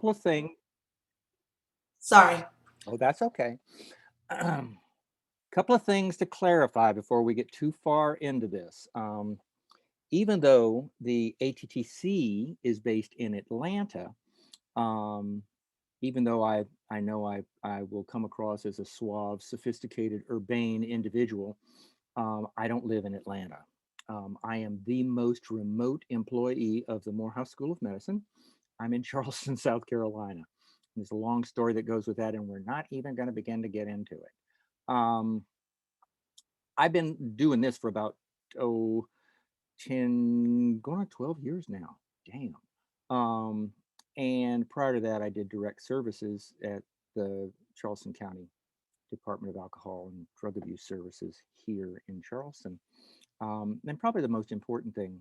couple of things. Sorry. Oh, that's okay. Couple of things to clarify before we get too far into this. Even though the ATTC is based in Atlanta, um, even though I know I will come across as a suave, sophisticated, urbane individual, I don't live in Atlanta. I am the most remote employee of the Morehouse School of Medicine. I'm in Charleston, South Carolina. There's a long story that goes with that, and we're not even going to begin to get into it. I've been doing this for about, oh, 10, going on 12 years now. Damn. Um, and prior to that, I did direct services at the Charleston County Department of Alcohol and Drug Abuse Services here in Charleston. And probably the most important thing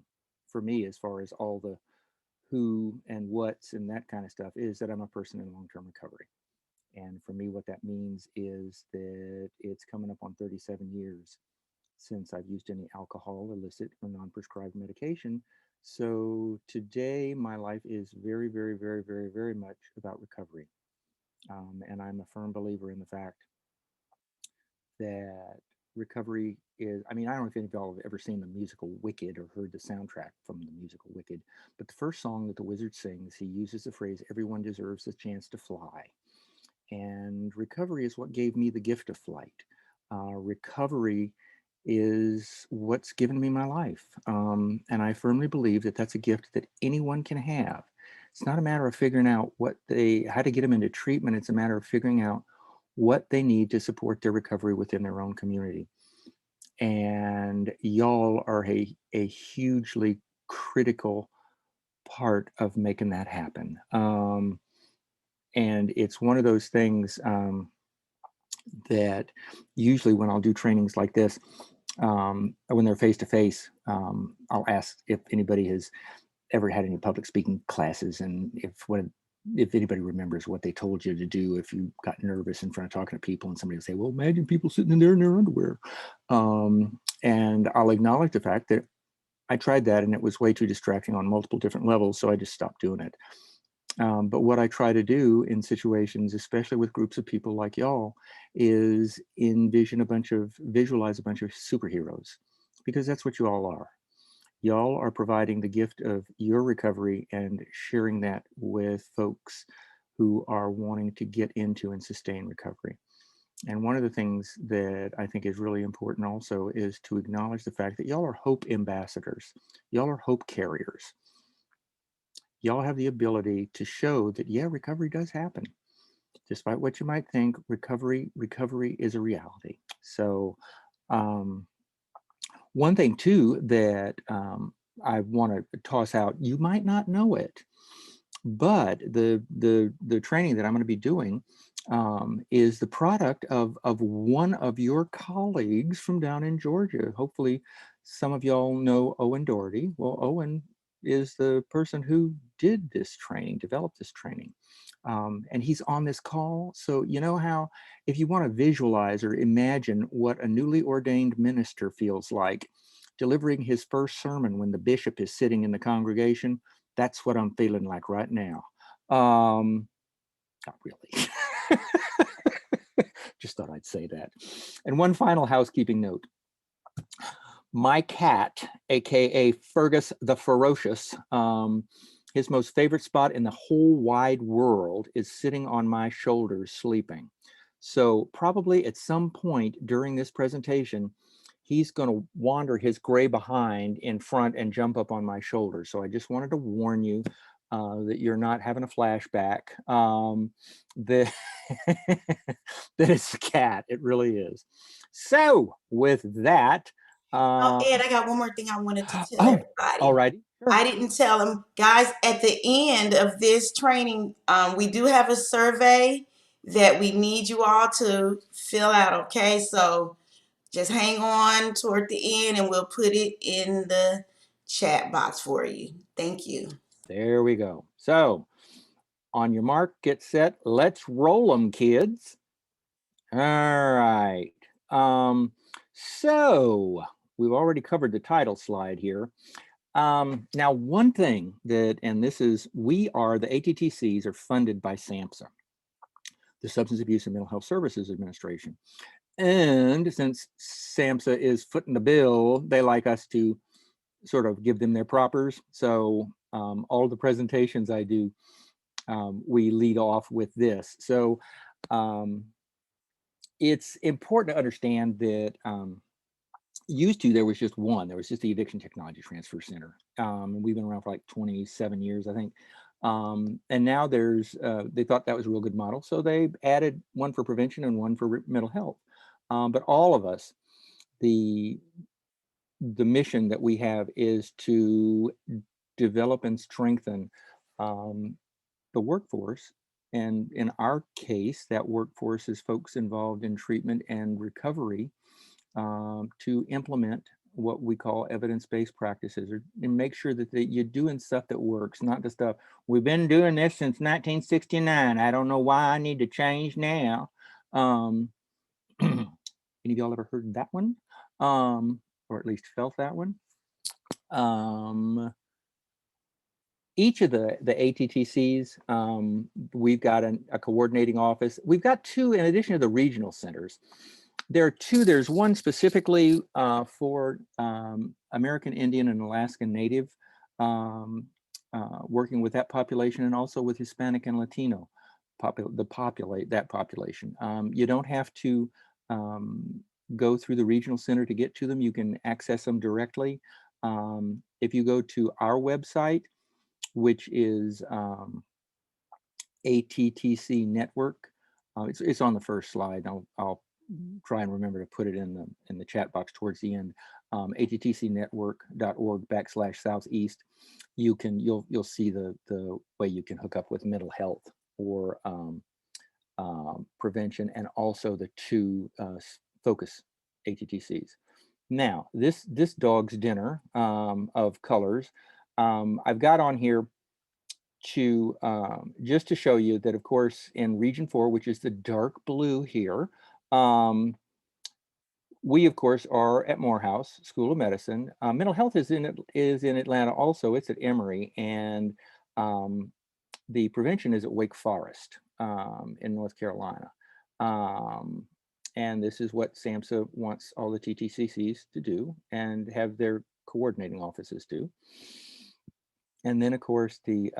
for me, as far as all the who and what's and that kind of stuff, is that I'm a person in long term recovery. And for me, what that means is that it's coming up on 37 years since I've used any alcohol, illicit, or non prescribed medication. So today, my life is very, very, very, very, very much about recovery. And I'm a firm believer in the fact that recovery is, I mean, I don't know if any of y'all have ever seen the musical Wicked or heard the soundtrack from the musical Wicked, but the first song that the wizard sings, he uses the phrase, everyone deserves a chance to fly. And recovery is what gave me the gift of flight. Recovery is what's given me my life. And I firmly believe that that's a gift that anyone can have. It's not a matter of figuring out how to get them into treatment. It's a matter of figuring out what they need to support their recovery within their own community. And y'all are a hugely critical part of making that happen. And it's one of those things that usually when I'll do trainings like this, when they're face to face, I'll ask if anybody has ever had any public speaking classes, and if anybody remembers what they told you to do if you got nervous in front of talking to people, and somebody will say, well, imagine people sitting in there in their underwear. And I'll acknowledge the fact that I tried that and it was way too distracting on multiple different levels, so I just stopped doing it. But what I try to do in situations, especially with groups of people like y'all, is visualize a bunch of superheroes, because that's what you all are. Y'all are providing the gift of your recovery and sharing that with folks who are wanting to get into and sustain recovery. And one of the things that I think is really important also is to acknowledge the fact that y'all are hope ambassadors. Y'all are hope carriers. Y'all have the ability to show that, yeah, recovery does happen. Despite what you might think, recovery is a reality. So um, one thing too that I want to toss out, you might not know it, but the training that I'm going to be doing is the product of one of your colleagues from down in Georgia. Hopefully, some of y'all know Owen Doherty. Well, Owen is the person who did this training, developed this training. And he's on this call. So, you know how, if you want to visualize or imagine what a newly ordained minister feels like delivering his first sermon when the bishop is sitting in the congregation, that's what I'm feeling like right now. Not really. Just thought I'd say that. And one final housekeeping note. My cat, AKA Fergus the Ferocious, his most favorite spot in the whole wide world is sitting on my shoulders sleeping. So probably at some point during this presentation, he's going to wander his gray behind in front and jump up on my shoulder. So I just wanted to warn you that you're not having a flashback. That, that it's a cat. It really is. So with that, Oh, uh, Ed, I got one more thing I wanted to tell oh, all everybody. righty. Sure. I didn't tell them, guys, at the end of this training, we do have a survey that we need you all to fill out, okay? So just hang on toward the end and we'll put it in the chat box for you. Thank you. There we go. So on your mark, get set. Let's roll them, kids. All right. So we've already covered the title slide here. Now, one thing that, and this is, we are, the ATTCs are funded by SAMHSA, the Substance Abuse and Mental Health Services Administration. And since SAMHSA is footing the bill, they like us to sort of give them their propers. So all of the presentations I do, we lead off with this. So it's important to understand that used to, there was just one. There was just the Addiction Technology Transfer Center. And we've been around for like 27 years, I think. And now there's, they thought that was a real good model. So they added one for prevention and one for mental health. But all of us, the mission that we have is to develop and strengthen the workforce. And in our case, that workforce is folks involved in treatment and recovery to implement what we call evidence-based practices, and make sure that you're doing stuff that works, not the stuff, we've been doing this since 1969. I don't know why I need to change now. Any of y'all ever heard that one? Or at least felt that one? Each of the ATTCs, we've got a coordinating office. We've got two, in addition to the regional centers. There are two. There's one specifically for American Indian and Alaskan Native, working with that population, and also with Hispanic and Latino, that population. You don't have to go through the regional center to get to them. You can access them directly. If you go to our website, which is ATTC Network, it's on the first slide. I'll try and remember to put it in the chat box towards the end. attcnetwork.org/southeast. You'll see the way you can hook up with mental health or prevention, and also the two focus ATTCs. Now, this dog's dinner of colors, I've got on here to just to show you that, of course, in Region 4, which is the dark blue here, we, of course, are at Morehouse School of Medicine. Mental health is in Atlanta also. It's at Emory, and the prevention is at Wake Forest in North Carolina. And this is what SAMHSA wants all the TTCCs to do and have their coordinating offices do. And then, of course, the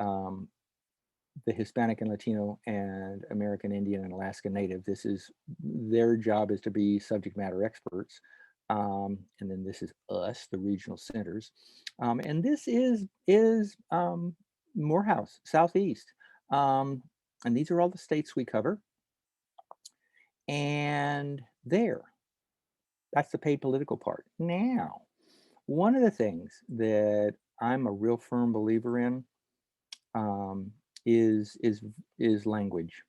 Hispanic and Latino and American Indian and Alaska Native, this is their job, is to be subject matter experts. And then this is us, the regional centers. And this is Morehouse, Southeast. And these are all the states we cover. And that's the paid political part. Now, one of the things that I'm a real firm believer in is language.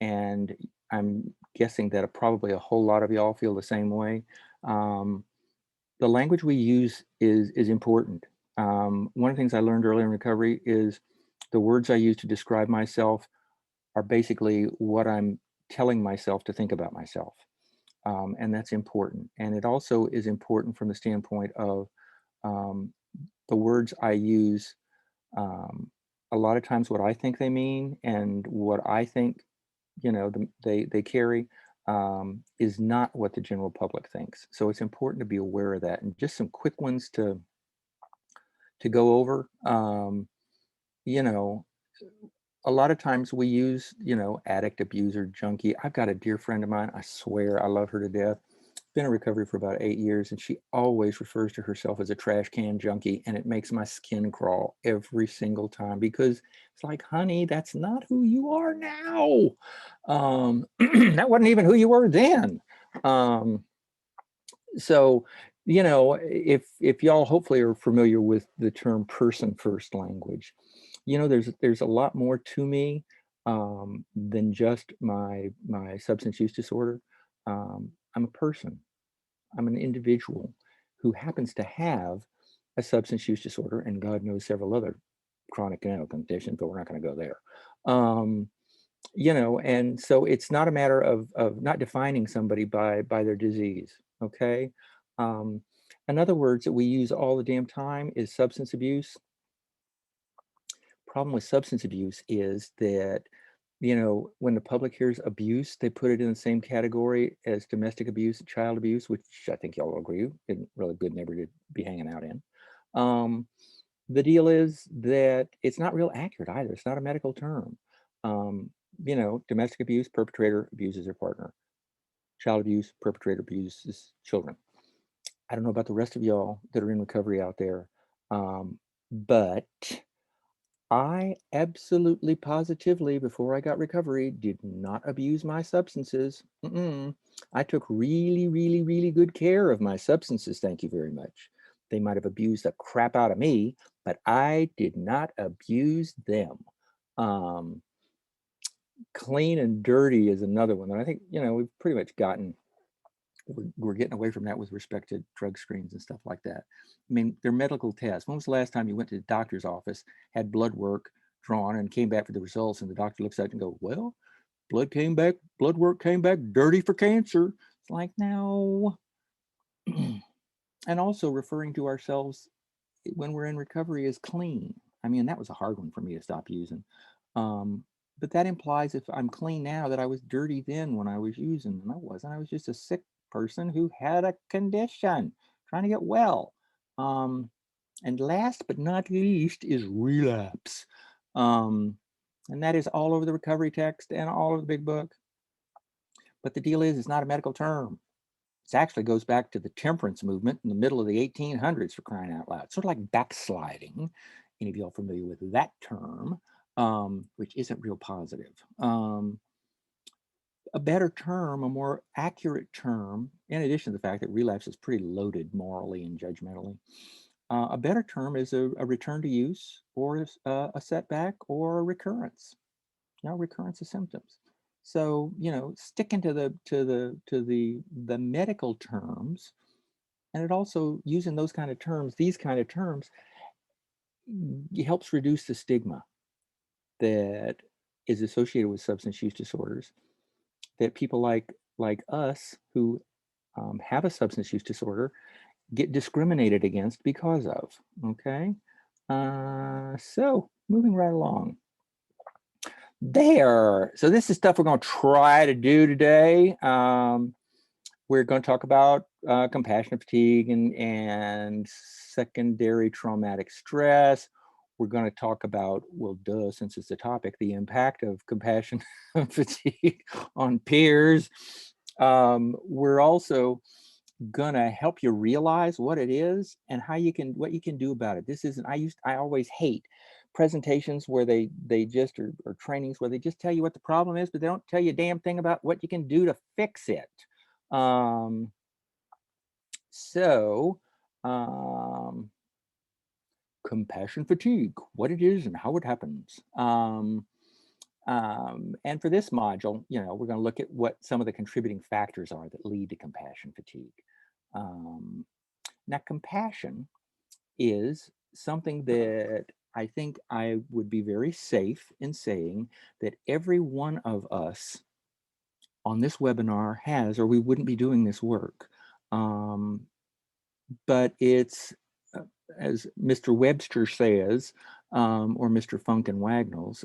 And I'm guessing that probably a whole lot of y'all feel the same way. The language we use is important. One of the things I learned early in recovery is the words I use to describe myself are basically what I'm telling myself to think about myself. And that's important. And it also is important from the standpoint of the words I use, a lot of times what I think they mean and what I think, they carry is not what the general public thinks. So it's important to be aware of that. And just some quick ones to go over. A lot of times we use, addict, abuser, junkie. I've got a dear friend of mine. I swear I love her to death. Been in recovery for about 8 years, and she always refers to herself as a trash can junkie, and it makes my skin crawl every single time, because it's like, honey, that's not who you are now. That wasn't even who you were then. So, if y'all hopefully are familiar with the term person first language, there's a lot more to me than just my substance use disorder. I'm a person. I'm an individual who happens to have a substance use disorder, and God knows several other chronic conditions, but we're not going to go there. And so it's not a matter of not defining somebody by their disease. Okay. Another word that we use all the damn time is substance abuse. Problem with substance abuse is that, you know, when the public hears abuse, they put it in the same category as domestic abuse and child abuse, which I think y'all will agree isn't really a good neighborhood to be hanging out in. Um, the deal is that it's not real accurate either. It's not a medical term. Um, you know, domestic abuse, perpetrator abuses their partner. Child abuse, perpetrator abuses children. I don't know about the rest of y'all that are in recovery out there, but I absolutely positively, before I got recovery, did not abuse my substances. I took really, really, really good care of my substances. Thank you very much. They might have abused the crap out of me, but I did not abuse them. Um, Clean and dirty is another one that I think, you know, we've pretty much gotten we're getting away from that with respect to drug screens and stuff like that. I mean, they're medical tests. When was the last time you went to the doctor's office, had blood work drawn, and came back with the results, and the doctor looks at it and goes, "Well, blood work came back dirty for cancer." It's like, no. And also referring to ourselves when we're in recovery as clean. I mean, that was a hard one for me to stop using. Um, but that implies if I'm clean now that I was dirty then when I was using, and I wasn't. I was just a sick person who had a condition trying to get well. Um, and last but not least is relapse. Um, and that is all over the recovery text and all over the big book. But the deal is, it's not a medical term. It actually goes back to the temperance movement in the middle of the 1800s, for crying out loud. Sort of like backsliding. Any of y'all familiar with that term, which isn't real positive. A better term, a more accurate term, in addition to the fact that relapse is pretty loaded morally and judgmentally, a better term is a return to use, or a setback, or a recurrence. You know, recurrence of symptoms. So, you know, sticking to the medical terms, and it also using those kind of terms, these kind of terms, helps reduce the stigma that is associated with substance use disorders. That people like us who have a substance use disorder get discriminated against because of. Okay, so moving right along. There. So this is stuff we're going to try to do today. We're going to talk about compassion fatigue and secondary traumatic stress. We're going to talk about, well, duh, since it's the topic, the impact of compassion fatigue on peers. We're also going to help you realize what it is and what you can do about it. This isn't, I always hate presentations where they just or trainings where they just tell you what the problem is, but they don't tell you a damn thing about what you can do to fix it. Um, so, um, compassion fatigue, what it is and how it happens. And for this module, you know, we're going to look at what some of the contributing factors are that lead to compassion fatigue. Um, Now, compassion is something that I think I would be very safe in saying that every one of us on this webinar has, or we wouldn't be doing this work. But it's, as Mr. Webster says, or Mr. Funk and Wagnalls,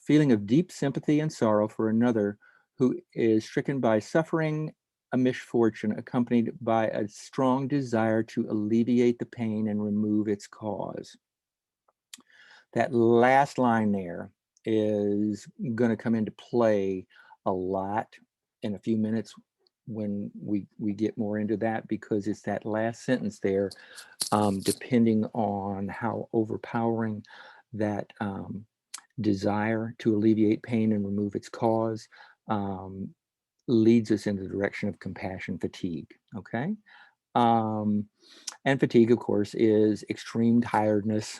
feeling of deep sympathy and sorrow for another who is stricken by suffering, a misfortune accompanied by a strong desire to alleviate the pain and remove its cause. That last line there is going to come into play a lot in a few minutes when we get more into that, because it's that last sentence there, depending on how overpowering that desire to alleviate pain and remove its cause leads us in the direction of compassion fatigue, okay? And fatigue, of course, is extreme tiredness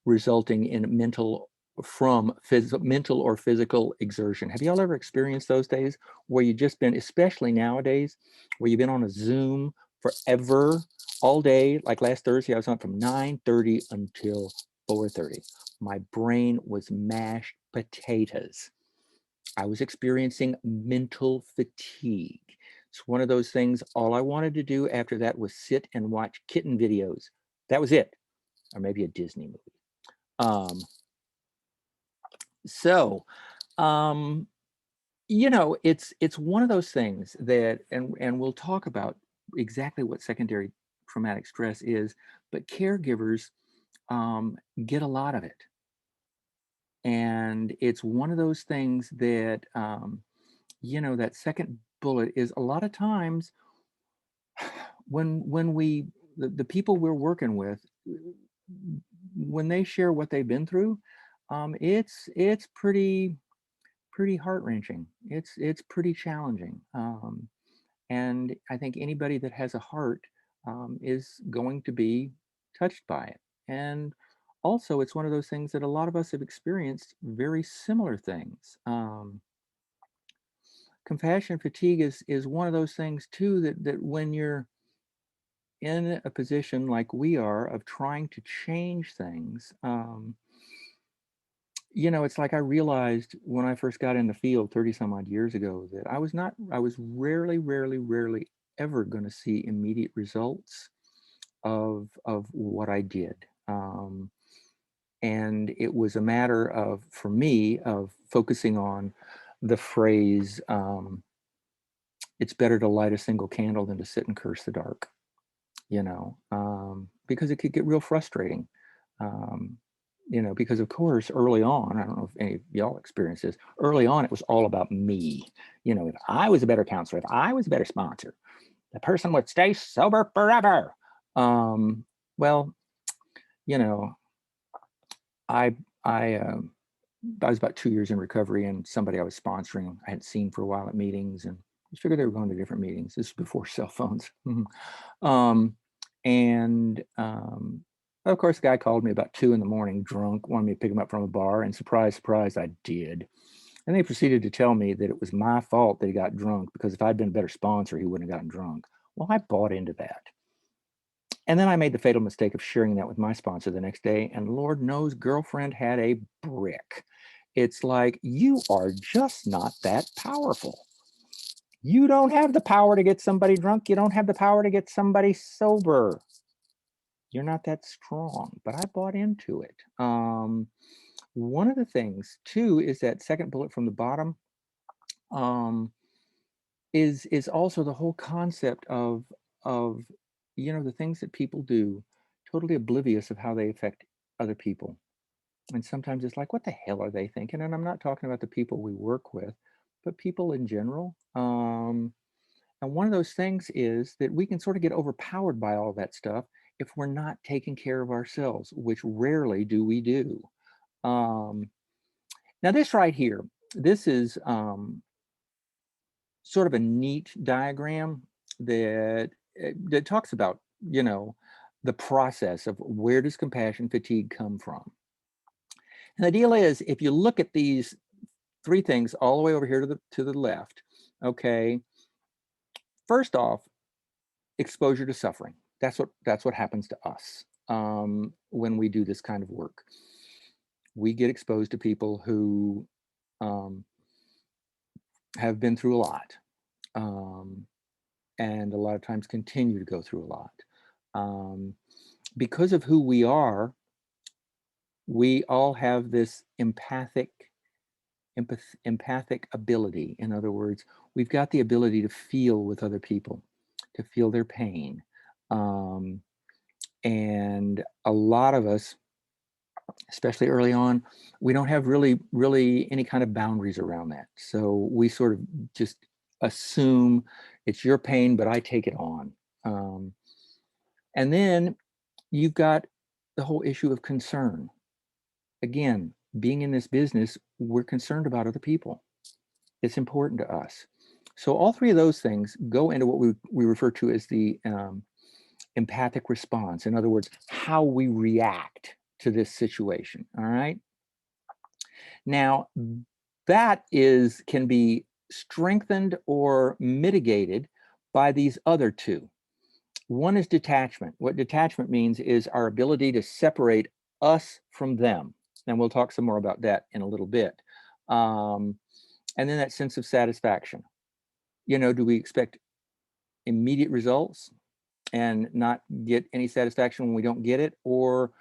resulting in mental or physical exertion. Have y'all ever experienced those days where you just been, especially nowadays, where you've been on a Zoom forever, all day? Like last Thursday, I was on from 9:30 until 4:30. My brain was mashed potatoes. I was experiencing mental fatigue. It's one of those things, all I wanted to do after that was sit and watch kitten videos. That was it. Or maybe a Disney movie. Um, so, um, it's one of those things that, and we'll talk about exactly what secondary traumatic stress is, but caregivers get a lot of it. And it's one of those things that, that second bullet is a lot of times when the people we're working with, when they share what they've been through, it's pretty heart wrenching. It's pretty challenging. And I think anybody that has a heart is going to be touched by it. And also, it's one of those things that a lot of us have experienced very similar things. Compassion fatigue is one of those things too that when you're in a position like we are of trying to change things, it's like I realized when I first got in the field 30 some odd years ago that I was rarely ever going to see immediate results of what I did. And it was a matter of, for me, of focusing on the phrase, it's better to light a single candle than to sit and curse the dark, because it could get real frustrating. Um, because of course, early on, I don't know if any of y'all experience this, early on, it was all about me. If I was a better counselor, if I was a better sponsor, the person would stay sober forever. Well, you know, I, I, um, I was about 2 years in recovery, and somebody I was sponsoring, I hadn't seen for a while at meetings, and I figured they were going to different meetings. This is before cell phones. um, and of course, the guy called me about 2 in the morning, drunk, wanted me to pick him up from a bar, and surprise, surprise, I did. And they proceeded to tell me that it was my fault that he got drunk because if I'd been a better sponsor, he wouldn't have gotten drunk. Well, I bought into that. And then I made the fatal mistake of sharing that with my sponsor the next day, and Lord knows, girlfriend had a brick. It's like, you are just not that powerful. You don't have the power to get somebody drunk. You don't have the power to get somebody sober. You're not that strong. But I bought into it. One of the things too is that second bullet from the bottom, um, is also the whole concept of the things that people do, totally oblivious of how they affect other people. And sometimes it's like, what the hell are they thinking? And I'm not talking about the people we work with, but people in general. And one of those things is that we can sort of get overpowered by all that stuff if we're not taking care of ourselves, which rarely do we do. Um, Now, this right here, this is sort of a neat diagram that talks about, you know, the process of where does compassion fatigue come from. And the deal is, if you look at these three things all the way over here to the left, okay, first off, exposure to suffering. That's what happens to us when we do this kind of work. We get exposed to people who um, have been through a lot, um, and a lot of times continue to go through a lot. Um, because of who we all have this empathic ability. In other words, we've got the ability to feel with other people, to feel their pain. Um, and a lot of us, especially early on, we don't have really any kind of boundaries around that. So we sort of just assume it's your pain, but I take it on. Um, and then you've got the whole issue of concern. Again, being in this business, we're concerned about other people. It's important to us. So all three of those things go into what we refer to as the empathic response. In other words, how we react to this situation. All right. Now, that can be strengthened or mitigated by these other two. One is detachment. What detachment means is our ability to separate us from them. And we'll talk some more about that in a little bit. And then that sense of satisfaction. Do we expect immediate results and not get any satisfaction when we don't get it, or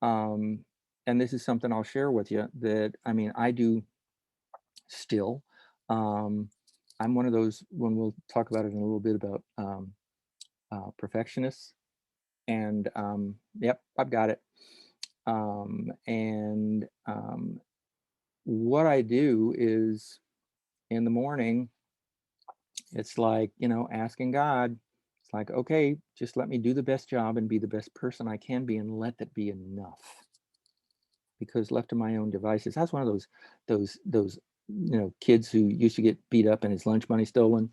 um, and this is something I'll share with you that I mean I do still. Um, I'm one of those when we'll talk about it in a little bit about perfectionists, and yep, I've got it. And what I do is in the morning, it's like, you know, asking God, it's like, okay, just let me do the best job and be the best person I can be, and let that be enough. Because left to my own devices, that's one of those you know kids who used to get beat up and his lunch money stolen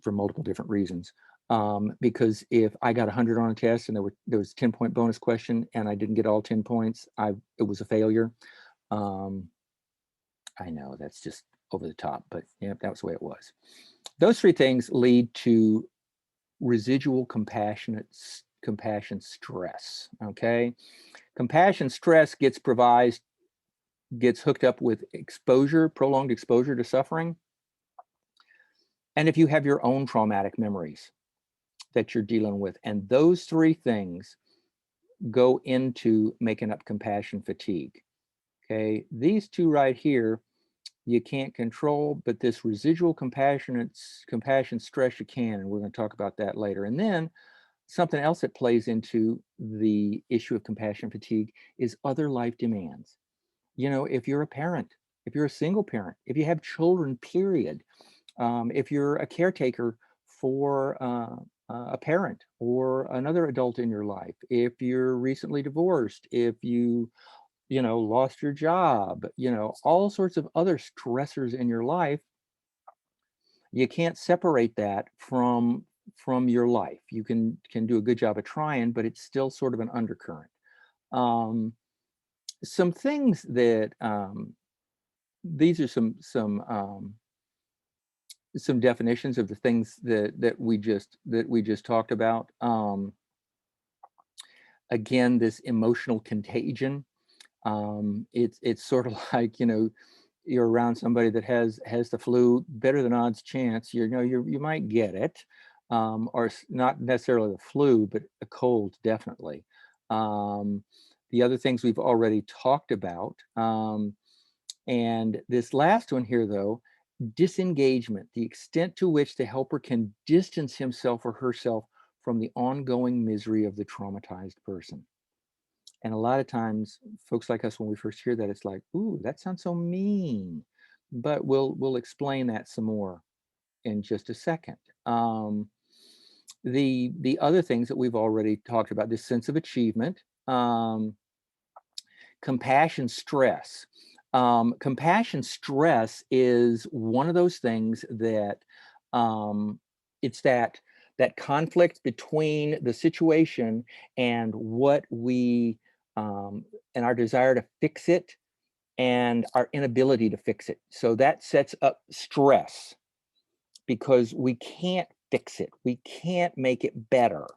for multiple different reasons. Because if I got 100 on a test and there was 10-point bonus question and I didn't get all 10 points, it was a failure. Um, I know that's just over the top, but yeah, that was the way it was. Those three things lead to residual compassion stress. Okay, compassion stress gets hooked up with exposure, prolonged exposure to suffering. And if you have your own traumatic memories that you're dealing with, and those three things go into making up compassion fatigue. Okay, these two right here, you can't control, but this residual compassion stress you can, and we're going to talk about that later. And then something else that plays into the issue of compassion fatigue is other life demands. You know, if you're a parent, if you're a single parent, if you have children, period, if you're a caretaker for a parent or another adult in your life, if you're recently divorced, if you know, lost your job, you know, all sorts of other stressors in your life, you can't separate that from your life. You can do a good job of trying, but it's still sort of an undercurrent. Um, some things that these are some definitions of the things that we just talked about. Again, this emotional contagion. It's sort of like, you know, you're around somebody that has the flu, better than odds chance you know you might get it, or not necessarily the flu, but a cold definitely. Um, the other things we've already talked about, and this last one here though, disengagement, the extent to which the helper can distance himself or herself from the ongoing misery of the traumatized person. And a lot of times, folks like us, when we first hear that, it's like, "Ooh, that sounds so mean." But we'll explain that some more in just a second. The other things that we've already talked about, this sense of achievement, compassion stress. Compassion stress is one of those things that it's that conflict between the situation and what we and our desire to fix it and our inability to fix it. So that sets up stress because we can't fix it. We can't make it better,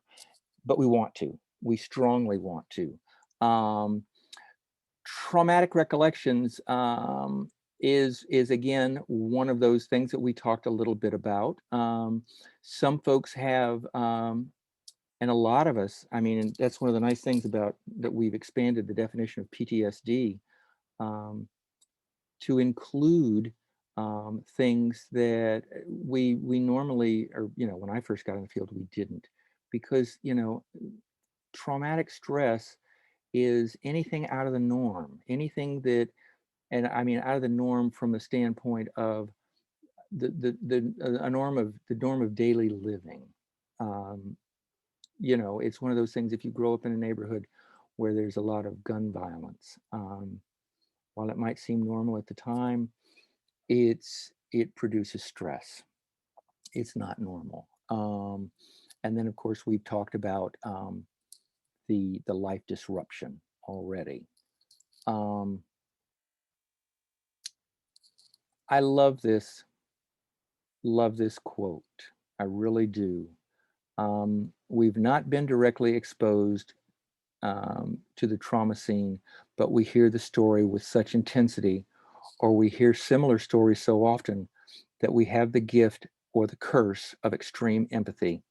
but we want to. We strongly want to. Um, Traumatic recollections is again one of those things that we talked a little bit about. Some folks have, and a lot of us. I mean, and that's one of the nice things about that we've expanded the definition of PTSD um, to include things that we normally, or you know, when I first got in the field, we didn't, because you know, traumatic stress is anything out of the norm, anything that, and I mean out of the norm from the standpoint of a norm of the norm of daily living. Um, you know, it's one of those things. If you grow up in a neighborhood where there's a lot of gun violence, while it might seem normal at the time, it produces stress. It's not normal. And then of course we've talked about the life disruption already. Um, I love this quote. I really do. We've not been directly exposed to the trauma scene, but we hear the story with such intensity, or we hear similar stories so often that we have the gift or the curse of extreme empathy.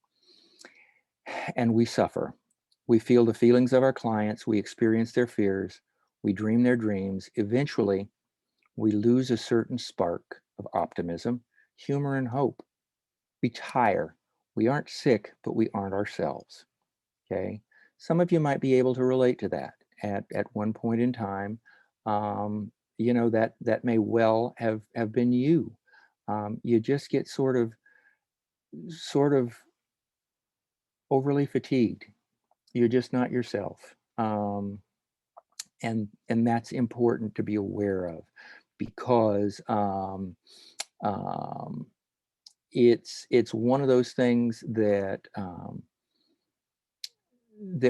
And we suffer. We feel the feelings of our clients, we experience their fears, we dream their dreams. Eventually, we lose a certain spark of optimism, humor, and hope. We tire. We aren't sick, but we aren't ourselves. Okay. Some of you might be able to relate to that at one point in time. That may well have been you. You just get sort of overly fatigued. You're just not yourself. And that's important to be aware of, because it's one of those things that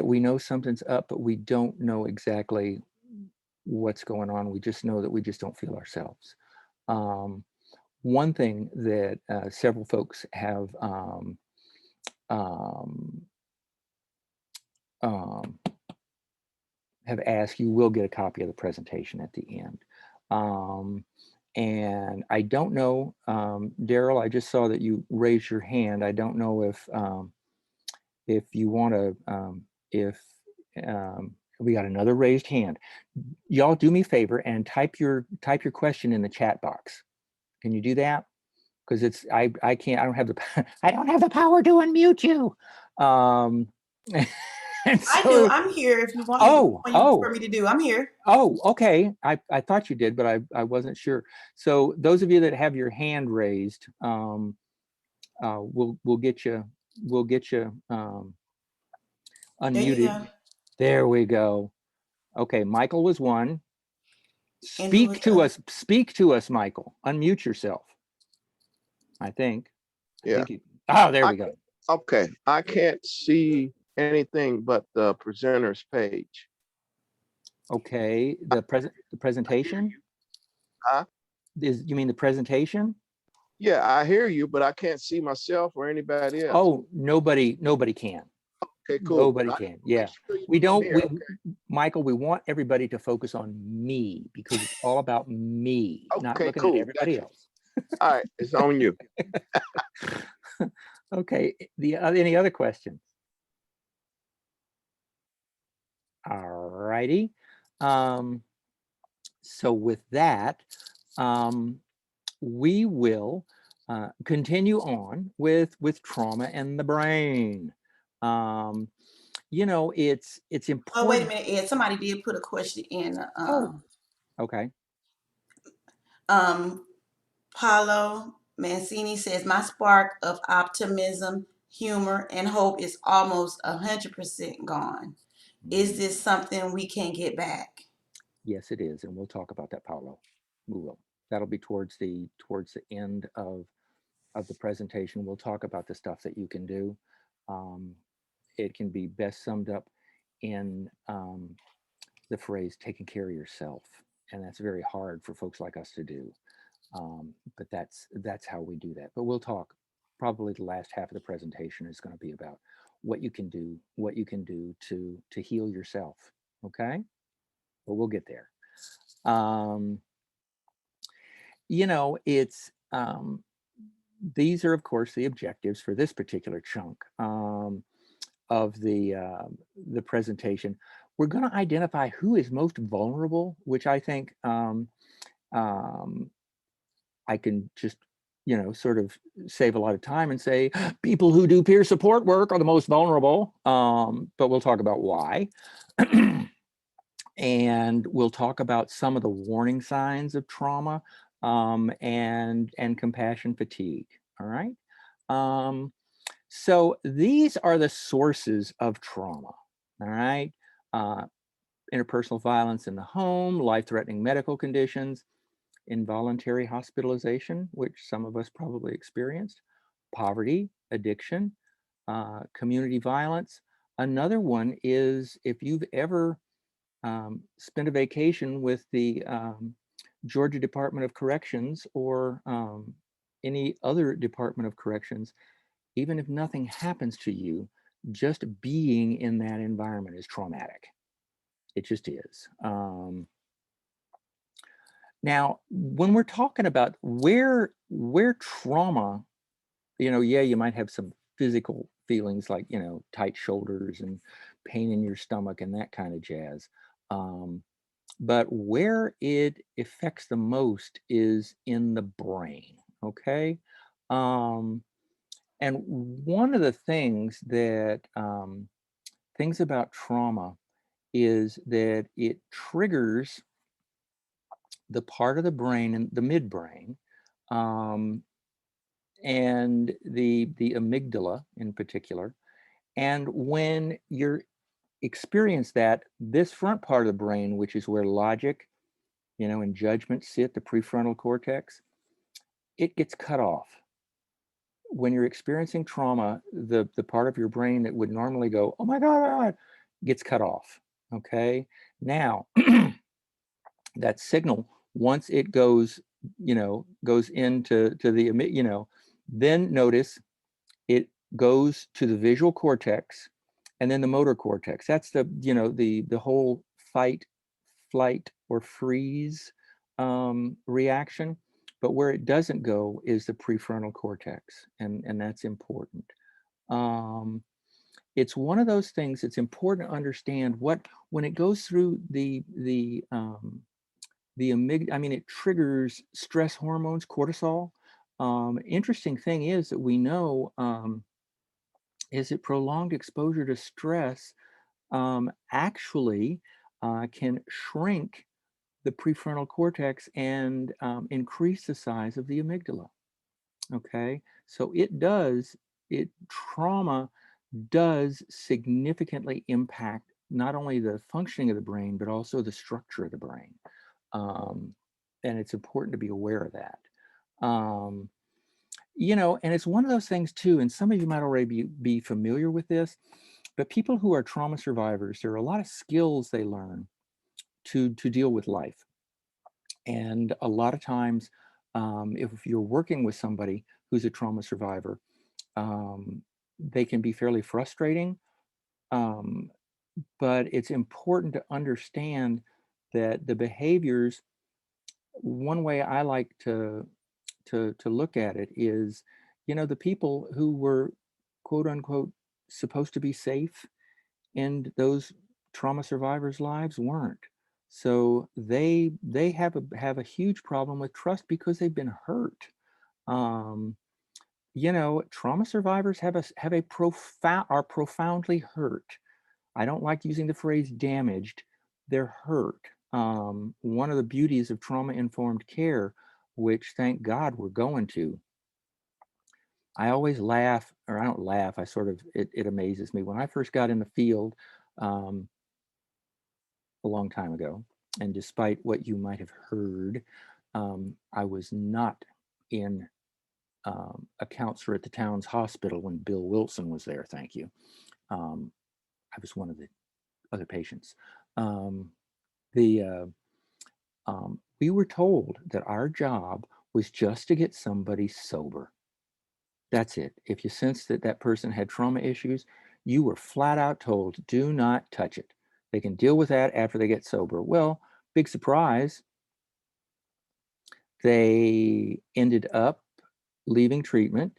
we know something's up, but we don't know exactly what's going on. We just know that we just don't feel ourselves. One thing that several folks have asked, you will get a copy of the presentation at the end. And I don't know, Daryl, I just saw that you raised your hand. I don't know if you want to, if we got another raised hand. Y'all do me a favor and type your question in the chat box. Can you do that? Because I can't, I don't have the power to unmute you. And I do. so, I'm here if you want me to, what you prefer me to do. I'm here. Oh, okay. I thought you did, but I wasn't sure. So those of you that have your hand raised, we'll get you There you unmuted. go. There we go. Okay, Michael was one. And who was Speak to us. Speak to us, Michael. Unmute yourself. I think. Yeah. Oh, there we go. Okay. I can't see anything but the presenter's page. Okay. The presentation? Huh? You mean the presentation? Yeah, I hear you, but I can't see myself or anybody else. Oh, nobody can. Okay, cool. Nobody can. Yeah. We don't, Michael, we want everybody to focus on me, because it's all about me, not Okay, looking cool. at everybody else. All right, it's on you. Okay. Any other questions? All righty. So with that, we will continue on with trauma and the brain. It's important. Oh, wait a minute, Ed. Somebody did put a question in. Okay. Paulo Mancini says, my spark of optimism, humor, and hope is almost 100% gone. Is this something we can get back? Yes, it is, and we'll talk about that, Paulo. We will. That'll be towards the end of the presentation. We'll talk about the stuff that you can do. It can be best summed up in the phrase "taking care of yourself," and that's very hard for folks like us to do. But that's how we do that. But we'll talk. Probably the last half of the presentation is going to be about what you can do to heal yourself. Okay, but we'll get there. It's these are, of course, the objectives for this particular chunk of the presentation. We're going to identify who is most vulnerable, which I think I can just, sort of save a lot of time and say people who do peer support work are the most vulnerable. But we'll talk about why. And we'll talk about some of the warning signs of trauma and compassion fatigue. All right. So these are the sources of trauma. All right. Interpersonal violence in the home, life-threatening medical conditions, involuntary hospitalization, which some of us probably experienced, poverty, addiction, community violence. Another one is if you've ever spent a vacation with the Georgia Department of Corrections or any other Department of Corrections, even if nothing happens to you, just being in that environment is traumatic. It just is. Now, when we're talking about where trauma yeah, you might have some physical feelings like, tight shoulders and pain in your stomach and that kind of jazz. Um, but where it affects the most is in the brain. Okay. Um, and one of the things about trauma is that it triggers the part of the brain and the midbrain, um, and the amygdala in particular. And when you're experience that, this front part of the brain, which is where logic, and judgment sit, the prefrontal cortex, it gets cut off. When you're experiencing trauma, the part of your brain that would normally go, "Oh my God," gets cut off. Okay. Now, that signal, once it goes into then notice it goes to the visual cortex and then the motor cortex. That's the whole fight, flight, or freeze reaction. But where it doesn't go is the prefrontal cortex, and that's important. Um, it's one of those things. It's important to understand what when it goes through the amygdala. I mean, it triggers stress hormones, cortisol. Interesting thing is that we know is that prolonged exposure to stress actually can shrink the prefrontal cortex and increase the size of the amygdala. Okay, so trauma does significantly impact not only the functioning of the brain, but also the structure of the brain. Um, and it's important to be aware of that. Um, and it's one of those things too, and some of you might already be familiar with this, but people who are trauma survivors, there are a lot of skills they learn to deal with life. And a lot of times, if you're working with somebody who's a trauma survivor, they can be fairly frustrating. Um, but it's important to understand that the behaviors, one way I like to look at it is, the people who were quote unquote supposed to be safe in those trauma survivors' lives weren't. So they have a huge problem with trust because they've been hurt. Um, Trauma survivors have a profound are profoundly hurt. I don't like using the phrase damaged. They're hurt. One of the beauties of trauma-informed care, which thank God we're going to, I always laugh, or I don't laugh, it amazes me. When I first got in the field um, a long time ago, and despite what you might have heard, I was not in a counselor at the town's hospital when Bill Wilson was there, thank you. I was one of the other patients. Um, we were told that our job was just to get somebody sober. That's it. If you sensed that that person had trauma issues, you were flat out told, do not touch it. They can deal with that after they get sober. Well, big surprise, they ended up leaving treatment.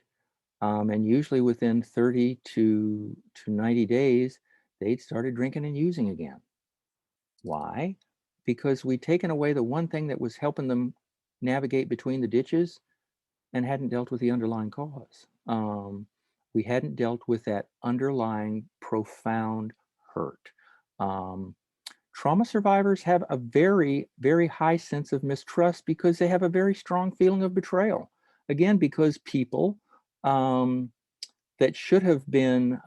And usually within 30 to 90 days, they'd started drinking and using again. Why? Because we'd taken away the one thing that was helping them navigate between the ditches and hadn't dealt with the underlying cause. We hadn't dealt with that underlying profound hurt. Um, Trauma survivors have a very, very high sense of mistrust because they have a very strong feeling of betrayal. Again, because people um, that should have been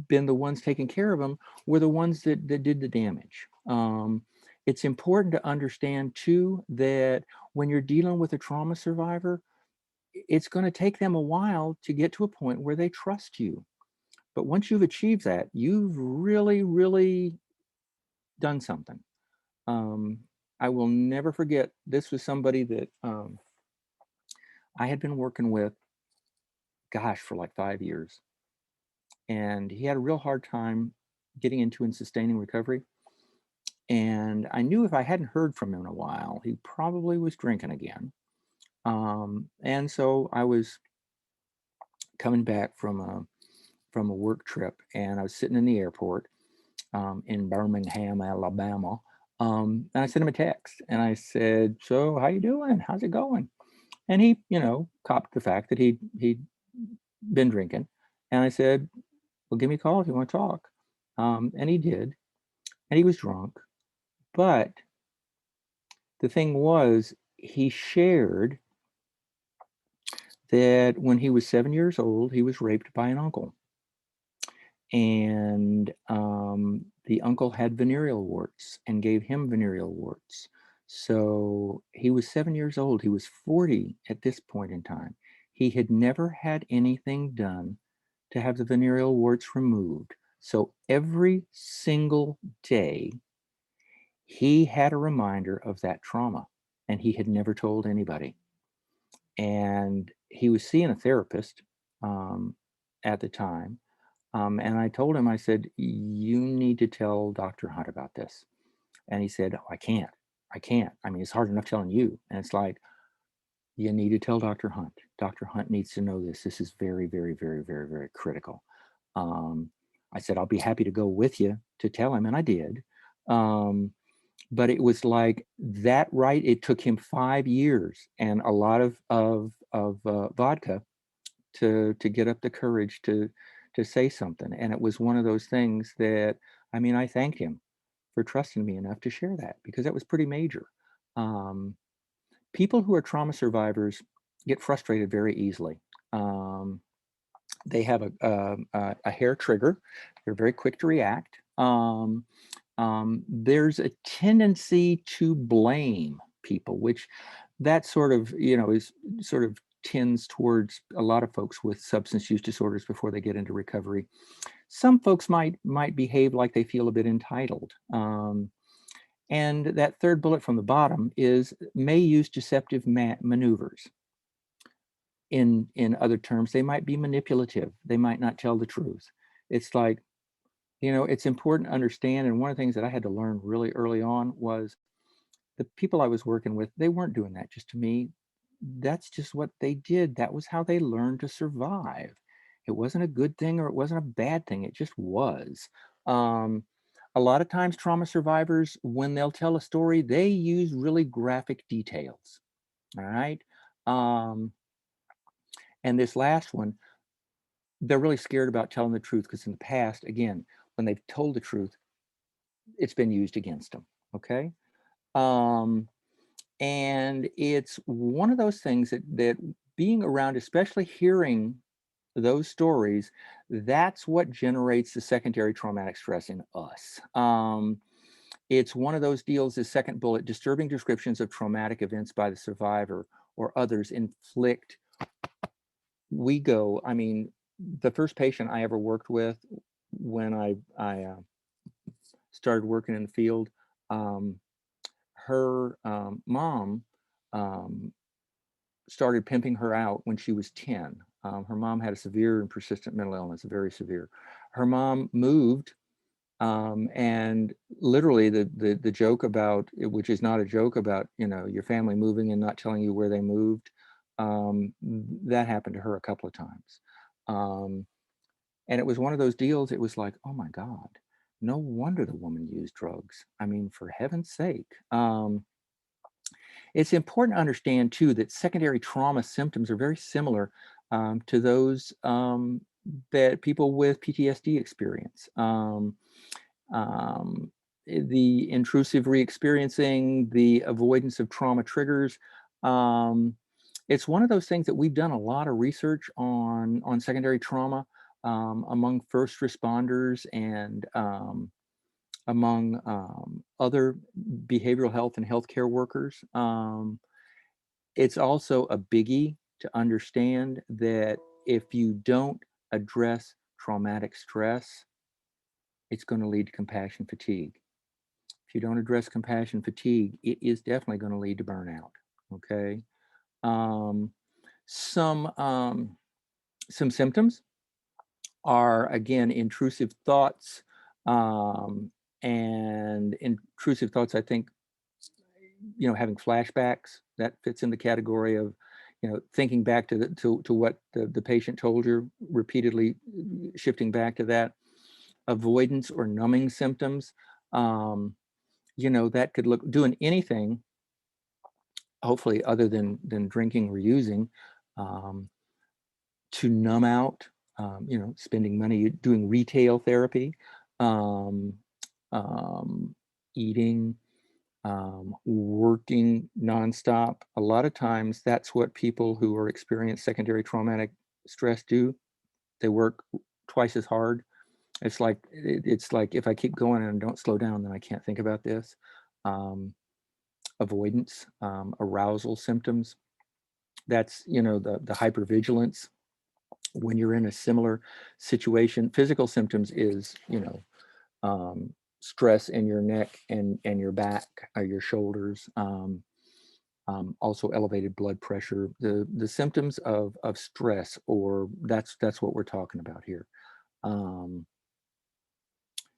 the ones taking care of them were the ones that did the damage. It's important to understand too that when you're dealing with a trauma survivor, it's going to take them a while to get to a point where they trust you. But once you've achieved that, you've really, really done something. Um, I will never forget, this was somebody that I had been working with, gosh, for like 5 years. And he had a real hard time getting into and sustaining recovery. And I knew if I hadn't heard from him in a while, he probably was drinking again. And so I was coming back from a work trip, and I was sitting in the airport in Birmingham, Alabama. And I sent him a text, and I said, "So, how you doing? How's it going?" And he, copped the fact that he'd been drinking. And I said, "Well, give me a call if you want to talk." And he did, and he was drunk. But the thing was, he shared that when he was 7 years old, he was raped by an uncle. And the uncle had venereal warts and gave him venereal warts. So he was 7 years old. He was 40 at this point in time. He had never had anything done to have the venereal warts removed. So every single day, he had a reminder of that trauma, and he had never told anybody. And he was seeing a therapist at the time. And I told him, I said, "You need to tell Dr. Hunt about this." And he said, "Oh, I can't. I can't. I mean, it's hard enough telling you." And it's like, "You need to tell Dr. Hunt. Dr. Hunt needs to know this. This is very, very, very, very, very critical." Um, I said, "I'll be happy to go with you to tell him." And I did. Um, but it was like that, right? It took him 5 years and a lot of vodka to get up the courage to say something. And it was one of those things that, I mean, I thanked him for trusting me enough to share that, because that was pretty major. Um, People who are trauma survivors get frustrated very easily. Um, they have a hair trigger. They're very quick to react. There's a tendency to blame people, which that sort of, is sort of tends towards a lot of folks with substance use disorders before they get into recovery. Some folks might behave like they feel a bit entitled. And that third bullet from the bottom is may use deceptive maneuvers. In other terms, they might be manipulative. They might not tell the truth. It's like, it's important to understand. And one of the things that I had to learn really early on was the people I was working with, they weren't doing that just to me. That's just what they did. That was how they learned to survive. It wasn't a good thing or it wasn't a bad thing. It just was. Um, a lot of times, trauma survivors, when they'll tell a story, they use really graphic details. All right. Um, and this last one, they're really scared about telling the truth because in the past, again, when they've told the truth, it's been used against them. Okay. Um, and it's one of those things that being around, especially hearing those stories, that's what generates the secondary traumatic stress in us. It's one of those deals, the second bullet, disturbing descriptions of traumatic events by the survivor or others inflict. I mean, the first patient I ever worked with when I started working in the field, um, her mom um, started pimping her out when she was 10. Her mom had a severe and persistent mental illness, very severe. Her mom moved, and literally the joke about it, which is not a joke about your family moving and not telling you where they moved, that happened to her a couple of times. Um, and it was one of those deals. It was like, oh my God, no wonder the woman used drugs. I mean, for heaven's sake. It's important to understand too that secondary trauma symptoms are very similar to those that people with PTSD experience. Um, the intrusive re-experiencing, the avoidance of trauma triggers. Um, it's one of those things that we've done a lot of research on secondary trauma among first responders and among other behavioral health and healthcare workers. It's also a biggie to understand that if you don't address traumatic stress, it's going to lead to compassion fatigue. If you don't address compassion fatigue, it is definitely going to lead to burnout. Okay. Um, some some symptoms are again intrusive thoughts, and intrusive thoughts. I think having flashbacks, that fits in the category of thinking back to what the patient told you, repeatedly shifting back to that, avoidance or numbing symptoms, that could look doing anything, hopefully other than drinking or using, to numb out, spending money, doing retail therapy, um, eating, working nonstop. A lot of times that's what people who are experiencing secondary traumatic stress do. They work twice as hard. It's like if I keep going and don't slow down, then I can't think about this. Avoidance, arousal symptoms. That's, the hypervigilance when you're in a similar situation. Physical symptoms is, stress in your neck and your back or your shoulders. Also elevated blood pressure. The symptoms of stress, or that's what we're talking about here.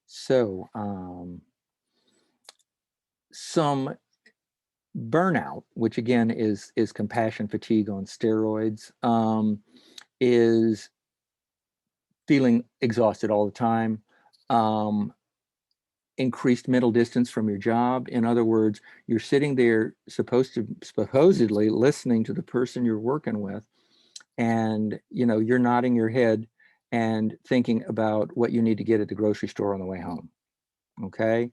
Some burnout, which again is compassion fatigue on steroids, is feeling exhausted all the time, increased mental distance from your job. In other words, you're sitting there supposedly listening to the person you're working with, and you're nodding your head and thinking about what you need to get at the grocery store on the way home. Okay.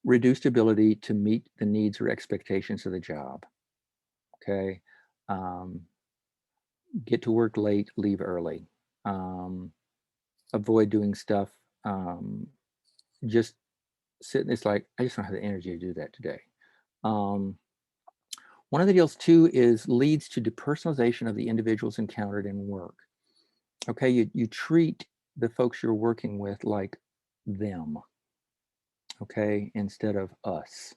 Reduced ability to meet the needs or expectations of the job. Okay. Get to work late, leave early. Avoid doing stuff. Just sitting, it's like, I just don't have the energy to do that today. One of the deals too is leads to depersonalization of the individuals encountered in work. Okay, you treat the folks you're working with like them, okay, instead of us.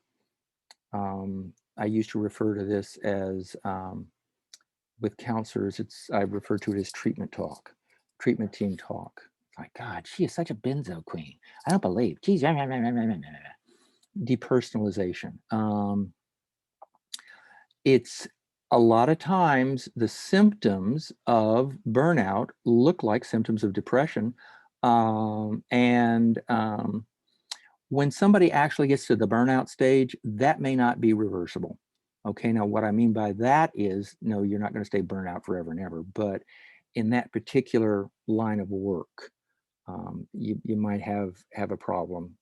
I used to refer to this as, with counselors, I refer to it as treatment talk, treatment team talk. Like, God, she is such a benzo queen. I don't believe. Geez, depersonalization. It's a lot of times the symptoms of burnout look like symptoms of depression. When somebody actually gets to the burnout stage, that may not be reversible. Okay, now what I mean by that is, no, you're not going to stay burnt out forever and ever, but in that particular line of work, you might have a problem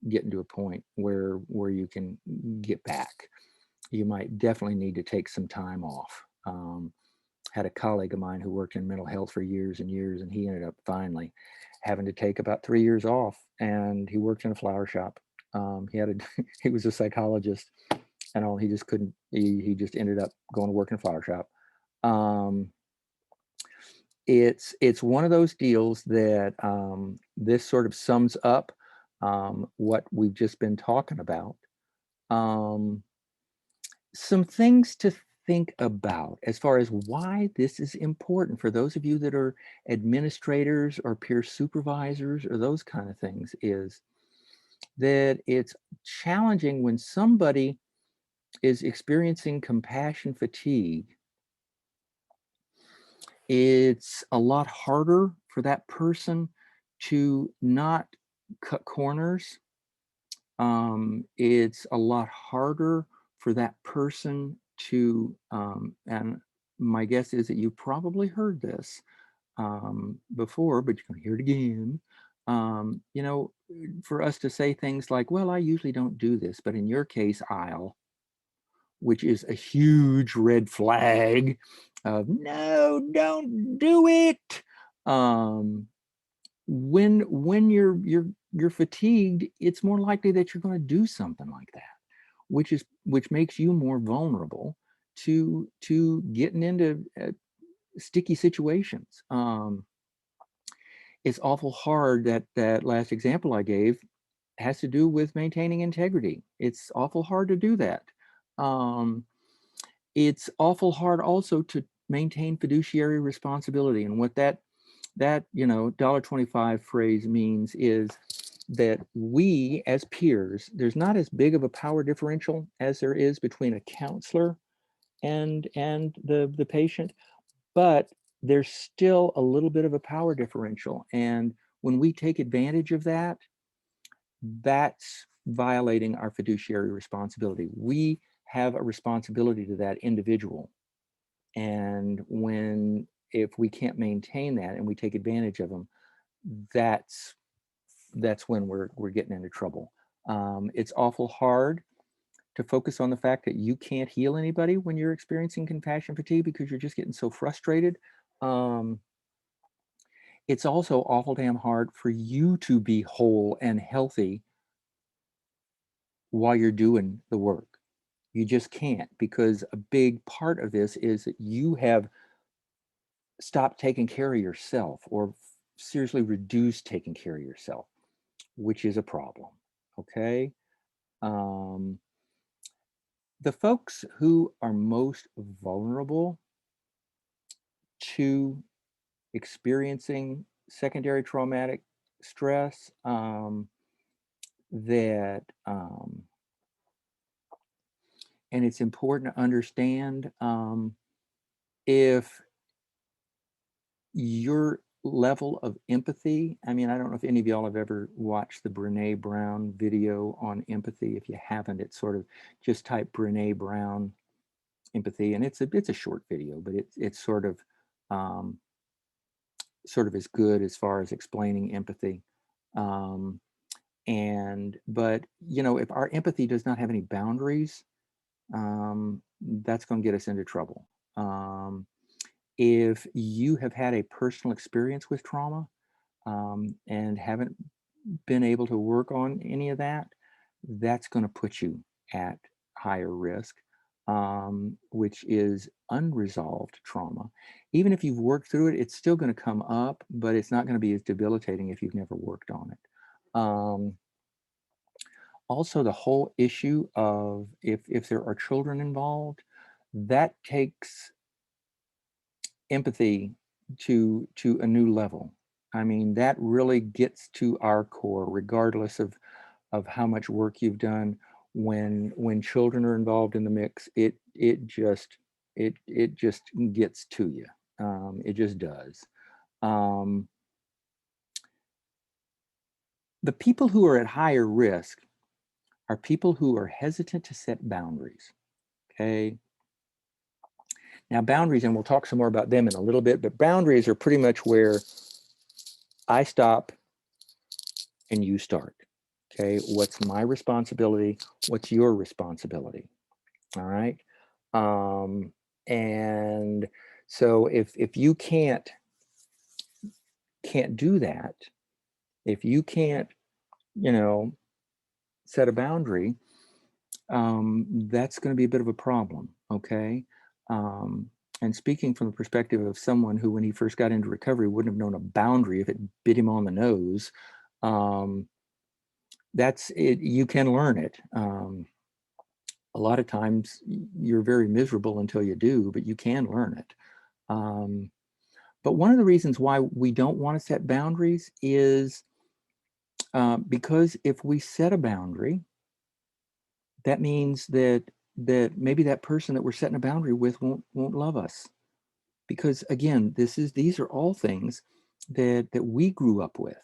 getting to a point where you can get back. You might definitely need to take some time off. Had a colleague of mine who worked in mental health for years and years, and he ended up finally having to take about 3 years off, and he worked in a flower shop. He was a psychologist and all. He just couldn't, he just ended up going to work in a flower shop. It's one of those deals that, this sort of sums up what we've just been talking about. Some things to think about as far as why this is important for those of you that are administrators or peer supervisors or those kind of things, is that it's challenging when somebody is experiencing compassion fatigue. It's a lot harder for that person to not cut corners. It's a lot harder for that person to, and my guess is that you probably heard this before, but you're going to hear it again. For us to say things like, well, I usually don't do this, but in your case, I'll, which is a huge red flag of no, don't do it. When you're fatigued, it's more likely that you're going to do something like that, which makes you more vulnerable to getting into sticky situations. It's awful hard. That last example I gave has to do with maintaining integrity. It's awful hard to do that. It's awful hard also to maintain fiduciary responsibility. And what that $1.25 phrase means is that we as peers, there's not as big of a power differential as there is between a counselor and the patient, but there's still a little bit of a power differential. And when we take advantage of that, that's violating our fiduciary responsibility. We have a responsibility to that individual. And if we can't maintain that and we take advantage of them, that's when we're getting into trouble. It's awful hard to focus on the fact that you can't heal anybody when you're experiencing compassion fatigue because you're just getting so frustrated. It's also awful damn hard for you to be whole and healthy while you're doing the work. You just can't, because a big part of this is that you have stopped taking care of yourself or seriously reduced taking care of yourself, which is a problem. Okay. The folks who are most vulnerable to experiencing secondary traumatic stress, that and it's important to understand, if your level of empathy, I mean, I don't know if any of y'all have ever watched the Brene Brown video on empathy. If you haven't, it's sort of, just type Brene Brown empathy, and it's a short video, but it's sort of as good as far as explaining empathy. But if our empathy does not have any boundaries, that's going to get us into trouble. If you have had a personal experience with trauma, and haven't been able to work on any of that, that's going to put you at higher risk, which is unresolved trauma. Even if you've worked through it, it's still going to come up, but it's not going to be as debilitating if you've never worked on it. Also, the whole issue of if there are children involved, that takes empathy to a new level. I mean, that really gets to our core, regardless of how much work you've done. When children are involved in the mix, it just gets to you. It just does. The people who are at higher risk are people who are hesitant to set boundaries. Okay. Now, boundaries, and we'll talk some more about them in a little bit, but boundaries are pretty much where I stop and you start. Okay, what's my responsibility? What's your responsibility? All right. And so if you can't do that, if you can't, set a boundary, that's going to be a bit of a problem. Okay. And speaking from the perspective of someone who, when he first got into recovery, wouldn't have known a boundary if it bit him on the nose, that's it. You can learn it. A lot of times you're very miserable until you do, but you can learn it. But one of the reasons why we don't want to set boundaries is because if we set a boundary, that means that maybe that person that we're setting a boundary with won't love us. Because again, these are all things that we grew up with.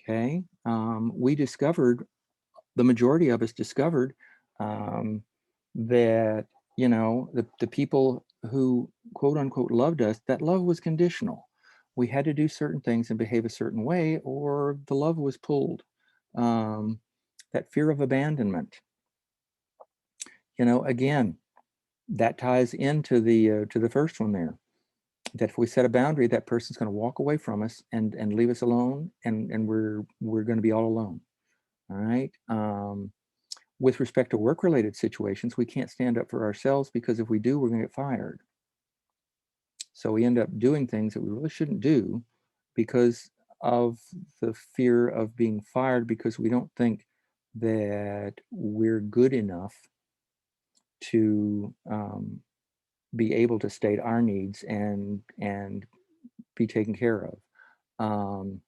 Okay, we discovered, the majority of us discovered, that the people who quote unquote loved us, that love was conditional. We had to do certain things and behave a certain way, or the love was pulled. That fear of abandonment. Again, that ties into the to the first one there. That if we set a boundary, that person's going to walk away from us and leave us alone, and we're going to be all alone. All right. With respect to work-related situations, we can't stand up for ourselves, because if we do, we're going to get fired. So we end up doing things that we really shouldn't do because of the fear of being fired, because we don't think that we're good enough to be able to state our needs and be taken care of.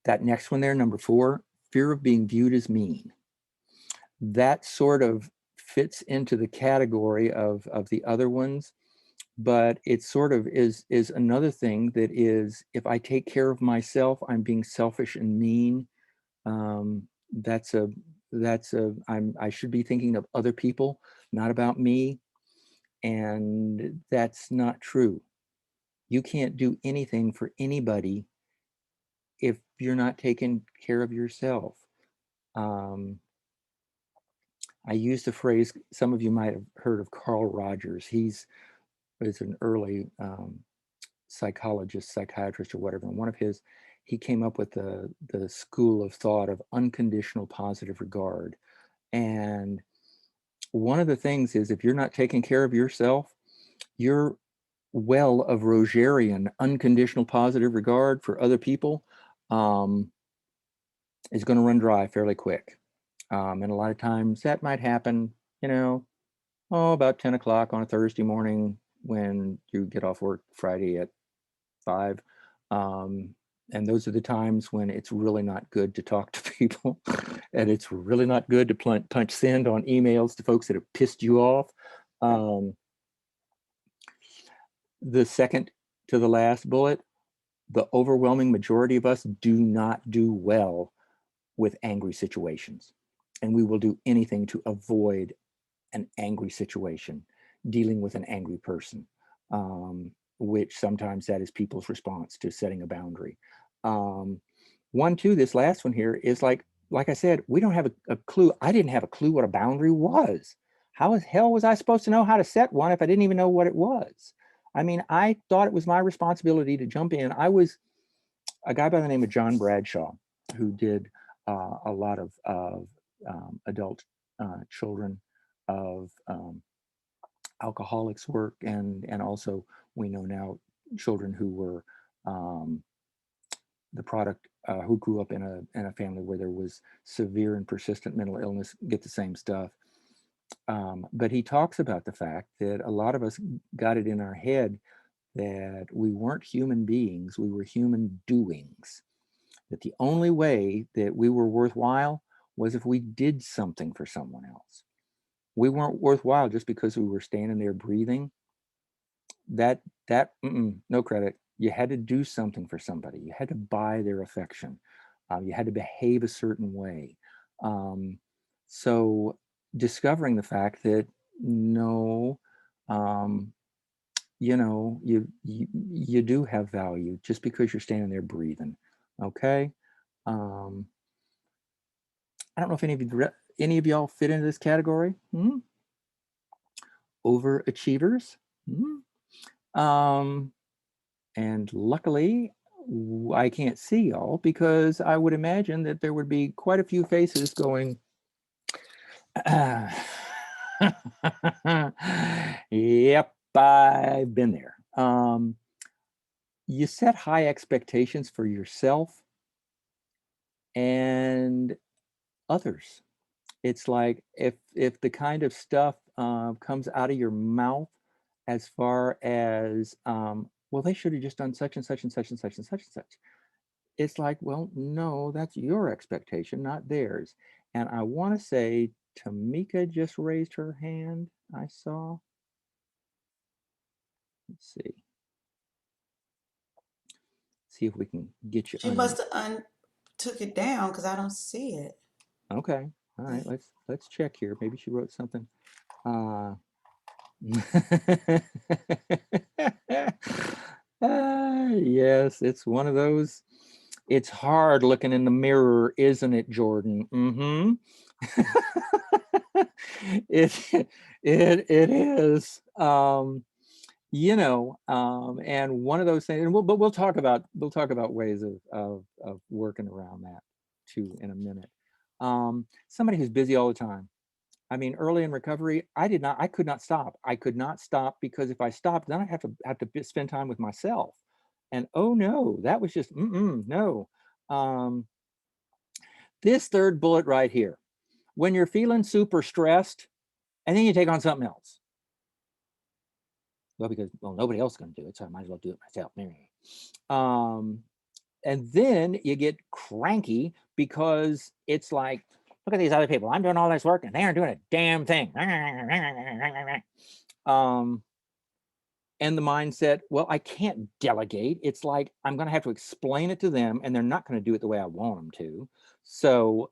That next one there, number 4, fear of being viewed as mean. That sort of fits into the category of the other ones, but it sort of is another thing that is, if I take care of myself, I'm being selfish and mean. That's a I should be thinking of other people, not about me. And that's not true. You can't do anything for anybody if you're not taking care of yourself. Um, I use the phrase, some of you might have heard of Carl Rogers. He's is an early psychologist, psychiatrist, or whatever. And one of his, he came up with the school of thought of unconditional positive regard. And one of the things is, if you're not taking care of yourself, your well of Rogerian unconditional positive regard for other people is going to run dry fairly quick. And a lot of times that might happen, about 10 o'clock on a Thursday morning when you get off work Friday at 5. And those are the times when it's really not good to talk to people. And it's really not good to punch send on emails to folks that have pissed you off. The second to the last bullet, the overwhelming majority of us do not do well with angry situations. And we will do anything to avoid an angry situation, dealing with an angry person, which sometimes that is people's response to setting a boundary. One, too, this last one here is like I said, we don't have a clue. I didn't have a clue what a boundary was. How the hell was I supposed to know how to set one if I didn't even know what it was? I mean, I thought it was my responsibility to jump in. I was a guy by the name of John Bradshaw, who did a lot of adult children of alcoholics work, and also we know now children who were the product who grew up in a family where there was severe and persistent mental illness get the same stuff. But he talks about the fact that a lot of us got it in our head that we weren't human beings, we were human doings. That the only way that we were worthwhile was if we did something for someone else. We weren't worthwhile just because we were standing there breathing. No credit. You had to do something for somebody. You had to buy their affection. You had to behave a certain way. So discovering the fact that no, you do have value just because you're standing there breathing. Okay. I don't know if any of y'all fit into this category. Overachievers. And luckily, I can't see y'all because I would imagine that there would be quite a few faces going, yep, I've been there. You set high expectations for yourself and others. It's like if the kind of stuff comes out of your mouth as far as, well, they should have just done such and such and such and such and such and such. It's like, well, no, that's your expectation, not theirs. And I want to say Tamika just raised her hand, I saw. Let's see. See if we can get you. She must have took it down because I don't see it. Okay. All right. Let's check here. Maybe she wrote something. Yes, it's one of those. It's hard looking in the mirror, isn't it, Jordan? It is. And one of those things, and we'll talk about ways of working around that too in a minute. Somebody who's busy all the time. I mean, early in recovery, I could not stop. I could not stop because if I stopped, then I'd have to spend time with myself. And oh no, that was just, no. This third bullet right here, when you're feeling super stressed and then you take on something else. Well, because, nobody else is going to do it, so I might as well do it myself. And then you get cranky because it's like, Look at these other people. I'm doing all this work and they aren't doing a damn thing. And the mindset, well, I can't delegate. It's like I'm going to have to explain it to them and they're not going to do it the way I want them to. So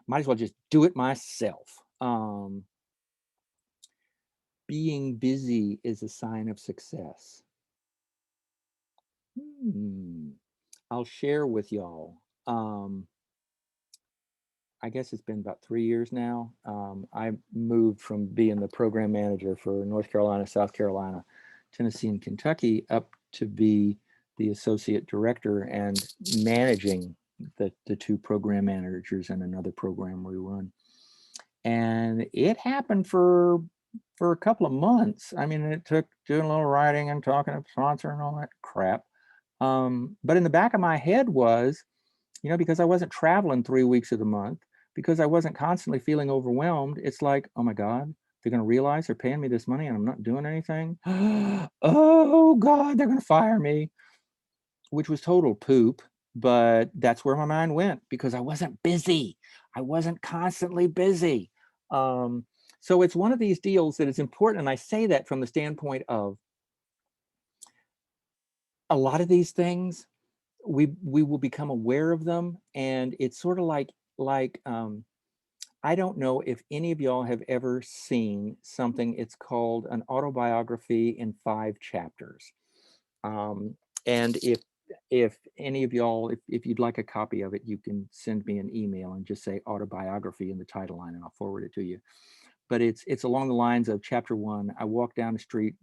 might as well just do it myself. Being busy is a sign of success. I'll share with y'all. I guess it's been about 3 years now. I moved from being the program manager for North Carolina, South Carolina, Tennessee, and Kentucky up to be the associate director and managing the two program managers and another program we run. And it happened for a couple of months. I mean, it took doing a little writing and talking to sponsor and all that crap. But in the back of my head was, because I wasn't traveling 3 weeks of the month, because I wasn't constantly feeling overwhelmed, it's like, oh my God, they're going to realize they're paying me this money and I'm not doing anything. Oh God, they're going to fire me, which was total poop. But that's where my mind went because I wasn't busy. I wasn't constantly busy. So it's one of these deals that is important. And I say that from the standpoint of a lot of these things, we will become aware of them. And it's sort of like I don't know if any of y'all have ever seen something, it's called an autobiography in 5 chapters. And if any of y'all, if you'd like a copy of it, you can send me an email and just say autobiography in the title line and I'll forward it to you. But it's along the lines of chapter 1. I walked down the street,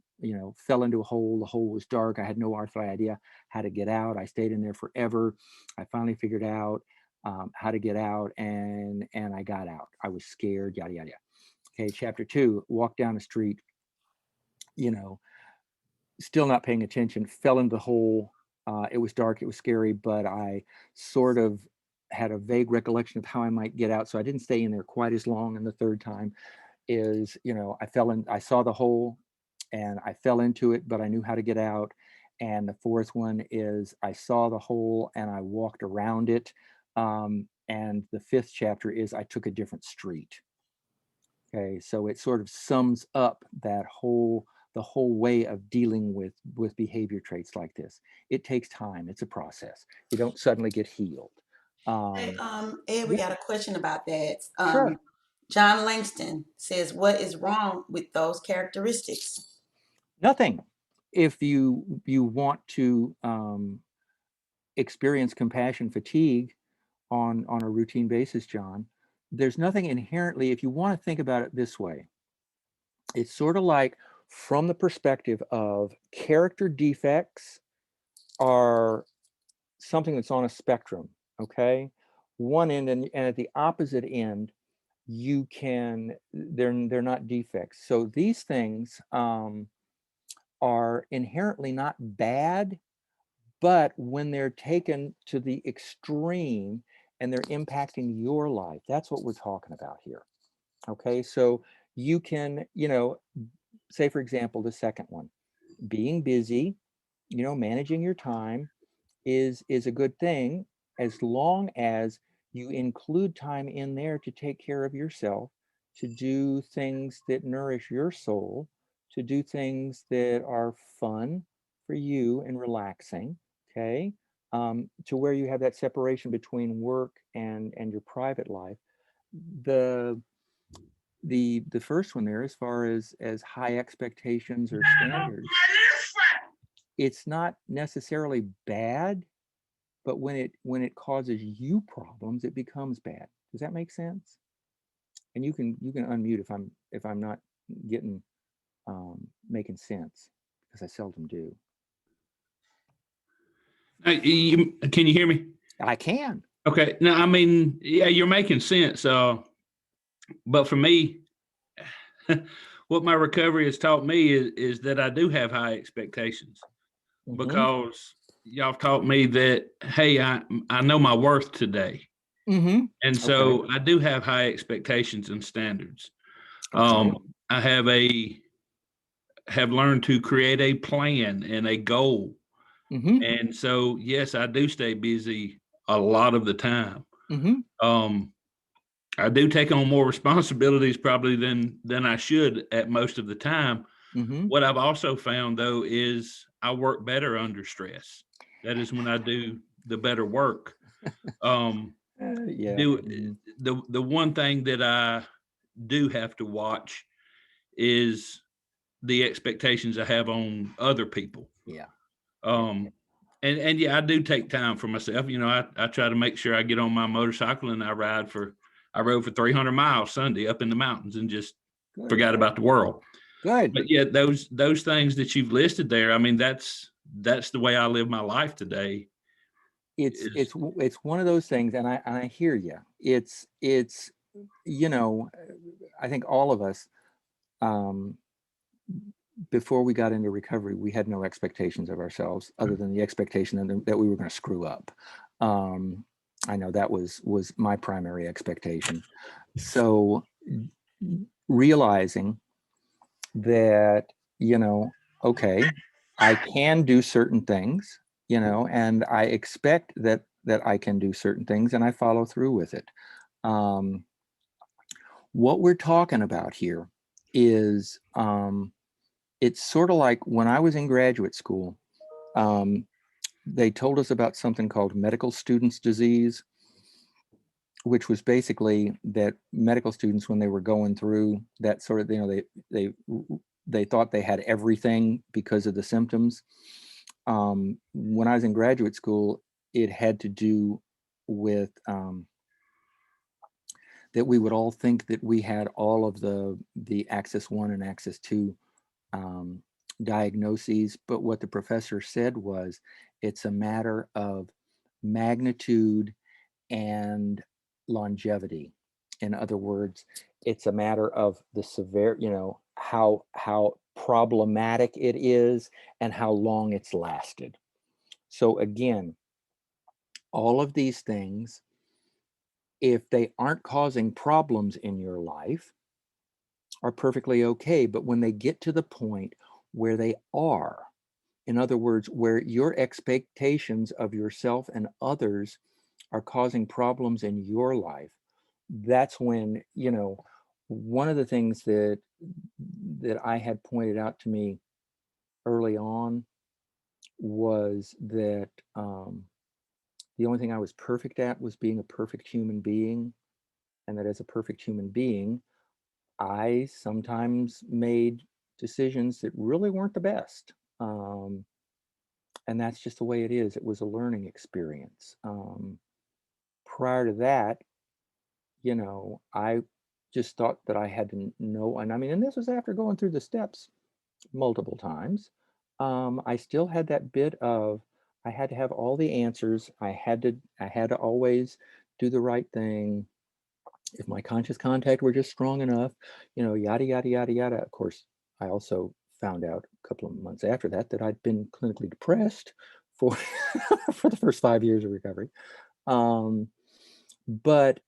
fell into a hole. The hole was dark. I had no earthly idea how to get out. I stayed in there forever. I finally figured out how to get out and I got out. I was scared, yada, yada, yada. Okay, chapter 2, walked down the street, still not paying attention, fell into the hole. It was dark, it was scary, but I sort of had a vague recollection of how I might get out. So I didn't stay in there quite as long. And the third time is, I saw the hole and I fell into it, but I knew how to get out. And the fourth one is I saw the hole and I walked around it. And the 5th chapter is I took a different street. Okay, so it sort of sums up that the whole way of dealing with behavior traits like this. It takes time. It's a process. You don't suddenly get healed. Hey, Ed, we yeah. got a question about that. Sure. John Langston says, what is wrong with those characteristics? Nothing. If you want to experience compassion fatigue on a routine basis, John, there's nothing inherently, if you want to think about it this way, it's sort of like from the perspective of character defects are something that's on a spectrum, okay? One end and at the opposite end, they're not defects. So these things are inherently not bad, but when they're taken to the extreme and they're impacting your life, that's what we're talking about here. Okay, so you can, say for example, the second one, being busy, managing your time is a good thing as long as you include time in there to take care of yourself, to do things that nourish your soul, to do things that are fun for you and relaxing, okay? To where you have that separation between work and your private life. The first one there, as far as high expectations or standards, it's not necessarily bad, but when it causes you problems, it becomes bad. Does that make sense? And you can unmute if I'm not getting making sense, because I seldom do. Can you hear me? I can. Okay. No, I mean, yeah, you're making sense. But for me, what my recovery has taught me is that I do have high expectations, because y'all taught me that, hey, I know my worth today. And so I do have high expectations and standards. I have learned to create a plan and a goal. And so, yes, I do stay busy a lot of the time. I do take on more responsibilities probably than I should at most of the time. Hmm. What I've also found though is I work better under stress. That is when I do the better work. Um, Yeah. do Mhm. the one thing that I do have to watch is the expectations I have on other people. Yeah. Um, and yeah, I do take time for myself. You know, I try to make sure I get on my motorcycle and I rode for 300 miles Sunday up in the mountains and just Good. forgot about the world. Good. But yeah, those things that you've listed there, I mean, that's the way I live my life today. It's Is it's it's one of those things, and I hear you. It's you know, I think all of us, um, before we got into recovery, we had no expectations of ourselves other than the expectation that we were going to screw up. Um, I know that was my primary expectation. So realizing that, okay, I can do certain things, and I expect that I can do certain things, and I follow through with it. Um, what we're talking about here is, it's sort of like when I was in graduate school, um, they told us about something called medical students disease, which was basically that medical students, when they were going through that sort of, they thought they had everything because of the symptoms. When I was in graduate school, it had to do with, that we would all think that we had all of the Axis 1 and Axis 2 um, diagnoses, but what the professor said was it's a matter of magnitude and longevity. In other words, it's a matter of the severe, how problematic it is and how long it's lasted. So again, all of these things, if they aren't causing problems in your life, are perfectly okay. But when they get to the point where they are, in other words, where your expectations of yourself and others are causing problems in your life, that's when, one of the things that I had pointed out to me early on was that, the only thing I was perfect at was being a perfect human being, and that as a perfect human being, I sometimes made decisions that really weren't the best. And that's just the way it is. It was a learning experience. Prior to that, I just thought that I had to know, and I mean, and this was after going through the steps multiple times. I still had that bit of, I had to have all the answers. I had to always do the right thing. If my conscious contact were just strong enough, yada, yada, yada, yada. Of course, I also found out a couple of months after that that I'd been clinically depressed for for the first 5 years of recovery. Um, but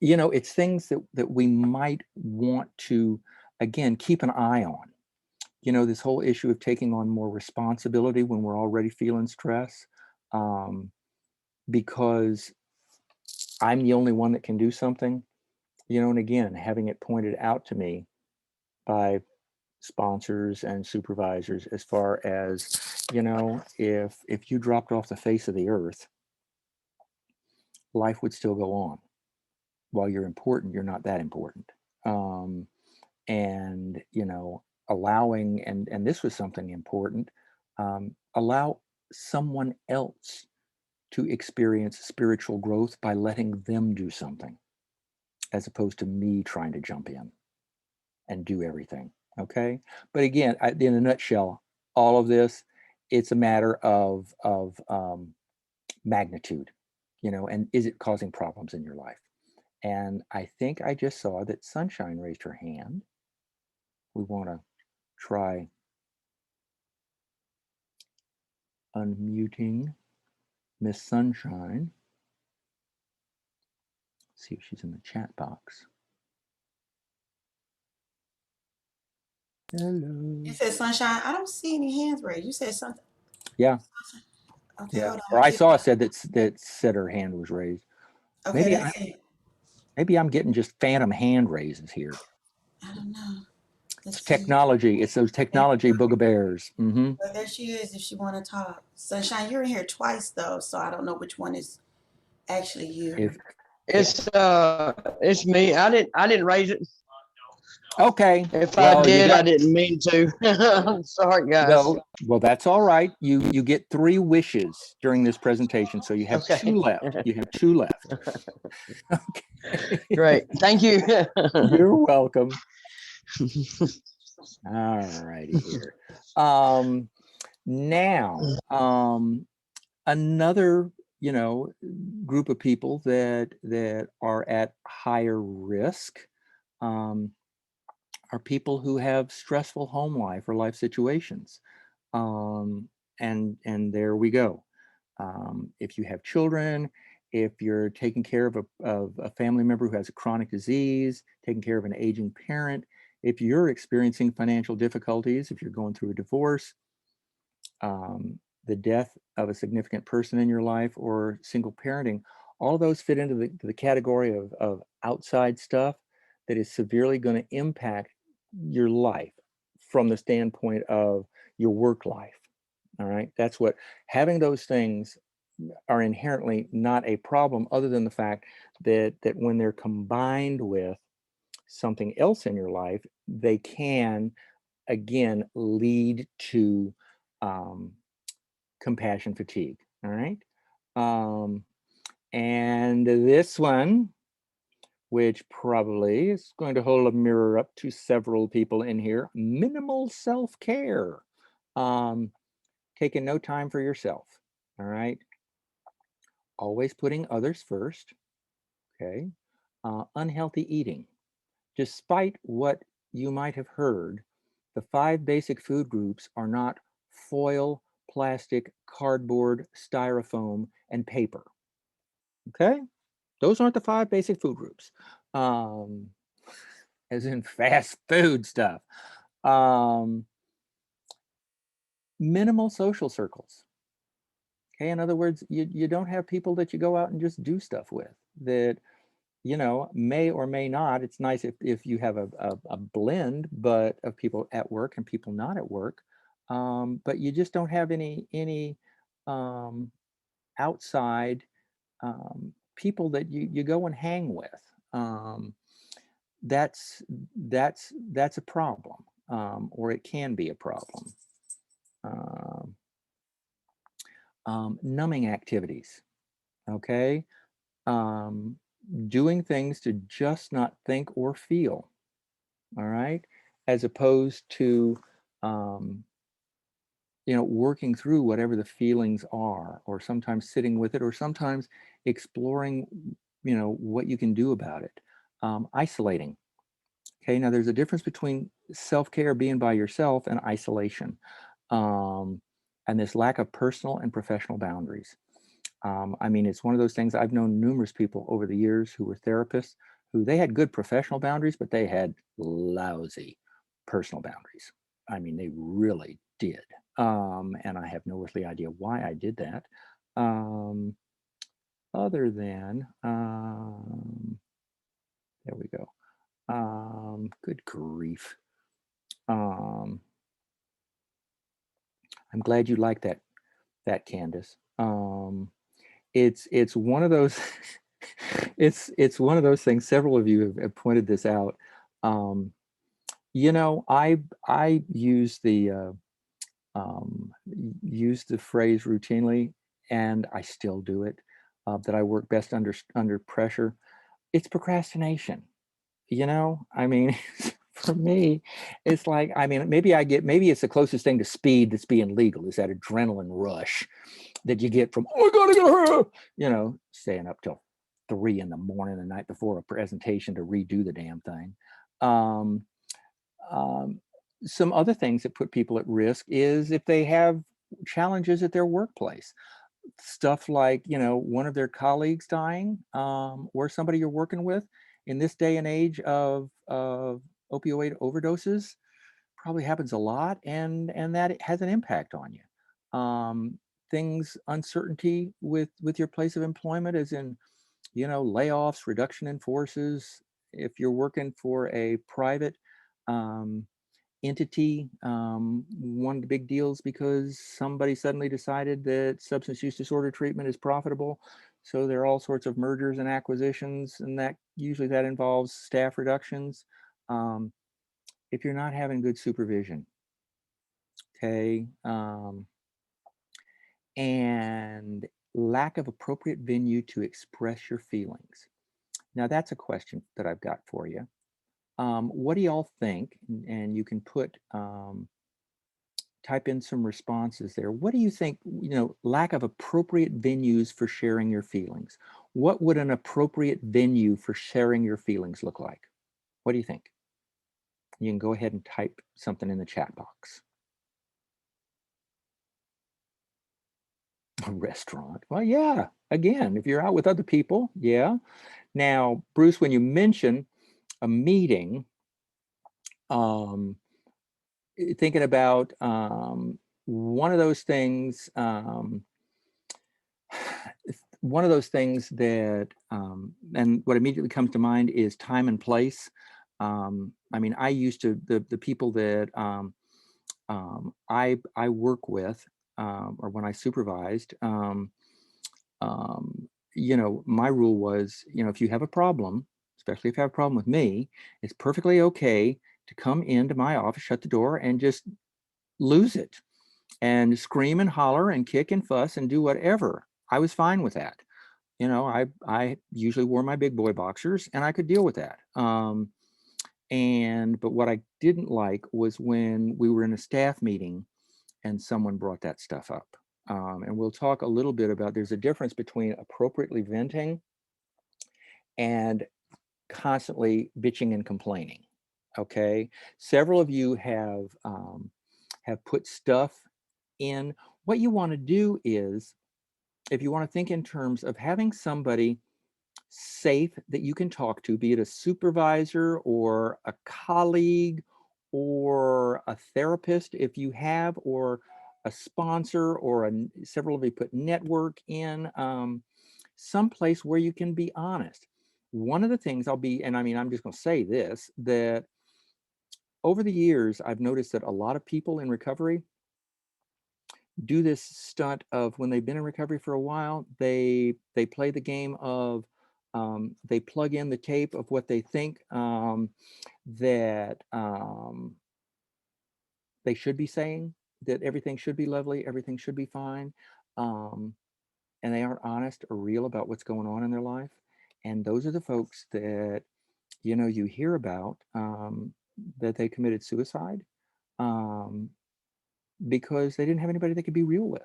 it's things that we might want to, again, keep an eye on. This whole issue of taking on more responsibility when we're already feeling stress, um, because I'm the only one that can do something. And again, having it pointed out to me by sponsors and supervisors, as far as, if you dropped off the face of the earth, life would still go on. While you're important, you're not that important. And allowing, and this was something important, allow someone else to experience spiritual growth by letting them do something, as opposed to me trying to jump in and do everything. Okay. But again, in a nutshell, all of this, it's a matter of magnitude, and is it causing problems in your life? And I think I just saw that Sunshine raised her hand. We want to try unmuting Miss Sunshine. See if she's in the chat box. Hello. You said Sunshine. I don't see any hands raised. You said something. Yeah. Okay, Yeah. hold Or on. I saw said that said her hand was raised. Okay, Maybe that's it. Maybe I'm getting just phantom hand raises here. I don't know. Let's It's see. technology. It's those technology boogabears. Mm-hmm. But there she is if she want to talk. Sunshine, you're in here twice though, so I don't know which one is actually you. If It's me. I didn't raise it. okay, If well, I you did, got- I didn't mean to. I'm sorry, guys. well, that's all right. You get 3 wishes during this presentation, so you have Okay. 2 left. You have 2 left. Okay. Great. Thank you. You're welcome. All righty here. Now, another, group of people that are at higher risk are people who have stressful home life or life situations. And there we go. If you have children, if you're taking care of a family member who has a chronic disease, taking care of an aging parent, if you're experiencing financial difficulties, if you're going through a divorce, the death of a significant person in your life, or single parenting, all of those fit into the category of outside stuff that is severely going to impact your life from the standpoint of your work life. All right. That's what having those things are inherently not a problem, other than the fact that when they're combined with something else in your life, they can again lead to compassion fatigue. All right. And this one, which probably is going to hold a mirror up to several people in here, minimal self-care. Taking no time for yourself. All right. Always putting others first. Okay. Unhealthy eating. Despite what you might have heard, the 5 basic food groups are not foil, plastic, cardboard, styrofoam, and paper. Okay? Those aren't the 5 basic food groups, as in fast food stuff. Minimal social circles. Okay, in other words, you don't have people that you go out and just do stuff with that, may or may not. It's nice if you have a blend, but of people at work and people not at work. But you just don't have any outside people that you go and hang with. That's a problem, or it can be a problem. Numbing activities. Okay. Doing things to just not think or feel. All right. As opposed to, working through whatever the feelings are, or sometimes sitting with it, or sometimes exploring, what you can do about it. Isolating. Okay. Now there's a difference between self-care, being by yourself, and isolation. And this lack of personal and professional boundaries. It's one of those things. I've known numerous people over the years who were therapists who they had good professional boundaries, but they had lousy personal boundaries. They really did. And I have no earthly idea why I did that. Other than, there we go. Good grief. I'm glad you like that, Candace. It's one of those it's one of those things. Several of you have pointed this out. I use the phrase routinely, and I still do it, that I work best under pressure. It's procrastination. For me, it's like, maybe it's the closest thing to speed that's being legal, is that adrenaline rush that you get from, oh my God, I gotta hurry up, staying up till 3 a.m. the night before a presentation to redo the damn thing. Some other things that put people at risk is if they have challenges at their workplace. Stuff like, one of their colleagues dying, or somebody you're working with. In this day and age of opioid overdoses, probably happens a lot, and that it has an impact on you. Uncertainty with your place of employment, as in, layoffs, reduction in forces. If you're working for a private entity, one of the big deals because somebody suddenly decided that substance use disorder treatment is profitable. So there are all sorts of mergers and acquisitions, and that usually involves staff reductions. If you're not having good supervision, okay, and lack of appropriate venue to express your feelings. Now that's a question that I've got for you. What do y'all think? And you can put type in some responses there. What do you think, lack of appropriate venues for sharing your feelings? What would an appropriate venue for sharing your feelings look like? What do you think? You can go ahead and type something in the chat box. A restaurant. Well, yeah, again, if you're out with other people, yeah. Now, Bruce, when you mention a meeting, thinking about one of those things, that, and what immediately comes to mind is time and place. I mean, I used to, the people that I work with, or when I supervised, my rule was, if you have a problem, especially if you have a problem with me, it's perfectly okay to come into my office, shut the door, and just lose it and scream and holler and kick and fuss and do whatever. I was fine with that. I usually wore my big boy boxers and I could deal with that. But what I didn't like was when we were in a staff meeting and someone brought that stuff up. And we'll talk a little bit about, there's a difference between appropriately venting and constantly bitching and complaining. Okay, several of you have put stuff in. What you want to do is, if you want to think in terms of having somebody safe that you can talk to, be it a supervisor or a colleague or a therapist if you have, or a sponsor, or several of you put network in, someplace where you can be honest. One of the things I'm just going to say this, that over the years, I've noticed that a lot of people in recovery do this stunt of, when they've been in recovery for a while, they play the game of, they plug in the tape of what they think that they should be saying, that everything should be lovely, everything should be fine, and they aren't honest or real about what's going on in their life. And those are the folks that you hear about, that they committed suicide because they didn't have anybody they could be real with.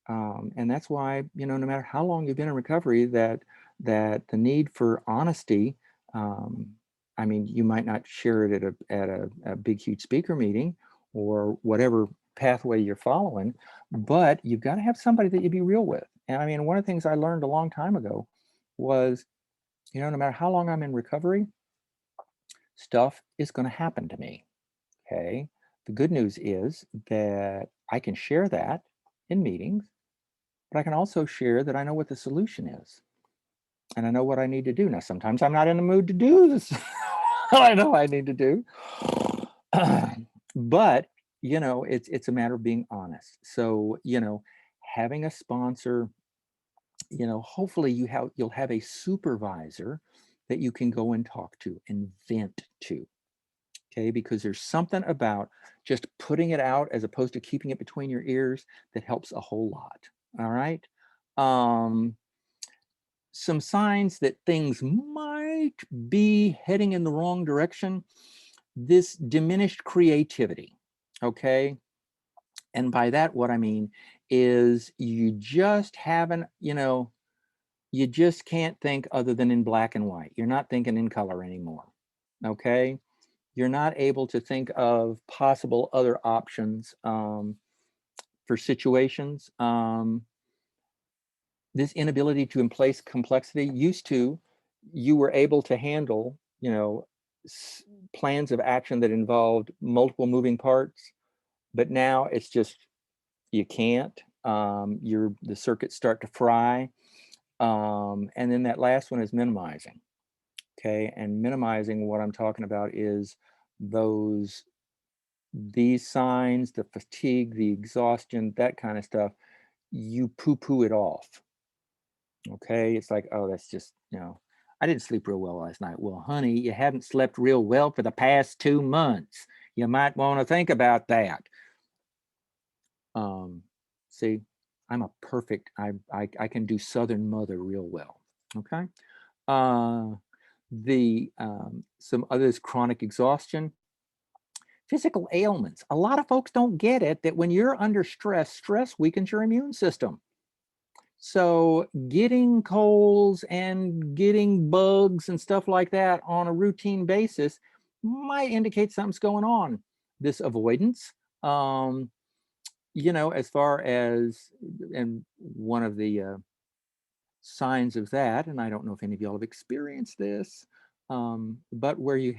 And that's why, no matter how long you've been in recovery, that the need for honesty, you might not share it at a big, huge speaker meeting or whatever pathway you're following, but you've got to have somebody that you be real with. And one of the things I learned a long time ago was, no matter how long I'm in recovery, stuff is going to happen to me. Okay. The good news is that I can share that in meetings, but I can also share that I know what the solution is and I know what I need to do. Now, sometimes I'm not in the mood to do this. I know I need to do, but it's a matter of being honest. So, having a sponsor, hopefully you'll have a supervisor that you can go and talk to and vent to. Okay, because there's something about just putting it out as opposed to keeping it between your ears that helps a whole lot. All right. Some signs that things might be heading in the wrong direction: this diminished creativity. Okay. And by that, what I mean is you just haven't, you just can't think other than in black and white. You're not thinking in color anymore. Okay. You're not able to think of possible other options for situations. This inability to embrace complexity. Used to, you were able to handle, plans of action that involved multiple moving parts, but now it's just, you can't. The circuits start to fry. And then that last one is minimizing. Okay. And minimizing, what I'm talking about is these signs, the fatigue, the exhaustion, that kind of stuff, you poo-poo it off. Okay. It's like, oh, that's just, I didn't sleep real well last night. Well, honey, you haven't slept real well for the past 2 months. You might want to think about that. See, I'm a perfect, I can do Southern Mother real well. Okay. Some others, chronic exhaustion, physical ailments. A lot of folks don't get it that when you're under stress, stress weakens your immune system. So getting colds and getting bugs and stuff like that on a routine basis might indicate something's going on. This avoidance, as far as, and one of the signs of that, and I don't know if any of y'all have experienced this, but where you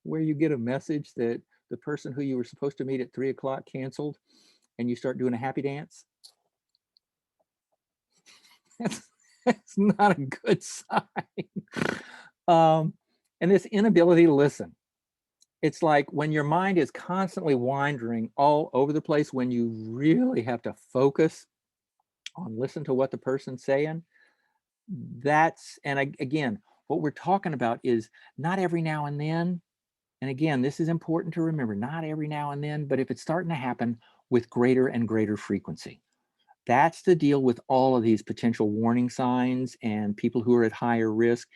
where you get a message that the person who you were supposed to meet at 3 o'clock canceled, and you start doing a happy dance. That's not a good sign. And this inability to listen. It's like when your mind is constantly wandering all over the place, when you really have to focus on listen to what the person's saying. Again, what we're talking about is not every now and then. And again, this is important to remember, not every now and then, but if it's starting to happen with greater and greater frequency. That's the deal with all of these potential warning signs and people who are at higher risk,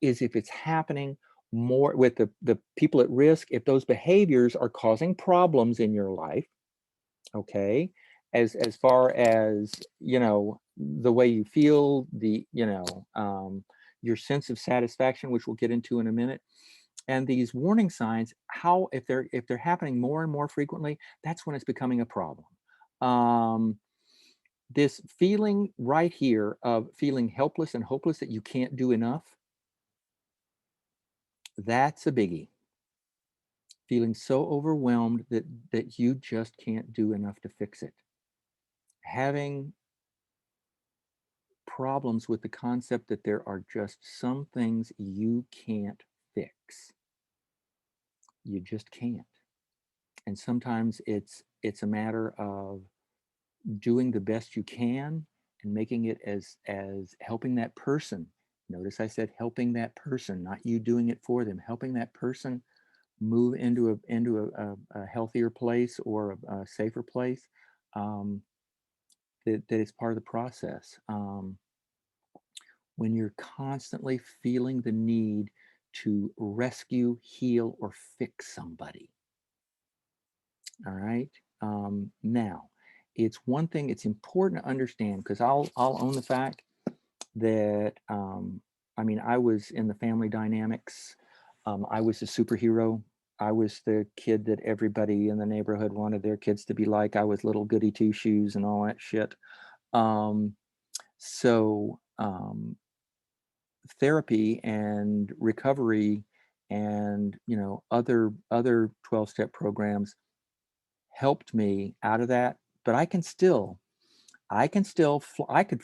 is if it's happening more with the people at risk, if those behaviors are causing problems in your life, okay, as far as, the way you feel, your sense of satisfaction, which we'll get into in a minute. And these warning signs, if they're happening more and more frequently, that's when it's becoming a problem. This feeling right here of feeling helpless and hopeless that you can't do enough, that's a biggie. Feeling so overwhelmed that you just can't do enough to fix it. Having problems with the concept that there are just some things you can't fix. You just can't. And sometimes it's a matter of doing the best you can and making it as helping that person. Notice I said helping that person, not you doing it for them. Helping that person move into a healthier place or a safer place. That is part of the process. When you're constantly feeling the need to rescue, heal, or fix somebody. All right. Now, it's one thing, it's important to understand, because I'll own the fact that I was in the family dynamics. I was a superhero. I was the kid that everybody in the neighborhood wanted their kids to be like. I was little goody two shoes and all that shit. Therapy and recovery and other 12-step programs helped me out of that. But I could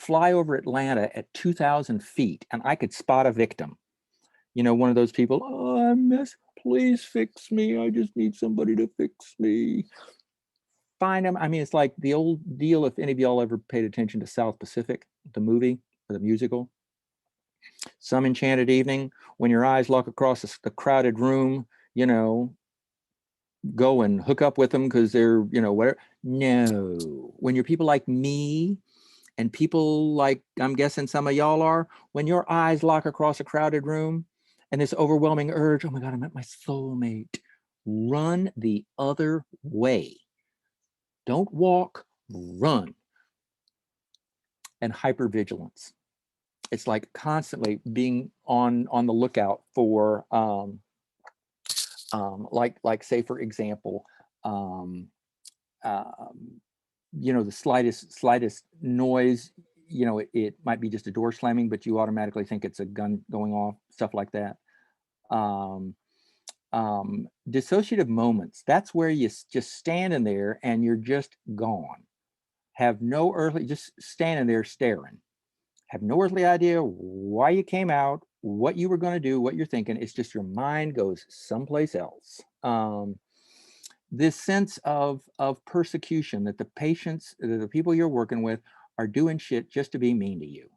fly over Atlanta at 2,000 feet and I could spot a victim. One of those people, oh, I miss, please fix me. I just need somebody to fix me. Find them. It's like the old deal, if any of y'all ever paid attention to South Pacific, the movie or the musical. Some enchanted evening, when your eyes lock across the crowded room, go and hook up with them because they're, whatever. No, when you're people like me and people like, I'm guessing some of y'all are, when your eyes lock across a crowded room and this overwhelming urge, oh my God, I met my soulmate, run the other way. Don't walk, run. And hypervigilance. It's like constantly being on the lookout for, like say, for example, the slightest noise, it might be just a door slamming, but you automatically think it's a gun going off, stuff like that. Dissociative moments, that's where you just standing there and you're just gone. Have no earthly, just standing there staring. have no earthly idea why you came out, what you were going to do, what you're thinking. It's just your mind goes someplace else. This sense of persecution that the patients, the people you're working with, are doing shit just to be mean to you.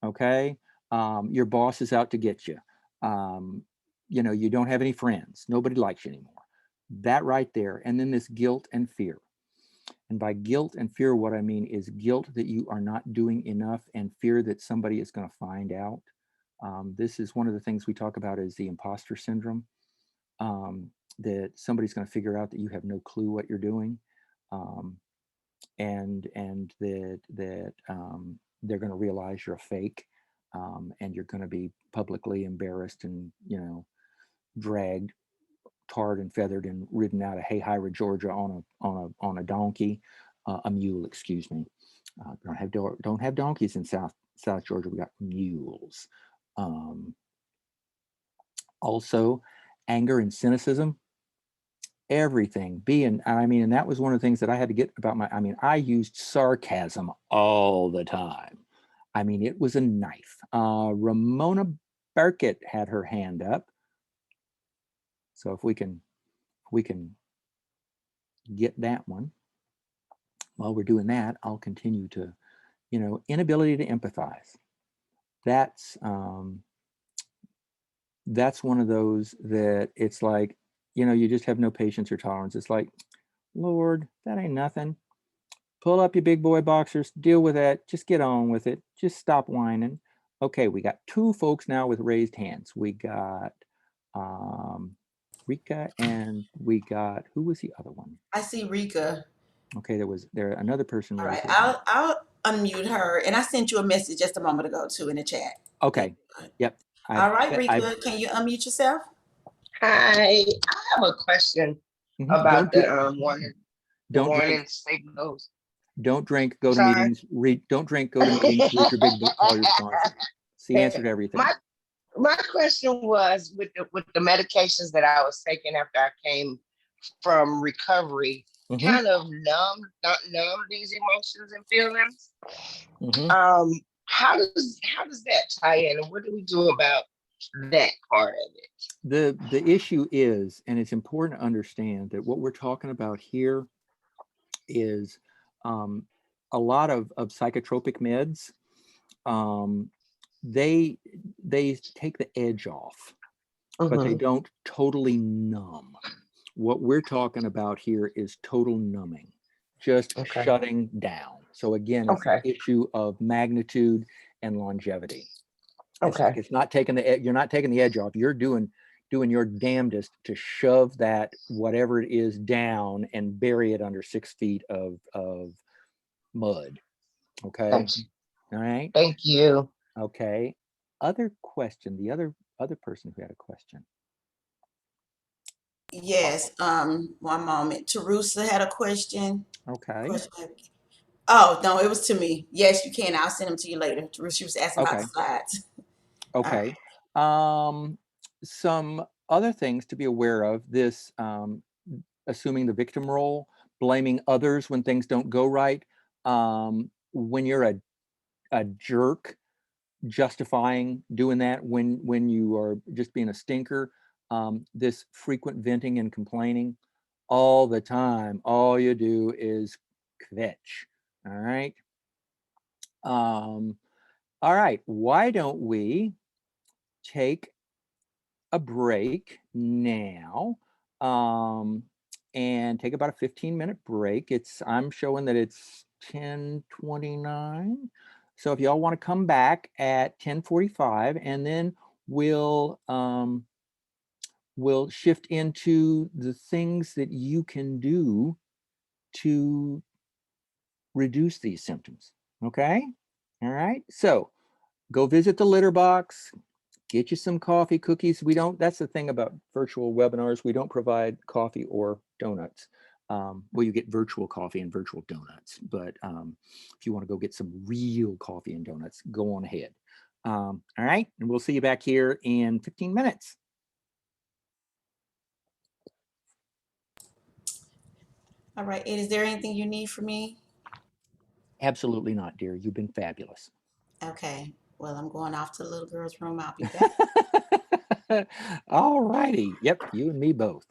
Okay, your boss is out to get you. You know, you don't have any friends. Nobody likes you anymore. That right there, and then this guilt and fear. And by guilt and fear, what I mean is guilt that you are not doing enough and fear that somebody is going to find out. This is one of the things we talk about is the imposter syndrome, that somebody's going to figure out that you have no clue what you're doing, and that they're going to realize you're a fake, and you're going to be publicly embarrassed and, you know, dragged, tarred and feathered and ridden out of Hayhira, Georgia on a donkey, a mule, excuse me. Don't have donkeys in South Georgia. We got mules. Also, anger and cynicism. Everything being, I mean, and that was one of the things that I had to get about my. I mean, I used sarcasm all the time. I mean, it was a knife. Ramona Burkett had her hand up. So if we can get that one. While we're doing that, I'll continue to, you know, inability to empathize. That's one of those that it's like, you know, you just have no patience or tolerance. It's like, Lord, that ain't nothing. Pull up your big boy boxers, deal with that. Just get on with it. Just stop whining. Okay, we got 2 folks now with raised hands. We got Rika, and we got, who was the other one? I see Rika. Okay, there another person All raised right, their hand. I'll unmute her, and I sent you a message just a moment ago too in the chat. Okay. Yep. All right, Rika, can you unmute yourself? Hi, I have a question about the warning signals. Don't drink, go to Sorry. meetings, don't drink, go to meetings, read your big book, call your sponsor. It's the answer to everything. My question was with the medications that I was taking after I came from recovery, kind of not numb these emotions and feelings. How does that tie in, and what do we do about that part of it? The issue is, and it's important to understand that what we're talking about here is a lot of psychotropic meds. They take the edge off, but they don't totally numb. What we're talking about here is total numbing, just shutting down. So again, it's an issue of magnitude and longevity. It's like it's not taking you're not taking the edge off. You're doing your damnedest to shove that whatever it is down and bury it under 6 feet of mud. Okay. Thank you. All right. Thank you. Okay. Other question. The other person who had a question. Yes. One moment. Teresa had a question. Okay. Oh no, it was to me. Yes, you can. I'll send them to you later. Teresa, she was asking about the slides. Okay. Some other things to be aware of. This assuming the victim role, blaming others when things don't go right. When you're a jerk, justifying doing that when you are just being a stinker. This frequent venting and complaining all the time. All you do is kvetch. All right. All right. Why don't we take a break now, and take about a 15-minute break. I'm showing that it's 10:29. So if y'all want to come back at 10:45, and then we'll shift into the things that you can do to reduce these symptoms. Okay. All right. So go visit the litter box. Get you some coffee, cookies. That's the thing about virtual webinars. We don't provide coffee or donuts. Well, you get virtual coffee and virtual donuts, but if you want to go get some real coffee and donuts, go on ahead. All right. And we'll see you back here in 15 minutes. All right. Ed, is there anything you need from me? Absolutely not, dear. You've been fabulous. Okay. Well, I'm going off to the little girl's room. I'll be back. All righty. Yep, you and me both.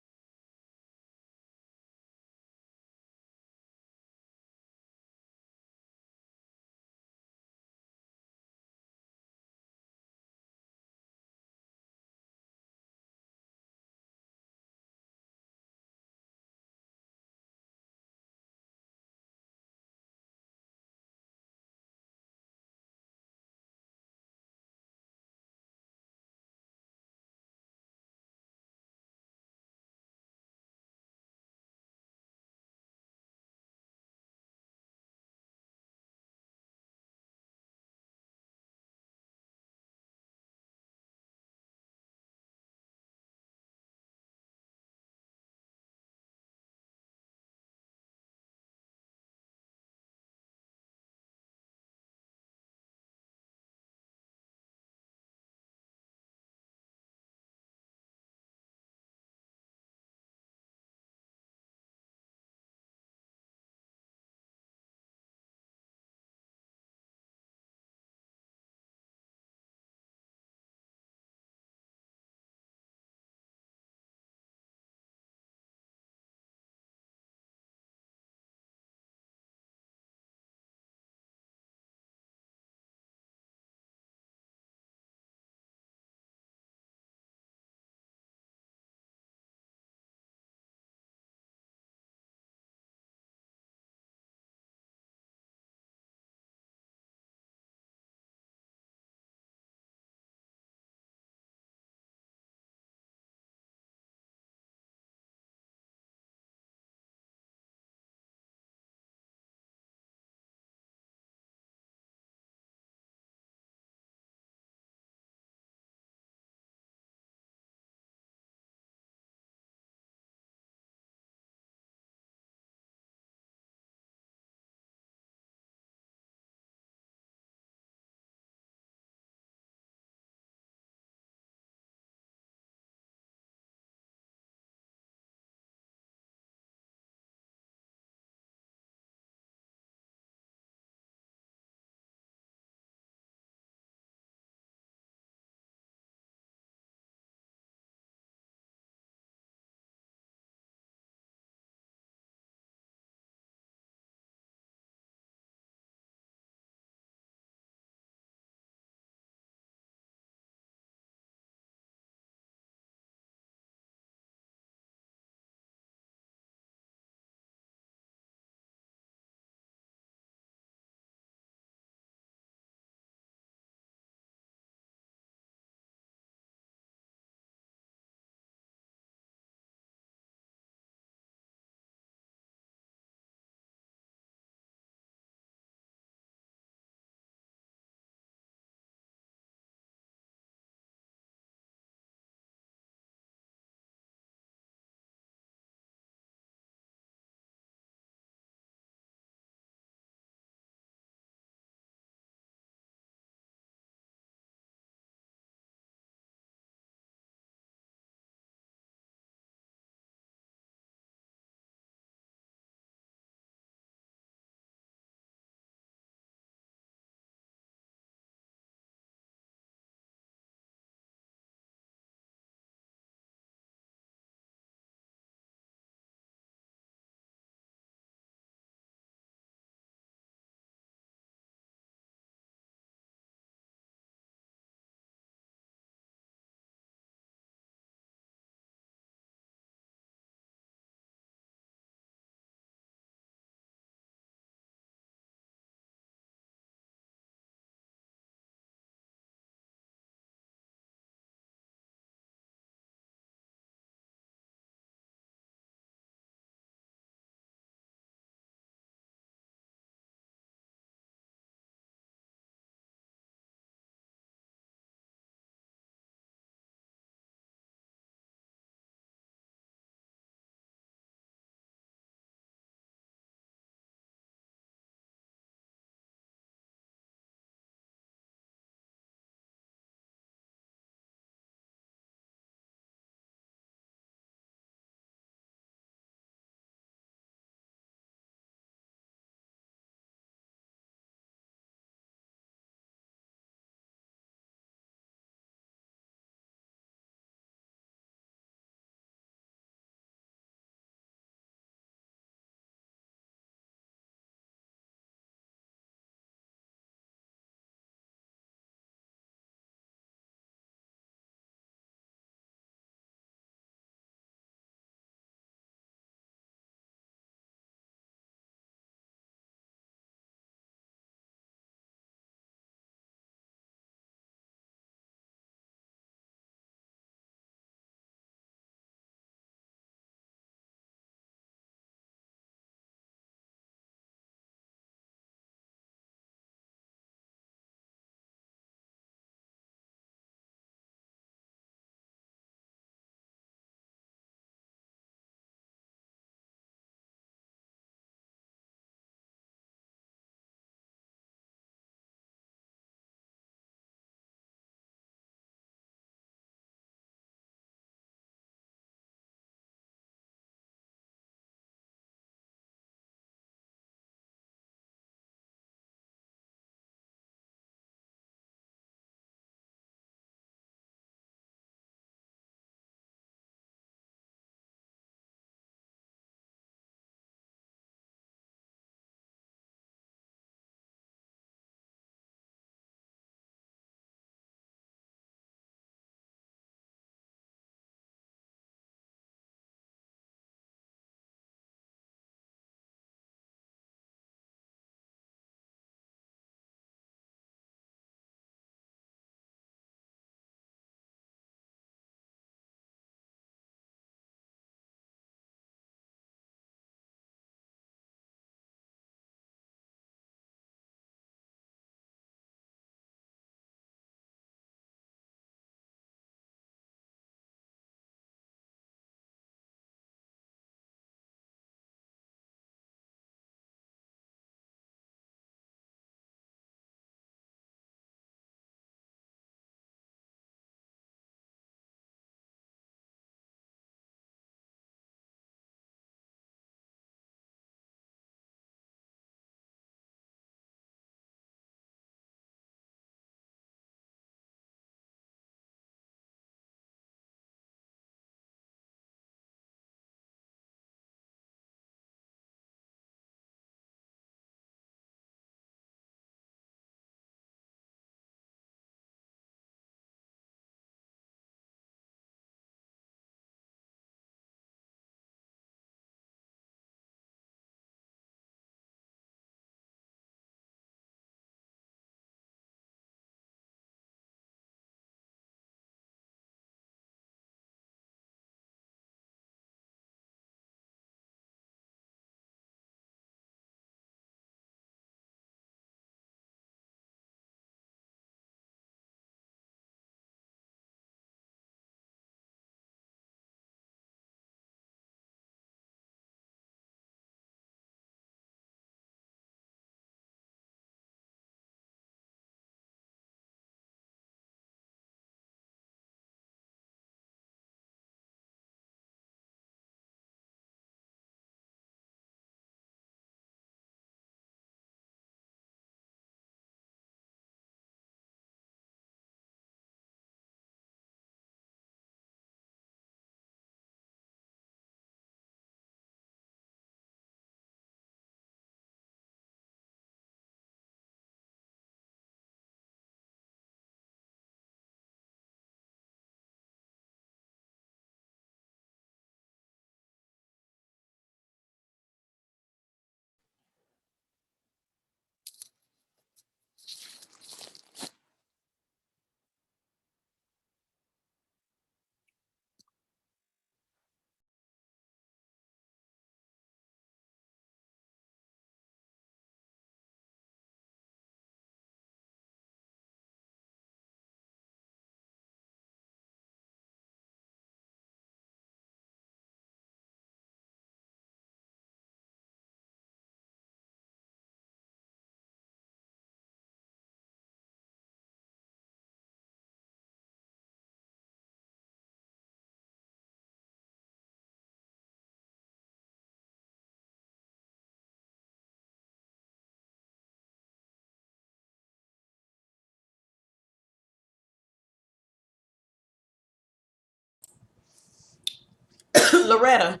Loretta.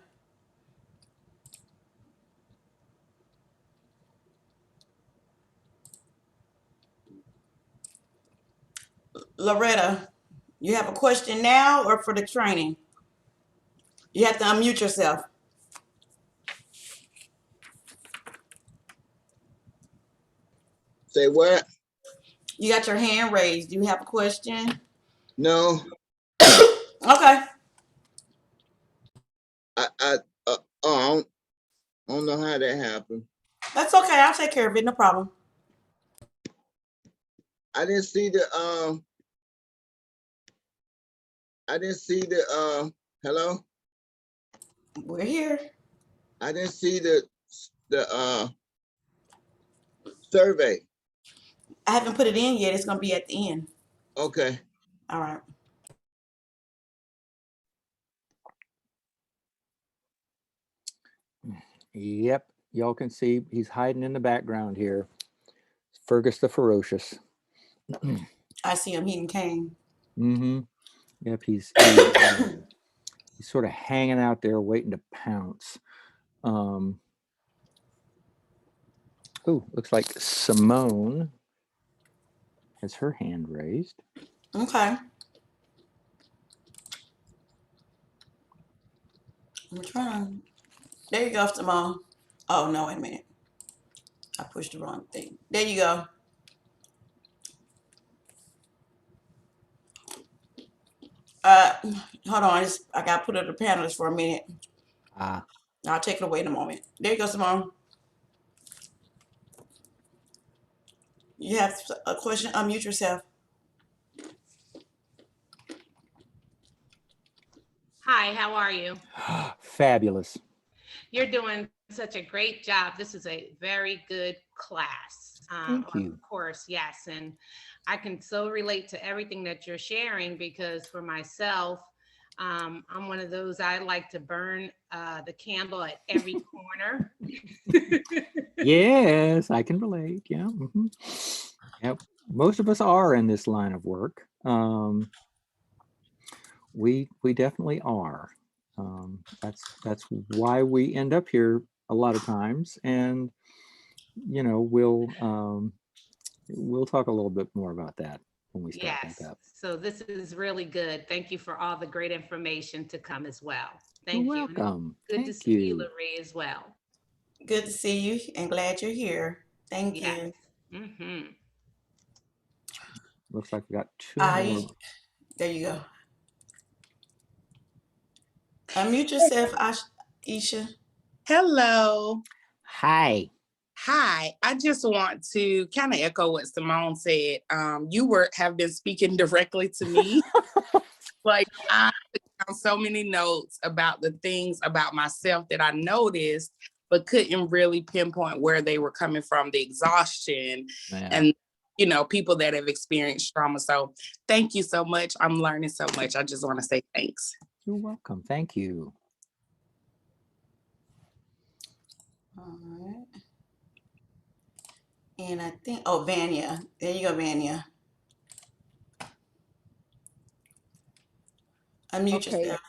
Loretta, you have a question now or for the training? You have to unmute yourself. Say what? You got your hand raised. Do you have a question? No, Okay. I I don't know how that happened. That's okay. I'll take care of it. No problem. I didn't see the hello? We're here. I didn't see the survey. I haven't put it in yet. It's gonna be at the end. Okay. All right. Yep, y'all can see he's hiding in the background here. Fergus the Ferocious. I see him. He came. Mm-hmm. Yep, he's sort of hanging out there waiting to pounce. Oh, looks like Simone has her hand raised. Okay. I'm trying. There you go, Simone. Oh no, wait a minute. I pushed the wrong thing. There you go. Hold on. I got to put up the panelists for a minute. Ah, I'll take it away in a moment. There you go, Simone. You have a question? Unmute yourself. Hi, how are you? fabulous. You're doing such a great job. This is a very good class. Thank you. Of course, yes. And I can so relate to everything that you're sharing because for myself, I'm one of those, I like to burn the candle at every corner. Yes, I can relate. Yeah. Mhm. Yep. Most of us are in this line of work. We definitely are. That's why we end up here a lot of times, and you know we'll talk a little bit more about that when we start Yes. back up. So this is really good. Thank you for all the great information to come as well. You're Thank you. welcome. Good to Thank see you, you. Lorraine, as well. Good to see you and glad you're here. Thank Yes. you. Mm-hmm. Looks like we got two more. There you go. Unmute yourself, Isha. Hello. Hi. Hi. I just want to kind of echo what Simone said. You have been speaking directly to me. Like I took down so many notes about the things about myself that I noticed, but couldn't really pinpoint where they were coming from, the exhaustion Yeah. and people that have experienced trauma. So thank you so much. I'm learning so much. I just want to say thanks. You're welcome. Thank you. All right. And I think, Vanya. There you go, Vanya. Unmute Okay. yourself.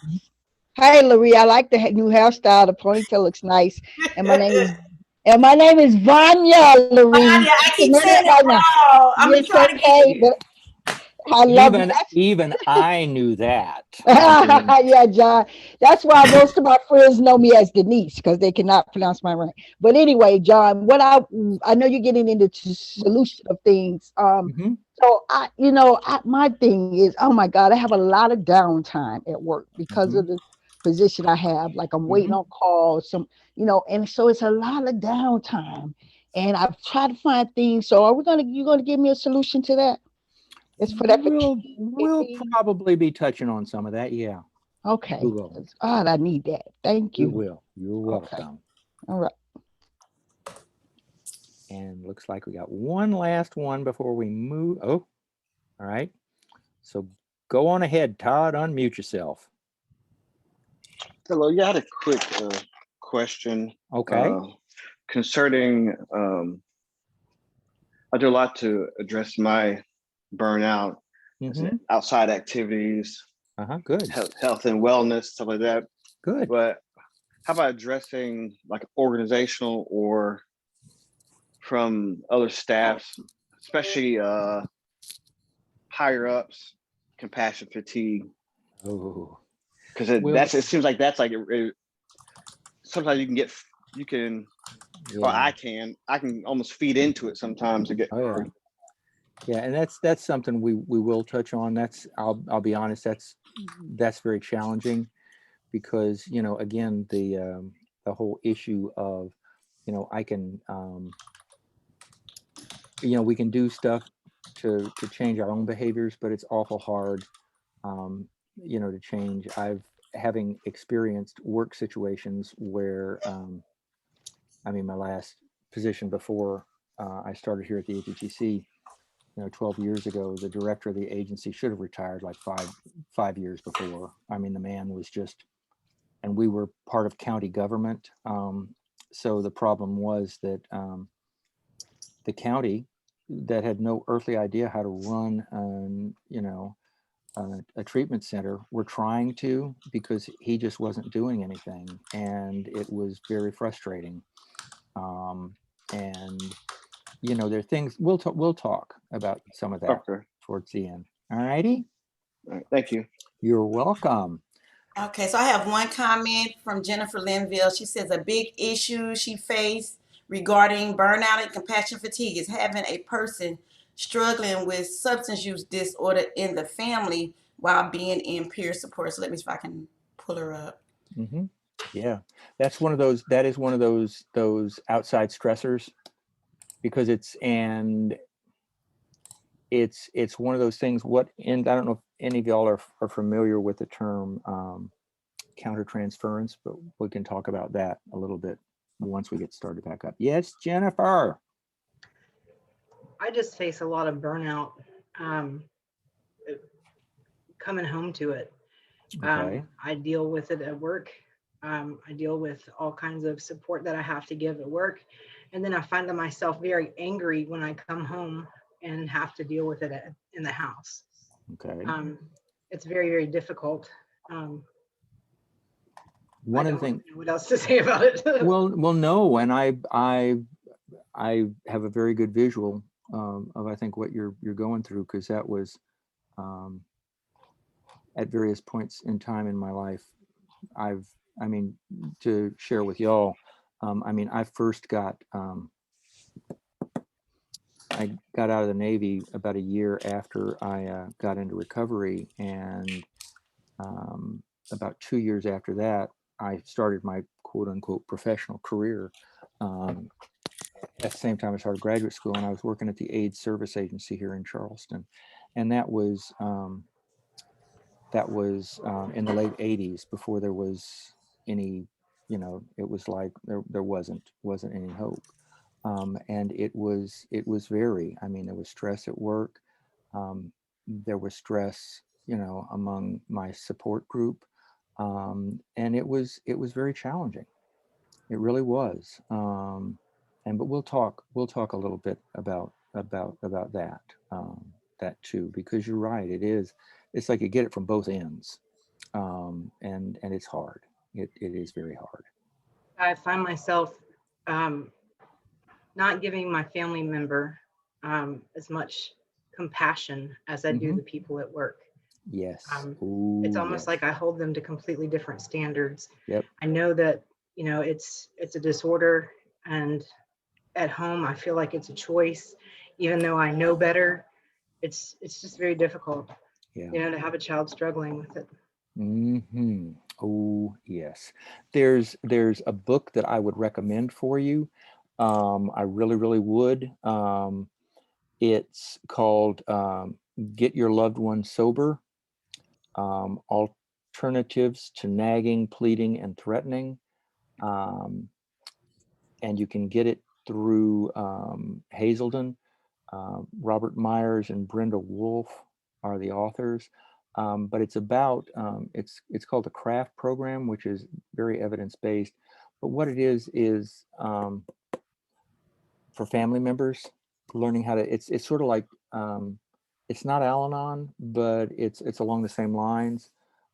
Hi, Larry. I like the new hairstyle. The ponytail looks nice. And my name is Vanya, Larry. Vanya, I keep Remember saying that it by now. wrong. I'm It's trying to get okay, you. but I love you. Even I knew that. Yeah, John. That's why most of my friends know me as Denise because they cannot pronounce my name. But anyway, John, what I know you're getting into solution of things. Mhm. So my thing is, oh my God, I have a lot of downtime at work because of the position I have. Like I'm waiting on calls, and so it's a lot of downtime. And I've tried to find things. So you gonna give me a solution to that? It's for that We'll probably be touching on some of that. Yeah. Okay. We will. God, I need that. Thank We you. will. You're welcome. All right. And looks like we got one last one before we move. Oh, all right. So go on ahead, Todd. Unmute yourself. Hello. Yeah, I had a quick question. Okay. Concerning, I do a lot to address my burnout, outside activities, Good. health and wellness, stuff like that. Good. But how about addressing like organizational or from other staffs, especially higher ups, compassion fatigue? Oh, Because it, well, that's it seems like that's like sometimes you can or yeah. I can almost feed into it sometimes to get Oh, yeah. Yeah, and that's something we will touch on. That's I'll be honest, that's very challenging because, you know, again, the whole issue of, you know, I can you know, we can do stuff to change our own behaviors, but it's awful hard, you know, to change. Having experienced work situations where, I mean, my last position before I started here at the APTC, you know, 12 years ago, the director of the agency should have retired like five years before. I mean, the man was just, and we were part of county government. So the problem was that the county that had no earthly idea how to run, you know, a treatment center were trying to, because he just wasn't doing anything, and it was very frustrating. And you know, there are things we'll talk about some of that Okay. towards the end. All righty. All right. Thank you. You're welcome. Okay, so I have one comment from Jennifer Linville. She says a big issue she faced regarding burnout and compassion fatigue is having a person struggling with substance use disorder in the family while being in peer support. So let me see if I can pull her up. Mm-hmm. Yeah, that's one of those. That is one of those outside stressors, because it's one of those things. And I don't know if any of y'all are familiar with the term countertransference, but we can talk about that a little bit once we get started back up. Yes, Jennifer. I just face a lot of burnout coming home to it. Okay. I deal with it at work. I deal with all kinds of support that I have to give at work. And then I find myself very angry when I come home and have to deal with it in the house. Okay. It's very, very difficult. One I of the don't things. know what else to say about it. well, no, and I have a very good visual of, I think, what you're going through, because that was at various points in time in my life. I mean, to share with y'all, I mean, I first got I got out of the Navy about a year after I got into recovery, and about 2 years after that, I started my quote unquote professional career. At the same time, I started graduate school, and I was working at the AIDS Service Agency here in Charleston, and that was in the late 80s, before there was any, you know, it was like there wasn't any hope. And it was very, I mean, there was stress at work. There was stress, you know, among my support group. And it was very challenging. It really was. But we'll talk a little bit about that, that too, because you're right. It's like you get it from both ends. And it's hard. It is very hard. I find myself not giving my family member as much compassion as I do the people at work. Yes. It's almost Yes. like I hold them to completely different standards. Yep. I know that, you know, it's a disorder, and at home I feel like it's a choice, even though I know better. It's just very difficult, Yeah. you know, to have a child struggling with it. Mm-hmm. Oh, yes. There's a book that I would recommend for you. I really, really would. It's called Get Your Loved One Sober, Alternatives to Nagging, Pleading, and Threatening. And you can get it through Hazelden. Robert Myers and Brenda Wolf are the authors. But it's about, it's called the CRAFT program, which is very evidence-based. But what it is for family members, learning how to, it's sort of like, it's not Al-Anon, but it's along the same lines.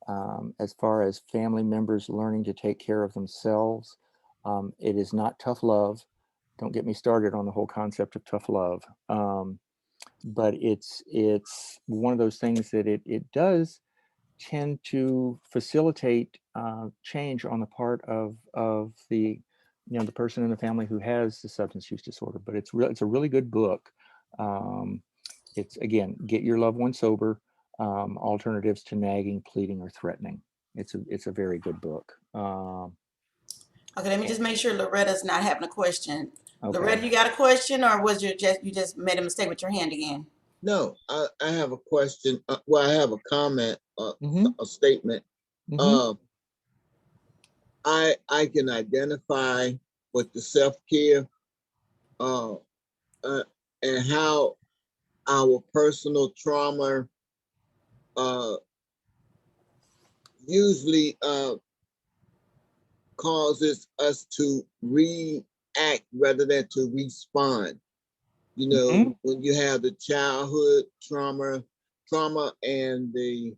As far as family members learning to take care of themselves, it is not tough love. Don't get me started on the whole concept of tough love. But it's one of those things that it does tend to facilitate change on the part of the the person in the family who has the substance use disorder. But it's a really good book. It's, again, Get Your Loved One Sober: Alternatives to Nagging, Pleading, or Threatening. It's a very good book. Okay, let me just make sure Loretta's not having a question. Okay. Loretta, you got a question, or was you just made a mistake with your hand again? No, I have a question. Well, I have a comment, Mhm. a statement. Mhm. I can identify with the self-care, and how our personal trauma usually causes us to react rather than to respond. You know, Mhm. when you have the childhood trauma and the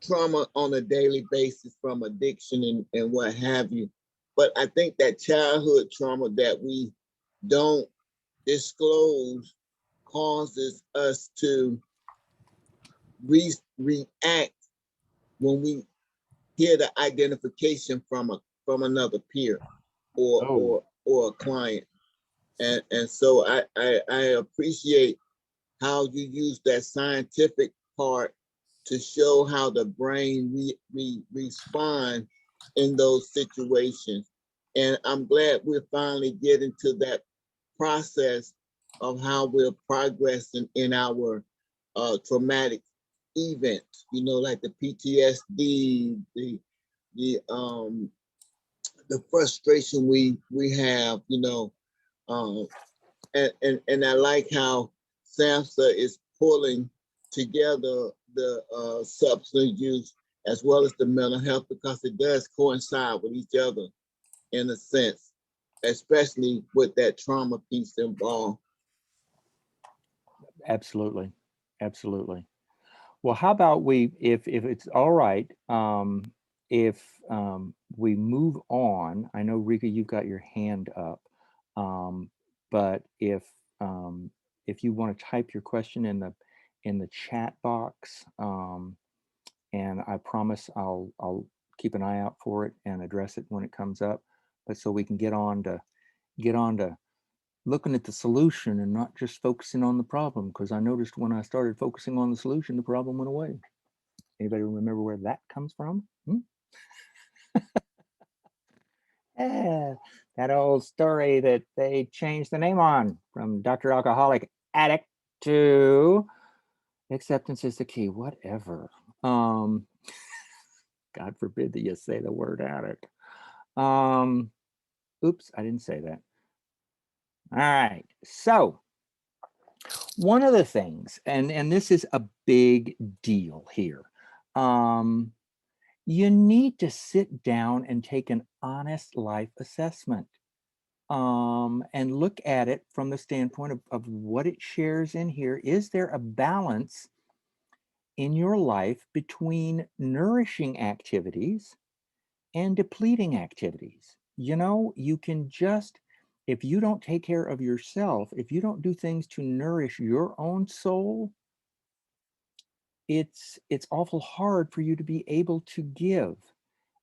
trauma on a daily basis from addiction and what have you. But I think that childhood trauma that we don't disclose causes us to react when we hear the identification from another peer Oh, or a client. And so I appreciate how you use that scientific part to show how the brain respond in those situations. And I'm glad we're finally getting to that process of how we're progressing in our traumatic events, like the PTSD, the frustration we have, and I like how SAMHSA is pulling together the substance use as well as the mental health, because it does coincide with each other in a sense, especially with that trauma piece involved. absolutely. Absolutely. Well, how about if it's all right, if we move on. I know, Rika, you've got your hand up, but if you want to type your question in the chat box, and I promise I'll keep an eye out for it and address it when it comes up, but so we can get on to looking at the solution and not just focusing on the problem, because I noticed when I started focusing on the solution, the problem went away. Anybody remember where that comes from? Yeah, that old story that they changed the name on from Dr. Alcoholic Addict to Acceptance is the Key, whatever. God forbid that you say the word addict. Oops, I didn't say that. All right, so one of the things, and this is a big deal here, you need to sit down and take an honest life assessment, and look at it from the standpoint of what it shares in here. Is there a balance in your life between nourishing activities and depleting activities? You can just, if you don't take care of yourself, if you don't do things to nourish your own soul, it's awful hard for you to be able to give.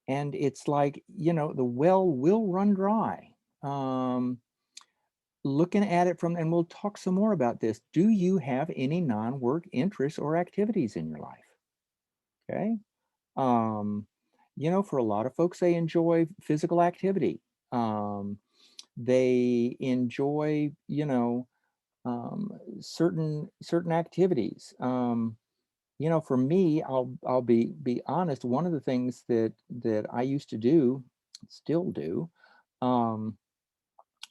And it's like, the well will run dry. Looking at it from, and we'll talk some more about this, do you have any non-work interests or activities in your life? Okay. For a lot of folks, they enjoy physical activity. They enjoy, certain activities. For me, I'll be honest. One of the things that I used to do, still do,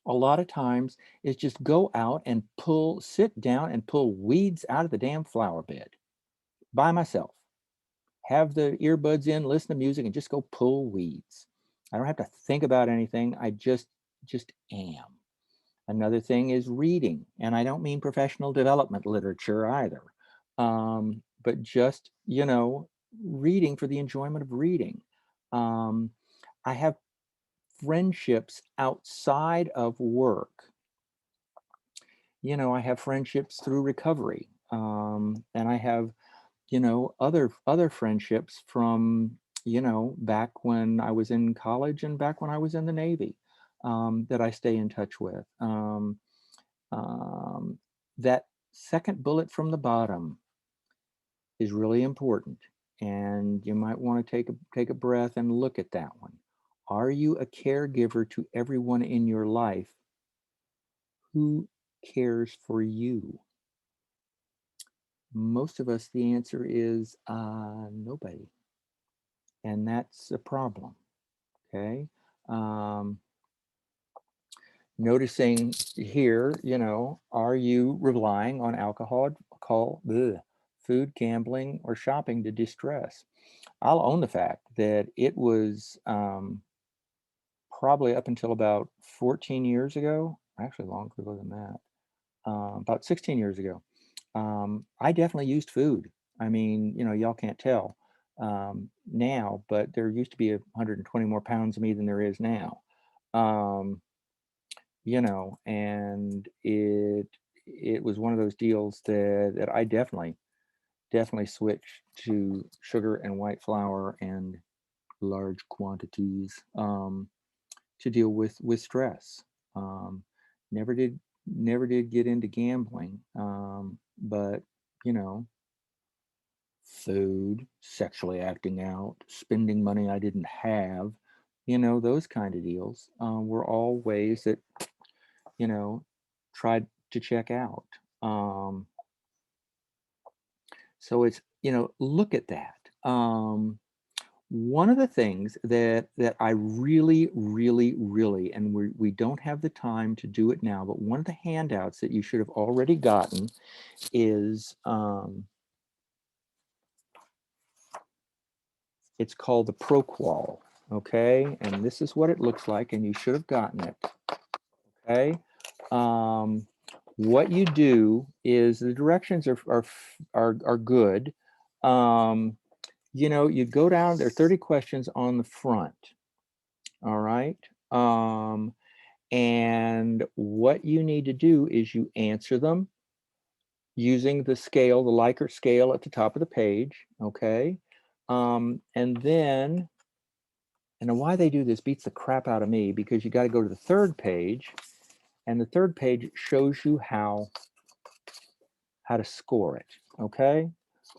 a lot of times is just go out and sit down and pull weeds out of the damn flower bed by myself. Have the earbuds in, listen to music, and just go pull weeds. I don't have to think about anything. I just am. Another thing is reading, and I don't mean professional development literature either. but just, you know, reading for the enjoyment of reading. I have friendships outside of work. You know, I have friendships through recovery. And I have, you know, other friendships from, you know, back when I was in college and back when I was in the Navy, that I stay in touch with. That second bullet from the bottom is really important, and you might want to take a breath and look at that one. Are you a caregiver to everyone in your life? Who cares for you? Most of us, the answer is nobody, and that's a problem. Okay. Um, Noticing here, you know, are you relying on food, gambling, or shopping to distress? I'll own the fact that it was probably up until about 14 years ago, actually longer than that, about 16 years ago. I definitely used food. I mean, you know, y'all can't tell now, but there used to be 120 more pounds of me than there is now. You know, and it was one of those deals that I definitely switched to sugar and white flour and large quantities to deal with stress. Um, never did get into gambling, but you know, food, sexually acting out, spending money I didn't have, you know, those kind of deals were all ways that, you know, tried to check out. So it's, you know, look at that. One of the things that I really, and we don't have the time to do it now, but one of the handouts that you should have already gotten is it's called the ProQual. Okay, and this is what it looks like, and you should have gotten it. Okay. What you do is the directions are good. You know, you go down, there are 30 questions on the front. All right. And what you need to do is you answer them using the scale, the Likert scale at the top of the page. Okay. And then, and why they do this beats the crap out of me, because you got to go to the third page, and the third page shows you how to score it. Okay.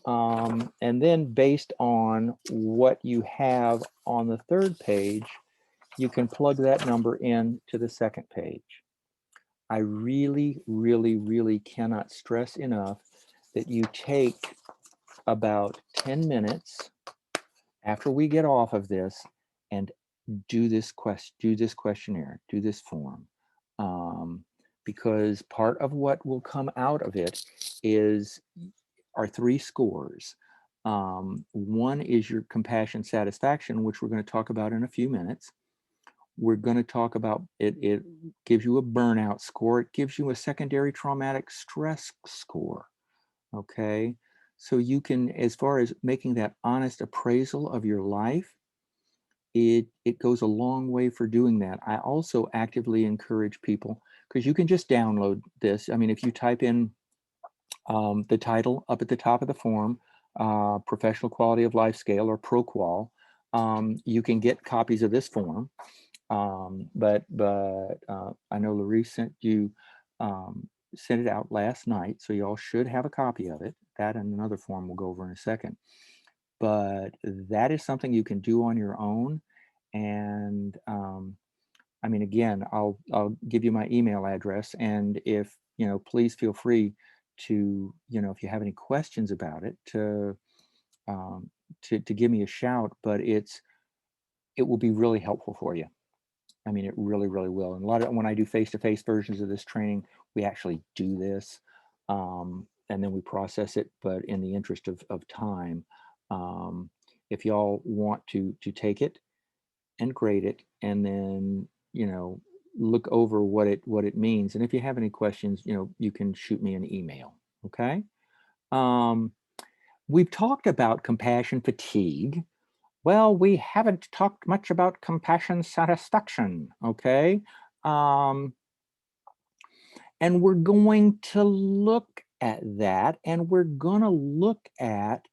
And then based on what you have on the third page, you can plug that number in to the second page. I really cannot stress enough that you take about 10 minutes after we get off of this and do this questionnaire, do this form. Because part of what will come out of it are 3 scores. One is your compassion satisfaction, which we're going to talk about in a few minutes. We're going to talk about it. It gives you a burnout score. It gives you a secondary traumatic stress score. Okay. So you can, as far as making that honest appraisal of your life, it goes a long way for doing that. I also actively encourage people, because you can just download this. I mean, if you type in the title up at the top of the form, Professional Quality of Life Scale, or ProQual, you can get copies of this form. But I know Larice sent it out last night, so y'all should have a copy of it. That and another form we'll go over in a second. But that is something you can do on your own. And I mean, again, I'll give you my email address, and if, you know, please feel free to, you know, if you have any questions about it, to give me a shout. But it will be really helpful for you. I mean, it really will. And a lot of, when I do face-to-face versions of this training, we actually do this, and then we process it. But in the interest of time, if y'all want to take it and grade it, and then, you know, look over what it means. And if you have any questions, you know, you can shoot me an email. Okay. we've talked about compassion fatigue. Well, we haven't talked much about compassion satisfaction, okay? And we're going to look at that, and we're going to look at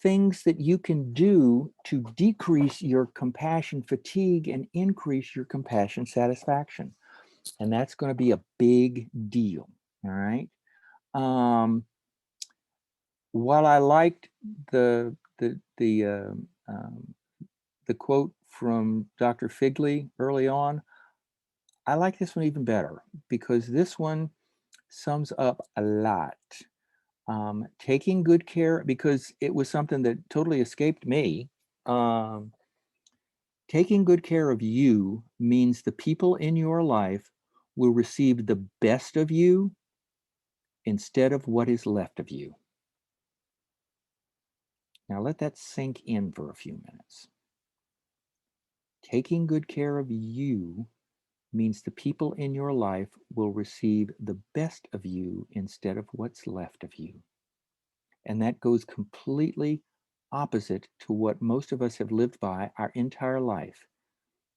things that you can do to decrease your compassion fatigue and increase your compassion satisfaction. And that's going to be a big deal, all right? While I liked the quote from Dr. Figley early on, I like this one even better because this one sums up a lot. Taking good care, because it was something that totally escaped me. Taking good care of you means the people in your life will receive the best of you instead of what is left of you. Now let that sink in for a few minutes. Taking good care of you means the people in your life will receive the best of you instead of what's left of you. And that goes completely opposite to what most of us have lived by our entire life,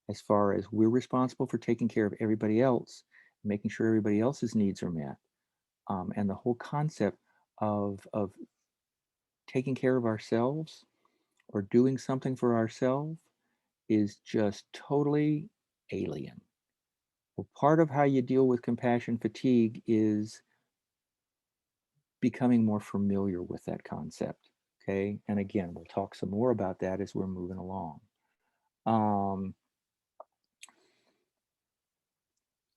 as far as we're responsible for taking care of everybody else, making sure everybody else's needs are met. And the whole concept of taking care of ourselves or doing something for ourselves is just totally alien. Well, part of how you deal with compassion fatigue is becoming more familiar with that concept, okay? And again, we'll talk some more about that as we're moving along.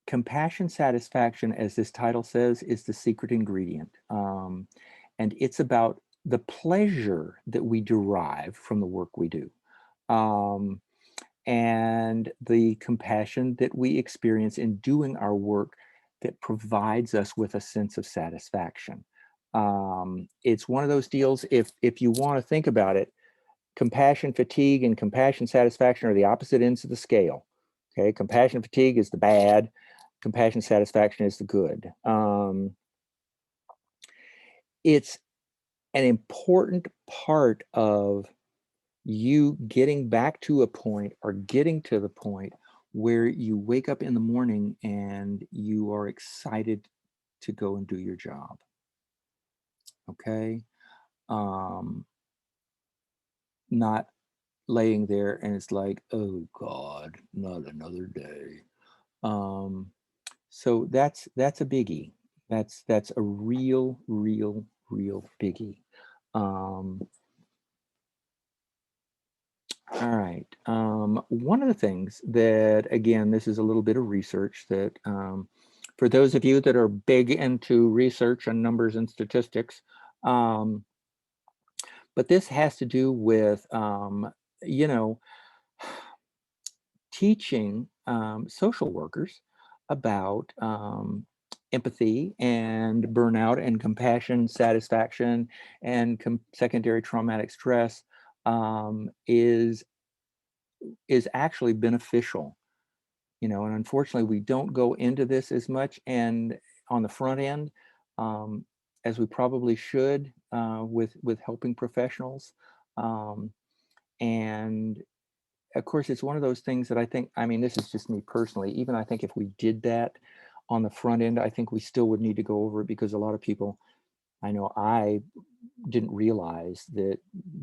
Compassion satisfaction, as this title says, is the secret ingredient. And it's about the pleasure that we derive from the work we do. And the compassion that we experience in doing our work that provides us with a sense of satisfaction. It's one of those deals, if you want to think about it, compassion fatigue and compassion satisfaction are the opposite ends of the scale. Okay, compassion fatigue is the bad, compassion satisfaction is the good. It's an important part of you getting back to a point or getting to the point where you wake up in the morning and you are excited to go and do your job. Okay. Not laying there and it's like, oh God, not another day. So that's a biggie. That's a real biggie. All right. One of the things that, again, this is a little bit of research that for those of you that are big into research and numbers and statistics, but this has to do with, you know, teaching social workers about empathy and burnout and compassion satisfaction and secondary traumatic stress is actually beneficial, you know, and unfortunately we don't go into this as much and on the front end as we probably should with helping professionals. And of course, it's one of those things that I think, I mean, this is just me personally, even I think if we did that on the front end, I think we still would need to go over it because a lot of people, I know I didn't realize that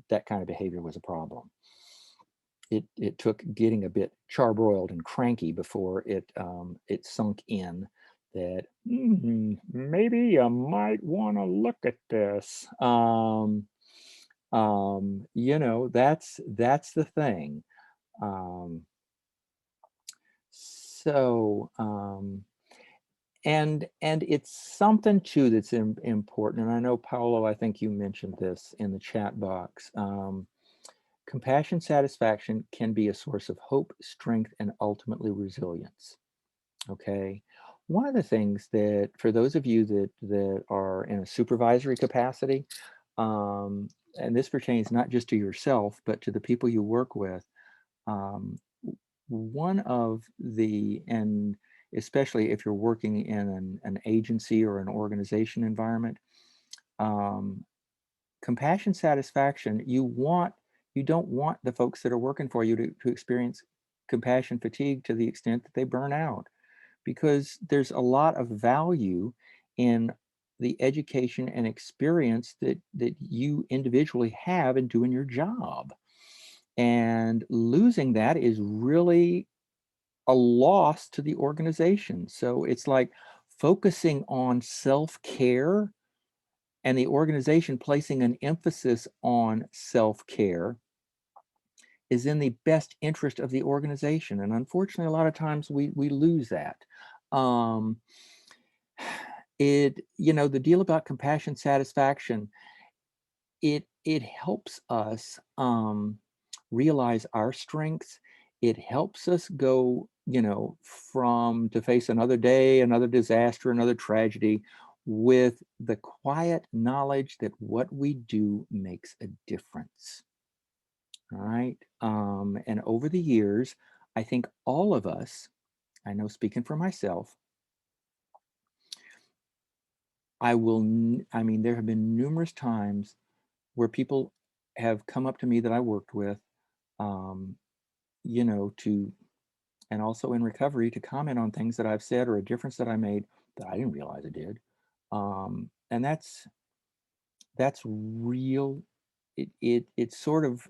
that kind of behavior was a problem. It took getting a bit charbroiled and cranky before it sunk in that maybe you might want to look at this. You know, that's the thing. And it's something too that's important. And I know, Paolo, I think you mentioned this in the chat box. Compassion satisfaction can be a source of hope, strength, and ultimately resilience. Okay. One of the things that, for those of you that are in a supervisory capacity, and this pertains not just to yourself, but to the people you work with, one of the, and especially if you're working in an agency or an organization environment, compassion satisfaction, you don't want the folks that are working for you to experience compassion fatigue to the extent that they burn out, because there's a lot of value in the education and experience that you individually have in doing your job. And losing that is really a loss to the organization. So it's like focusing on self-care and the organization placing an emphasis on self-care is in the best interest of the organization. And unfortunately, a lot of times we lose that. The deal about compassion satisfaction, it helps us realize our strengths. It helps us go, from to face another day, another disaster, another tragedy with the quiet knowledge that what we do makes a difference. All right. And over the years, I think all of us, I know speaking for myself, there have been numerous times where people have come up to me that I worked with, and also in recovery, to comment on things that I've said or a difference that I made that I didn't realize I did. And that's real. It sort of,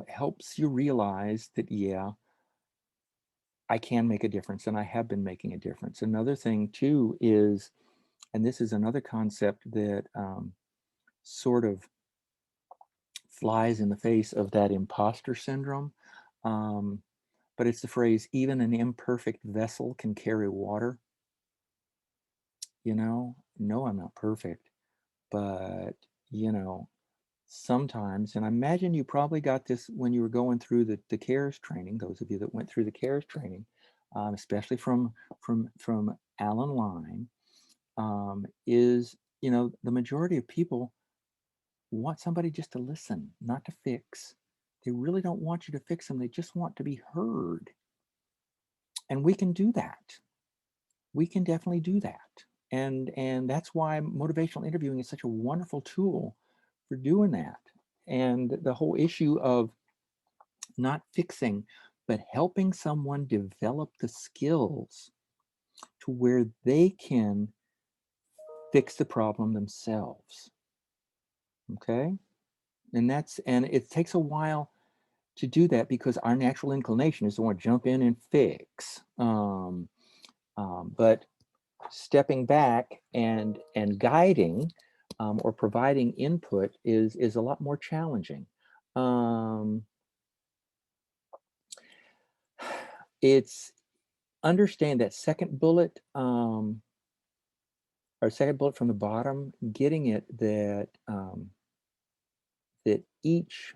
helps you realize that, yeah, I can make a difference, and I have been making a difference. Another thing too is, and this is another concept that sort of flies in the face of that imposter syndrome. But it's the phrase, even an imperfect vessel can carry water. No, I'm not perfect, but, sometimes, and I imagine you probably got this when you were going through the CARES training, those of you that went through the CARES training, especially from Alan Line, is, the majority of people want somebody just to listen, not to fix. They really don't want you to fix them. They just want to be heard. And we can do that. We can definitely do that. And that's why motivational interviewing is such a wonderful tool for doing that. And the whole issue of not fixing, but helping someone develop the skills to where they can fix the problem themselves. Okay? And it takes a while to do that because our natural inclination is to want to jump in and fix. But stepping back and guiding or providing input is a lot more challenging. It's understand that second bullet, or second bullet from the bottom, getting it that that each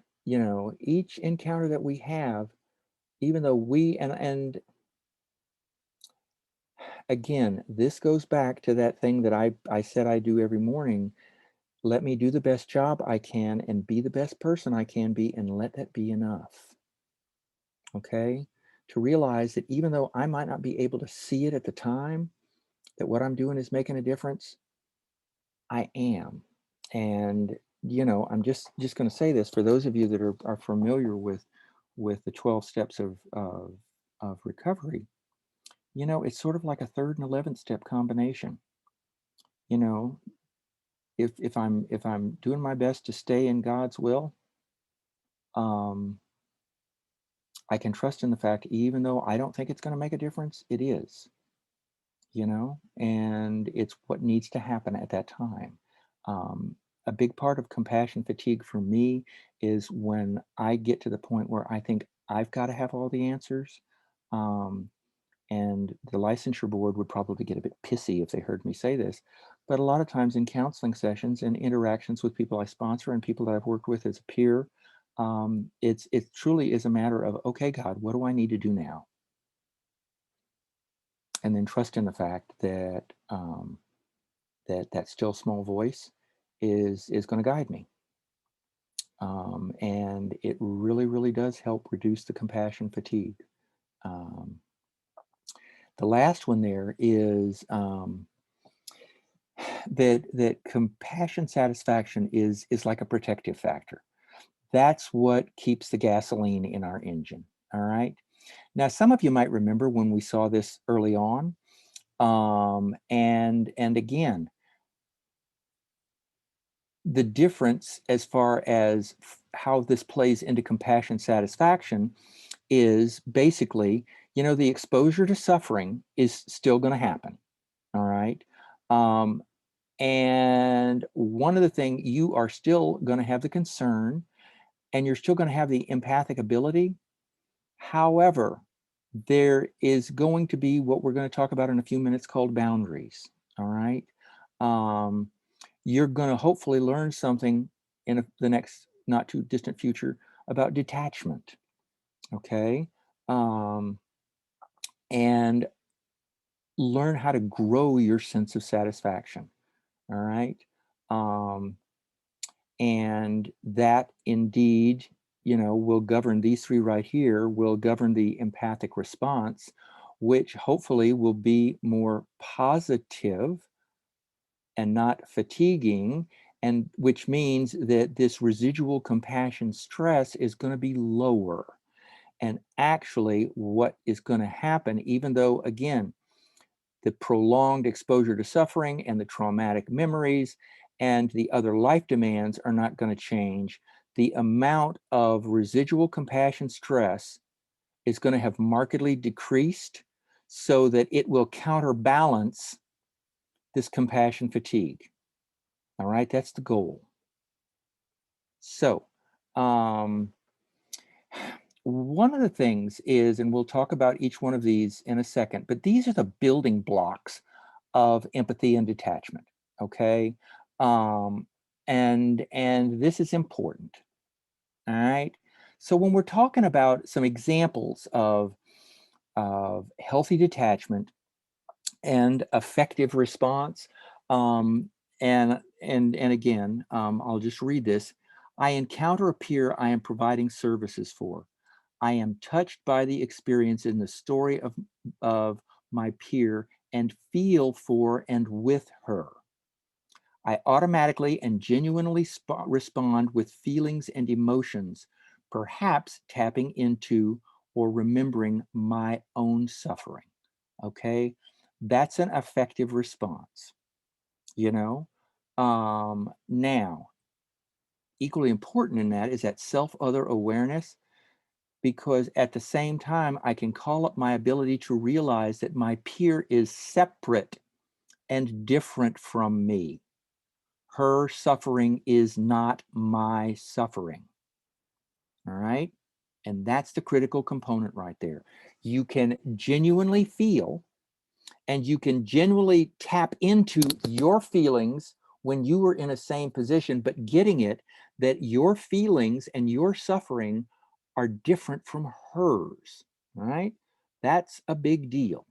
encounter that we have, even though we and again, this goes back to that thing that I said I do every morning. Let me do the best job I can and be the best person I can be, and let that be enough. Okay? To realize that even though I might not be able to see it at the time, that what I'm doing is making a difference, I am. And, I'm just going to say this for those of you that are familiar with the 12 steps of recovery. It's sort of like a 3rd and 11th step combination. If I'm doing my best to stay in God's will, I can trust in the fact, even though I don't think it's going to make a difference, it is, and it's what needs to happen at that time. A big part of compassion fatigue for me is when I get to the point where I think I've got to have all the answers. And the licensure board would probably get a bit pissy if they heard me say this, but a lot of times in counseling sessions and interactions with people I sponsor and people that I've worked with as a peer, it truly is a matter of, okay, God, what do I need to do now? And then trust in the fact that that still small voice is going to guide me. And it really, really does help reduce the compassion fatigue. The last one there is that compassion satisfaction is like a protective factor. That's what keeps the gasoline in our engine. All right. Now, some of you might remember when we saw this early on. And again, the difference as far as how this plays into compassion satisfaction is basically, you know, the exposure to suffering is still going to happen. All right. And one of the things, you are still going to have the concern and you're still going to have the empathic ability. However, there is going to be what we're going to talk about in a few minutes called boundaries. All right. You're going to hopefully learn something in the next not too distant future about detachment. Okay. And learn how to grow your sense of satisfaction. All right. And that indeed, you know, will govern these three right here, will govern the empathic response, which hopefully will be more positive and not fatiguing, and which means that this residual compassion stress is going to be lower. And actually what is going to happen, even though, again, the prolonged exposure to suffering and the traumatic memories and the other life demands are not going to change, the amount of residual compassion stress is going to have markedly decreased so that it will counterbalance this compassion fatigue. All right, that's the goal. So, one of the things is, and we'll talk about each one of these in a second, but these are the building blocks of empathy and detachment, okay? And this is important, all right? So when we're talking about some examples of healthy detachment and effective response, and again, I'll just read this. I encounter a peer I am providing services for. I am touched by the experience in the story of my peer and feel for and with her. I automatically and genuinely respond with feelings and emotions, perhaps tapping into or remembering my own suffering. Okay, that's an effective response, you know. Now, equally important in that is that self-other awareness, because at the same time, I can call up my ability to realize that my peer is separate and different from me. Her suffering is not my suffering. All right. And that's the critical component right there. You can genuinely feel and you can genuinely tap into your feelings when you were in a same position, but getting it that your feelings and your suffering are different from hers. All right. That's a big deal,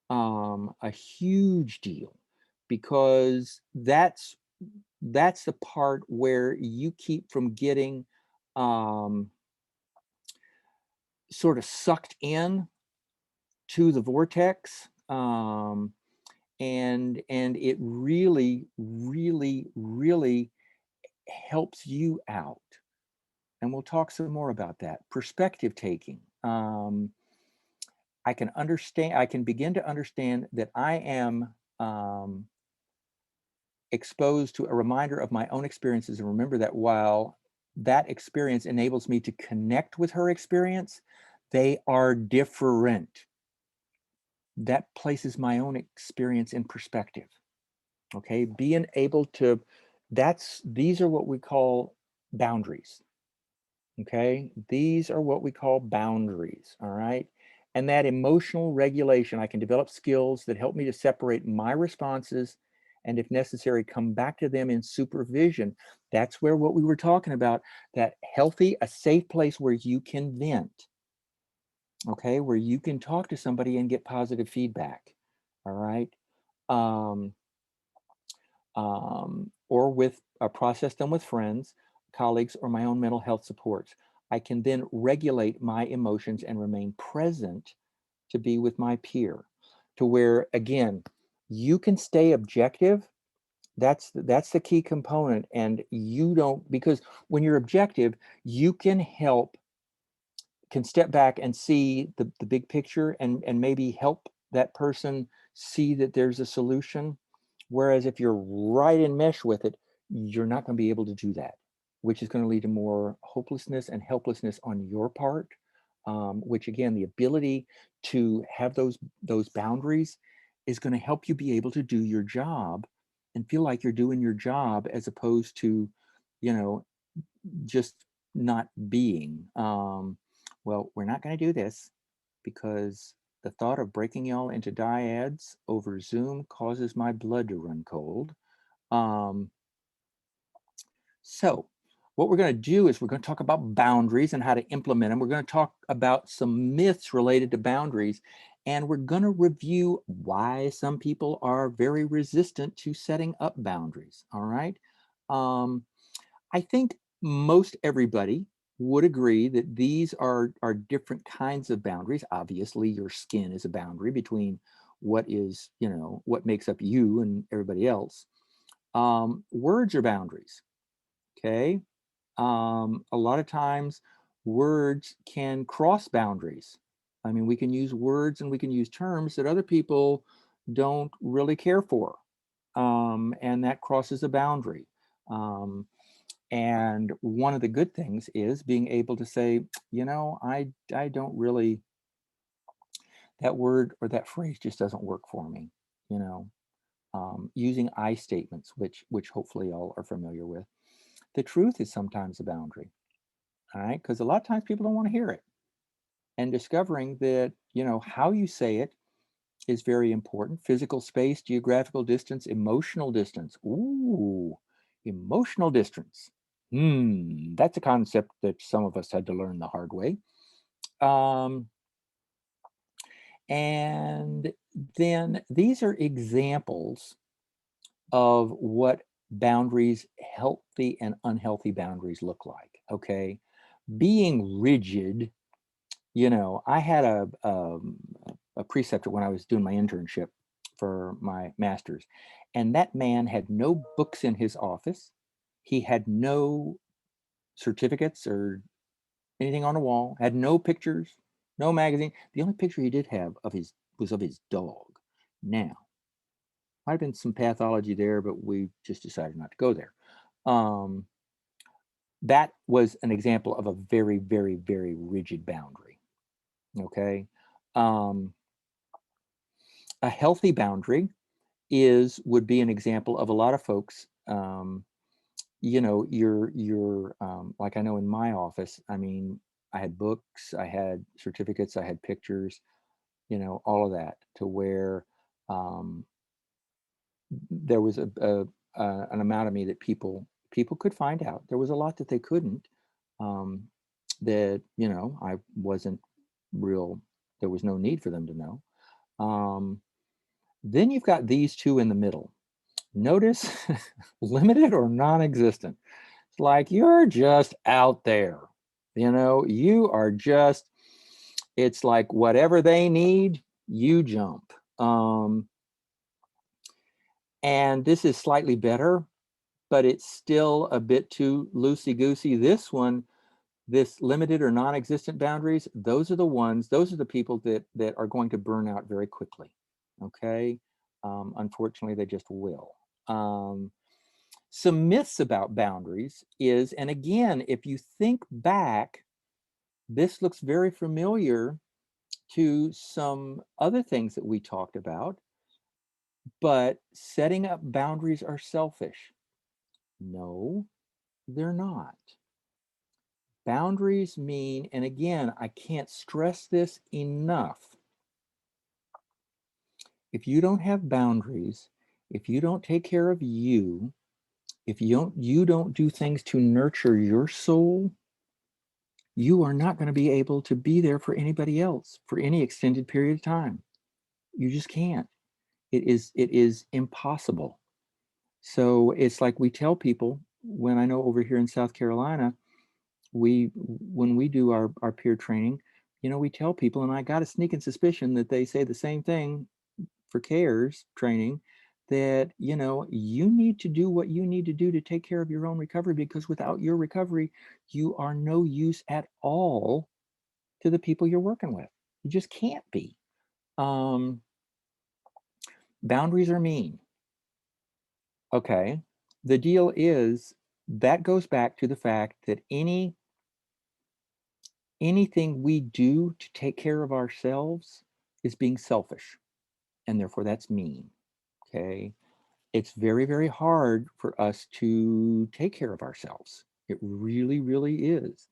a huge deal, because that's the part where you keep from getting sort of sucked in to the vortex, and it really helps you out. And we'll talk some more about that. Perspective taking. I can begin to understand that I am exposed to a reminder of my own experiences, and remember that while that experience enables me to connect with her experience, they are different. That places my own experience in perspective. Okay, being able to, these are what we call boundaries. Okay, these are what we call boundaries. All right. And that emotional regulation, I can develop skills that help me to separate my responses and, if necessary, come back to them in supervision. That's where what we were talking about, that healthy, a safe place where you can vent. Okay, where you can talk to somebody and get positive feedback. All right. Or with a process done with friends, colleagues, or my own mental health supports. I can then regulate my emotions and remain present to be with my peer, to where, again, you can stay objective That's the key component. And you don't, because when you're objective, you can step back and see the big picture and maybe help that person see that there's a solution. Whereas if you're right in mesh with it, you're not going to be able to do that, which is going to lead to more hopelessness and helplessness on your part. Which again, the ability to have those boundaries is going to help you be able to do your job and feel like you're doing your job, as opposed to, just not being. Well, we're not going to do this because the thought of breaking y'all into dyads over Zoom causes my blood to run cold. So what we're going to do is we're going to talk about boundaries and how to implement them. We're going to talk about some myths related to boundaries, and we're going to review why some people are very resistant to setting up boundaries. All right. I think most everybody would agree that these are different kinds of boundaries. Obviously, your skin is a boundary between what is, what makes up you and everybody else. Words are boundaries. Okay. A lot of times words can cross boundaries. I mean, we can use words and we can use terms that other people don't really care for. And that crosses a boundary. And one of the good things is being able to say, I don't really, that word or that phrase just doesn't work for me, using I statements, which hopefully all are familiar with. The truth is sometimes a boundary, all right? Because a lot of times people don't want to hear it. And discovering that, how you say it is very important. Physical space, geographical distance, emotional distance. Ooh, emotional distance. That's a concept that some of us had to learn the hard way. And then these are examples of what boundaries, healthy and unhealthy boundaries, look like. Okay. Being rigid, I had a preceptor when I was doing my internship for my master's, and that man had no books in his office. He had no certificates or anything on the wall, had no pictures, no magazine. The only picture he did have was of his dog. Now, might have been some pathology there, but we just decided not to go there. That was an example of a very, very, very rigid boundary. Okay. A healthy boundary would be an example of a lot of folks. You're like, I know in my office, I mean, I had books, I had certificates, I had pictures, all of that, to where there was an amount of me that people could find out. There was a lot that they couldn't, that, I wasn't real, there was no need for them to know. Then you've got these two in the middle. Notice limited or non-existent. It's like you're just out there, you are just, it's like whatever they need, you jump. And this is slightly better, but it's still a bit too loosey-goosey. This one, this limited or non-existent boundaries, those are the people that are going to burn out very quickly. Okay. Unfortunately, they just will. Some myths about boundaries is, and again, if you think back, this looks very familiar to some other things that we talked about, but setting up boundaries are selfish. No, they're not. Boundaries mean, and again, I can't stress this enough. If you don't have boundaries, if you don't take care of you, if you don't do things to nurture your soul, you are not going to be able to be there for anybody else for any extended period of time. You just can't. It is impossible. So it's like we tell people, when I know over here in South Carolina, when we do our peer training, we tell people, and I got a sneaking suspicion that they say the same thing for CARES training, that, you know, you need to do what you need to do to take care of your own recovery, because without your recovery, you are no use at all to the people you're working with. You just can't be. Boundaries are mean. Okay. The deal is that goes back to the fact that anything we do to take care of ourselves is being selfish, and therefore that's mean. Okay. It's very, very hard for us to take care of ourselves. It really, really is.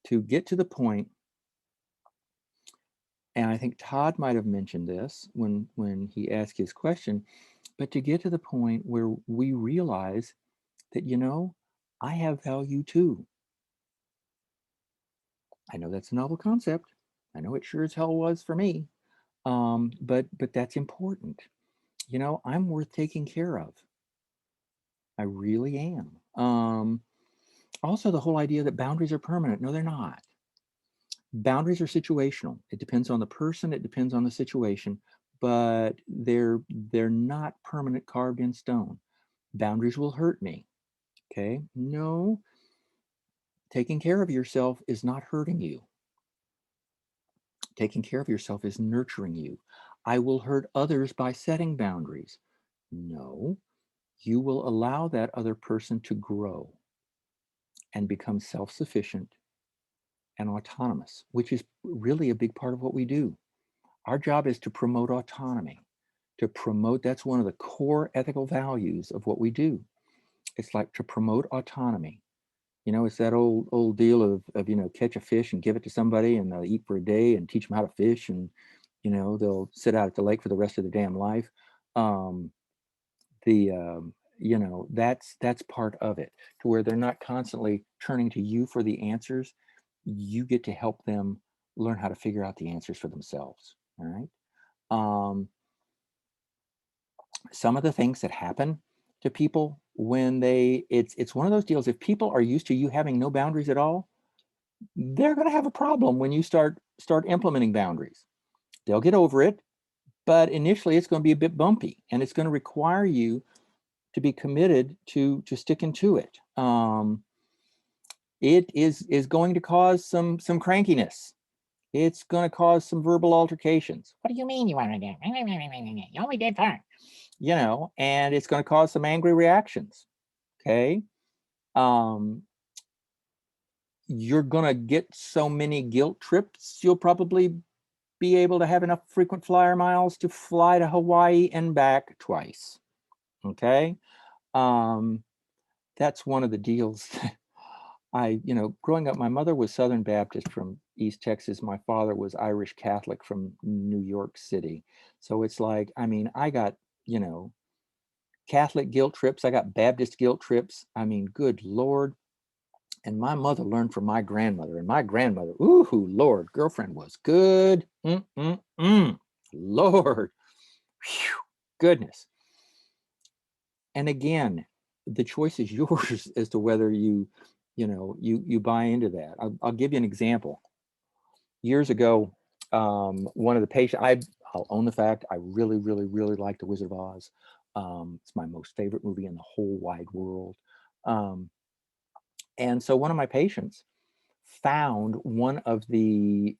To get to the point, and I think Todd might have mentioned this when he asked his question, but to get to the point where we realize that, you know, I have value too. I know that's a novel concept. I know it sure as hell was for me. But that's important. You know, I'm worth taking care of. I really am. Also, the whole idea that boundaries are permanent. No, they're not. Boundaries are situational. It depends on the person. It depends on the situation. But they're not permanent, carved in stone. Boundaries will hurt me. Okay. No, taking care of yourself is not hurting you. Taking care of yourself is nurturing you. I will hurt others by setting boundaries. No, you will allow that other person to grow and become self-sufficient and autonomous, which is really a big part of what we do. Our job is to promote autonomy, to promote, that's one of the core ethical values of what we do. It's like to promote autonomy. You know, it's that old deal of, you know, catch a fish and give it to somebody and they'll eat for a day and teach them how to fish, and, you know, they'll sit out at the lake for the rest of their damn life. You know, that's part of it, to where they're not constantly turning to you for the answers. You get to help them learn how to figure out the answers for themselves. All right. Some of the things that happen to people when it's one of those deals. If people are used to you having no boundaries at all, they're going to have a problem when you start implementing boundaries. They'll get over it, but initially it's going to be a bit bumpy, and it's going to require you to be committed to sticking to it. It is going to cause some crankiness. It's going to cause some verbal altercations. What do you mean you want to do? You only did fine. You know, and it's going to cause some angry reactions. Okay. You're going to get so many guilt trips, you'll probably be able to have enough frequent flyer miles to fly to Hawaii and back twice. Okay. That's one of the deals. You know, growing up, my mother was Southern Baptist from East Texas. My father was Irish Catholic from New York City. So it's like, I mean, I got, you know, Catholic guilt trips. I got Baptist guilt trips. I mean, good Lord. And my mother learned from my grandmother, and my grandmother, ooh, Lord, girlfriend was good. Lord, whew, goodness. And again, the choice is yours as to whether you buy into that. I'll give you an example. Years ago, one of the patients, I'll own the fact, I really, really, really like The Wizard of Oz. It's my most favorite movie in the whole wide world. And so one of my patients found one of the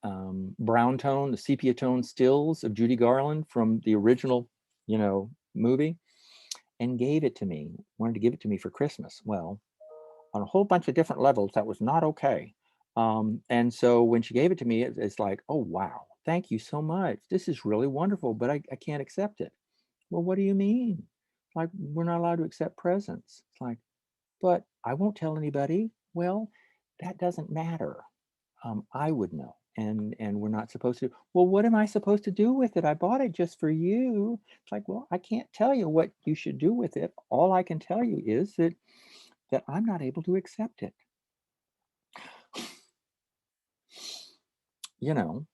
brown tone, the sepia tone stills of Judy Garland from the original, you know, movie, and gave it to me, wanted to give it to me for Christmas. Well, on a whole bunch of different levels, that was not okay. And so when she gave it to me, it's like, oh, wow, thank you so much. This is really wonderful, but I can't accept it. Well, what do you mean? Like, we're not allowed to accept presents. It's like, but I won't tell anybody. Well, that doesn't matter. I would know, and we're not supposed to. Well, what am I supposed to do with it? I bought it just for you. It's like, well, I can't tell you what you should do with it. All I can tell you is that I'm not able to accept it. You know,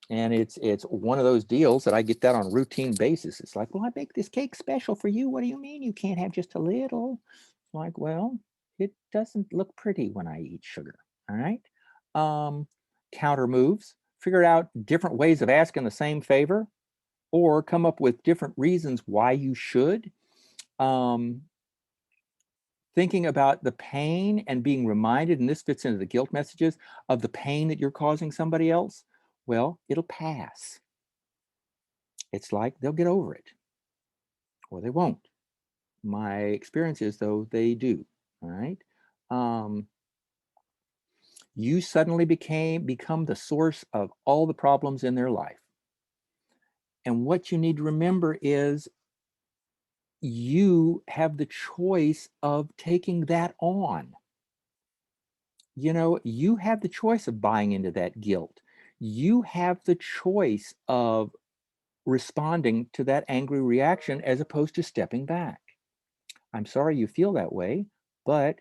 and it's one of those deals that I get that on a routine basis. It's like, well, I baked this cake special for you. What do you mean you can't have just a little? It's like, well, it doesn't look pretty when I eat sugar. All right. Counter moves, figure out different ways of asking the same favor, or come up with different reasons why you should. Thinking about the pain and being reminded, and this fits into the guilt messages, of the pain that you're causing somebody else, well, it'll pass. It's like they'll get over it, or they won't. My experience is, though, they do. All right. You suddenly become the source of all the problems in their life. And what you need to remember is you have the choice of taking that on. You know, you have the choice of buying into that guilt. You have the choice of responding to that angry reaction as opposed to stepping back. I'm sorry you feel that way, but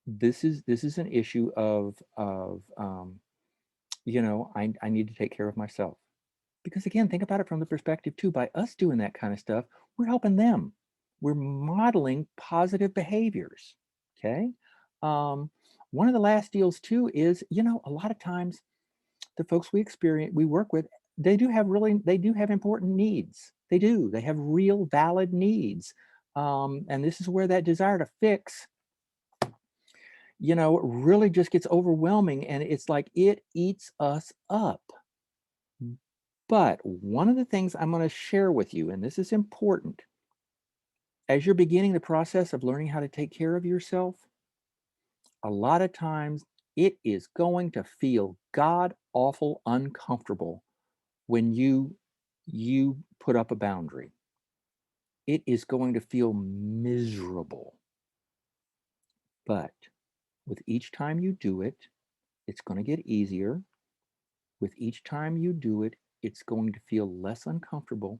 this is an issue of you know, I need to take care of myself. Because again, think about it from the perspective too, by us doing that kind of stuff, we're helping them. We're modeling positive behaviors, okay? One of the last deals too is, you know, a lot of times the folks we work with, they do have important needs. They do, they have real valid needs. And this is where that desire to fix, you know, really just gets overwhelming, and it's like it eats us up. But one of the things I'm going to share with you, and this is important, as you're beginning the process of learning how to take care of yourself, a lot of times it is going to feel god awful uncomfortable when you put up a boundary. It is going to feel miserable. But with each time you do it, it's going to get easier. With each time you do it, it's going to feel less uncomfortable.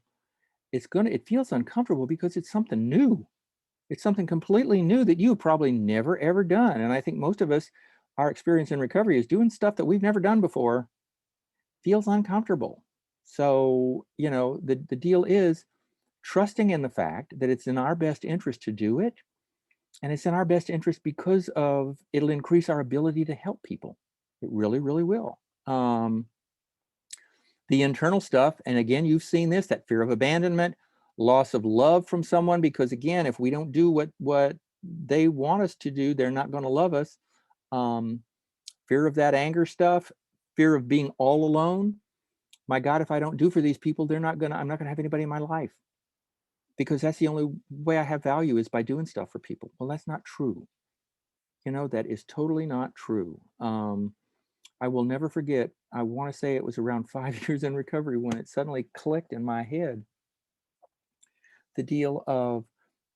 It feels uncomfortable because it's something new. It's something completely new that you've probably never ever done. And I think most of us, our experience in recovery is doing stuff that we've never done before. Feels uncomfortable. So, you know, the deal is trusting in the fact that it's in our best interest to do it. And it's in our best interest because it'll increase our ability to help people. It really, really will. The internal stuff, and again, you've seen this, that fear of abandonment, loss of love from someone, because again, if we don't do what they want us to do, they're not going to love us. Fear of that anger stuff, fear of being all alone. My God, if I don't do for these people, I'm not gonna have anybody in my life, because that's the only way I have value is by doing stuff for people. Well, that's not true. You know, that is totally not true. I will never forget, I want to say it was around 5 years in recovery when it suddenly clicked in my head. The deal of,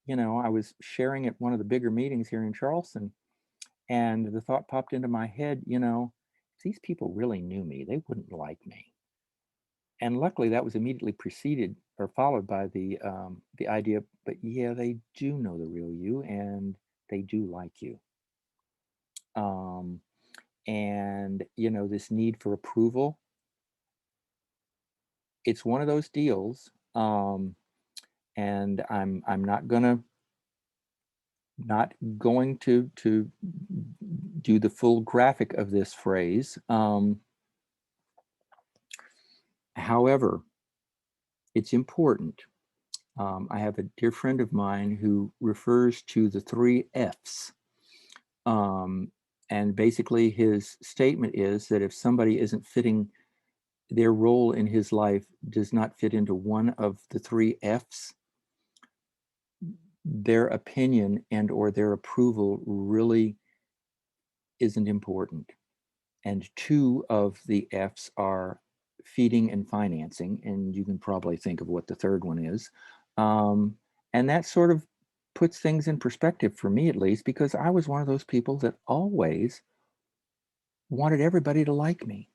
you know, I was sharing at one of the bigger meetings here in Charleston, and the thought popped into my head, you know, if these people really knew me, they wouldn't like me. And luckily that was immediately preceded or followed by the idea, but yeah, they do know the real you and they do like you. And you know, this need for approval, it's one of those deals. And I'm not going to do the full graphic of this phrase. However, it's important. I have a dear friend of mine who refers to the 3 F's. And basically his statement is that if somebody isn't fitting, their role in his life does not fit into one of the 3 F's, their opinion and or their approval really isn't important. And 2 of the F's are feeding and financing, and you can probably think of what the 3rd one is. And that sort of puts things in perspective for me, at least, because I was one of those people that always wanted everybody to like me.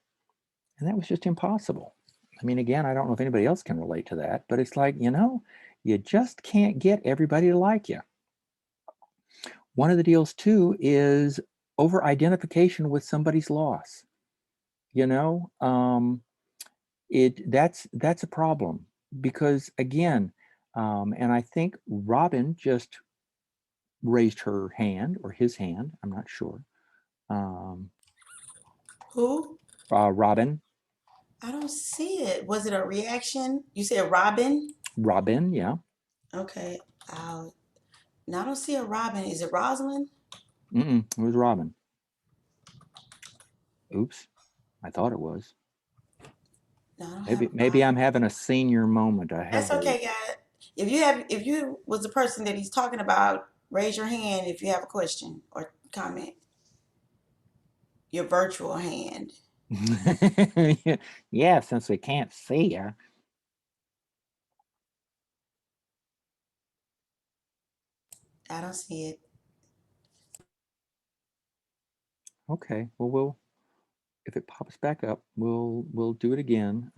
And that was just impossible. I mean, again, I don't know if anybody else can relate to that, but it's like, you know, you just can't get everybody to like you. One of the deals too is over identification with somebody's loss. You know, that's a problem because again, and I think Robin just raised her hand or his hand. I'm not sure. Who? Robin. I don't see it. Was it a reaction? You said Robin? Robin, yeah. Okay. Now I don't see a Robin. Is it Rosalind? It was Robin. Oops, I thought it was. No, I don't have Maybe I'm having a senior moment. I That's have okay, guys. If you was the person that he's talking about, raise your hand if you have a question or comment. Your virtual hand. yeah, since we can't see her. I don't see it. Okay, well, if it pops back up, we'll do it again.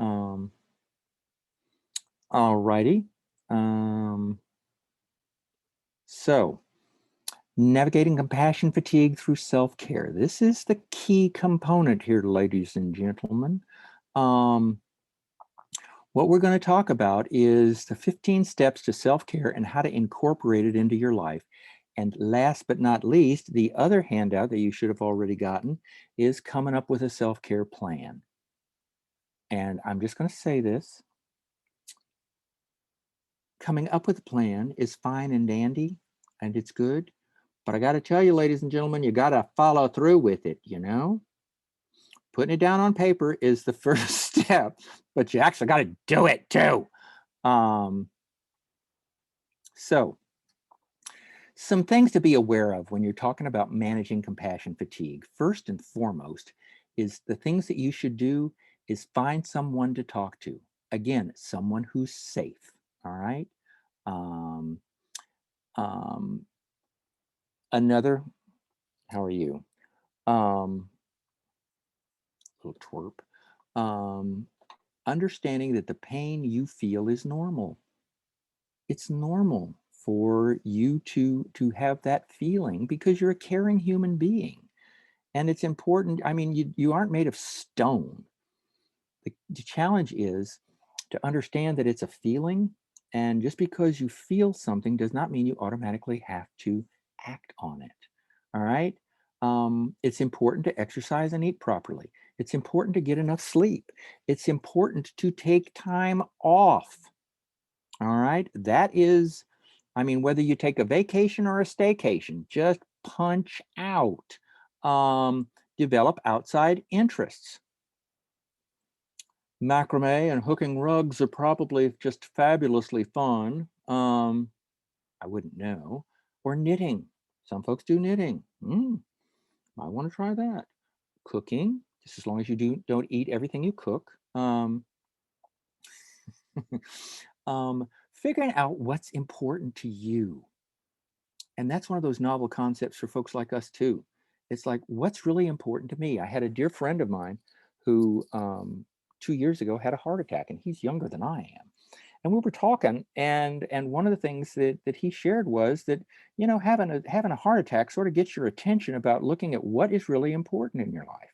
All righty. So, navigating compassion fatigue through self-care. This is the key component here, ladies and gentlemen. What we're going to talk about is the 15 steps to self-care and how to incorporate it into your life. And last but not least, the other handout that you should have already gotten is coming up with a self-care plan. And I'm just going to say this. Coming up with a plan is fine and dandy, and it's good. But I got to tell you, ladies and gentlemen, you got to follow through with it, you know? Putting it down on paper is the first step, but you actually got to do it too. So, some things to be aware of when you're talking about managing compassion fatigue. First and foremost is the things that you should do is find someone to talk to. Again, someone who's safe, all right? Another, how are you? Little twerp. Understanding that the pain you feel is normal. It's normal for you to have that feeling because you're a caring human being. And it's important. I mean, you aren't made of stone. The challenge is to understand that it's a feeling. And just because you feel something does not mean you automatically have to act on it. All right. It's important to exercise and eat properly. It's important to get enough sleep. It's important to take time off. All right. That is, I mean, whether you take a vacation or a staycation, just punch out. Develop outside interests. Macrame and hooking rugs are probably just fabulously fun. I wouldn't know. Or knitting. Some folks do knitting. Might want to try that. Cooking, just as long as you don't eat everything you cook. Figuring out what's important to you. And that's one of those novel concepts for folks like us too. It's like, what's really important to me? I had a dear friend of mine who 2 years ago had a heart attack, and he's younger than I am. And we were talking, and one of the things that he shared was that, you know, having a heart attack sort of gets your attention about looking at what is really important in your life.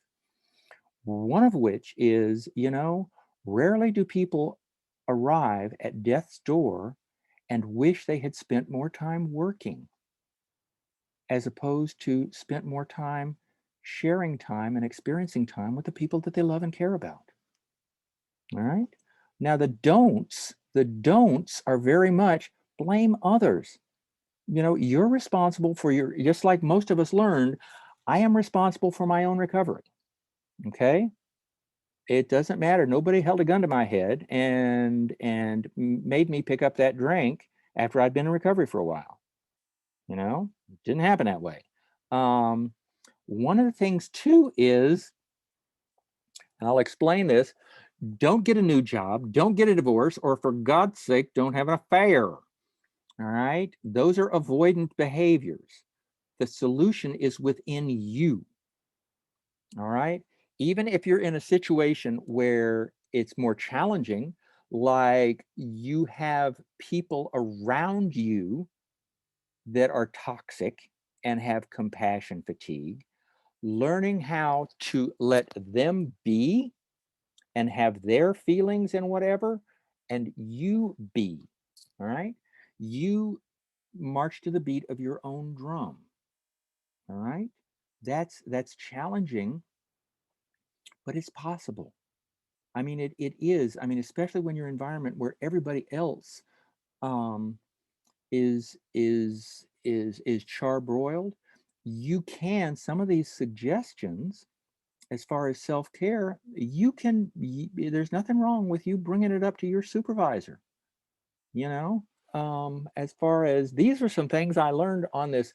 One of which is, you know, rarely do people arrive at death's door and wish they had spent more time working, as opposed to spent more time sharing time and experiencing time with the people that they love and care about. All right. Now the don'ts are very much blame others. You know, you're responsible for your, just like most of us learned, I am responsible for my own recovery. Okay. It doesn't matter. Nobody held a gun to my head and made me pick up that drink after I'd been in recovery for a while. You know, it didn't happen that way. One of the things too is, and I'll explain this, don't get a new job, don't get a divorce, or for God's sake, don't have an affair. All right. Those are avoidant behaviors. The solution is within you. All right. Even if you're in a situation where it's more challenging, like you have people around you that are toxic and have compassion fatigue, learning how to let them be and have their feelings and whatever, and you be, all right? You march to the beat of your own drum, all right? That's challenging, but it's possible. I mean, it is. I mean, especially when you're in an environment where everybody else is charbroiled, you can, some of these suggestions as far as self-care, there's nothing wrong with you bringing it up to your supervisor. You know, as far as these are some things I learned on this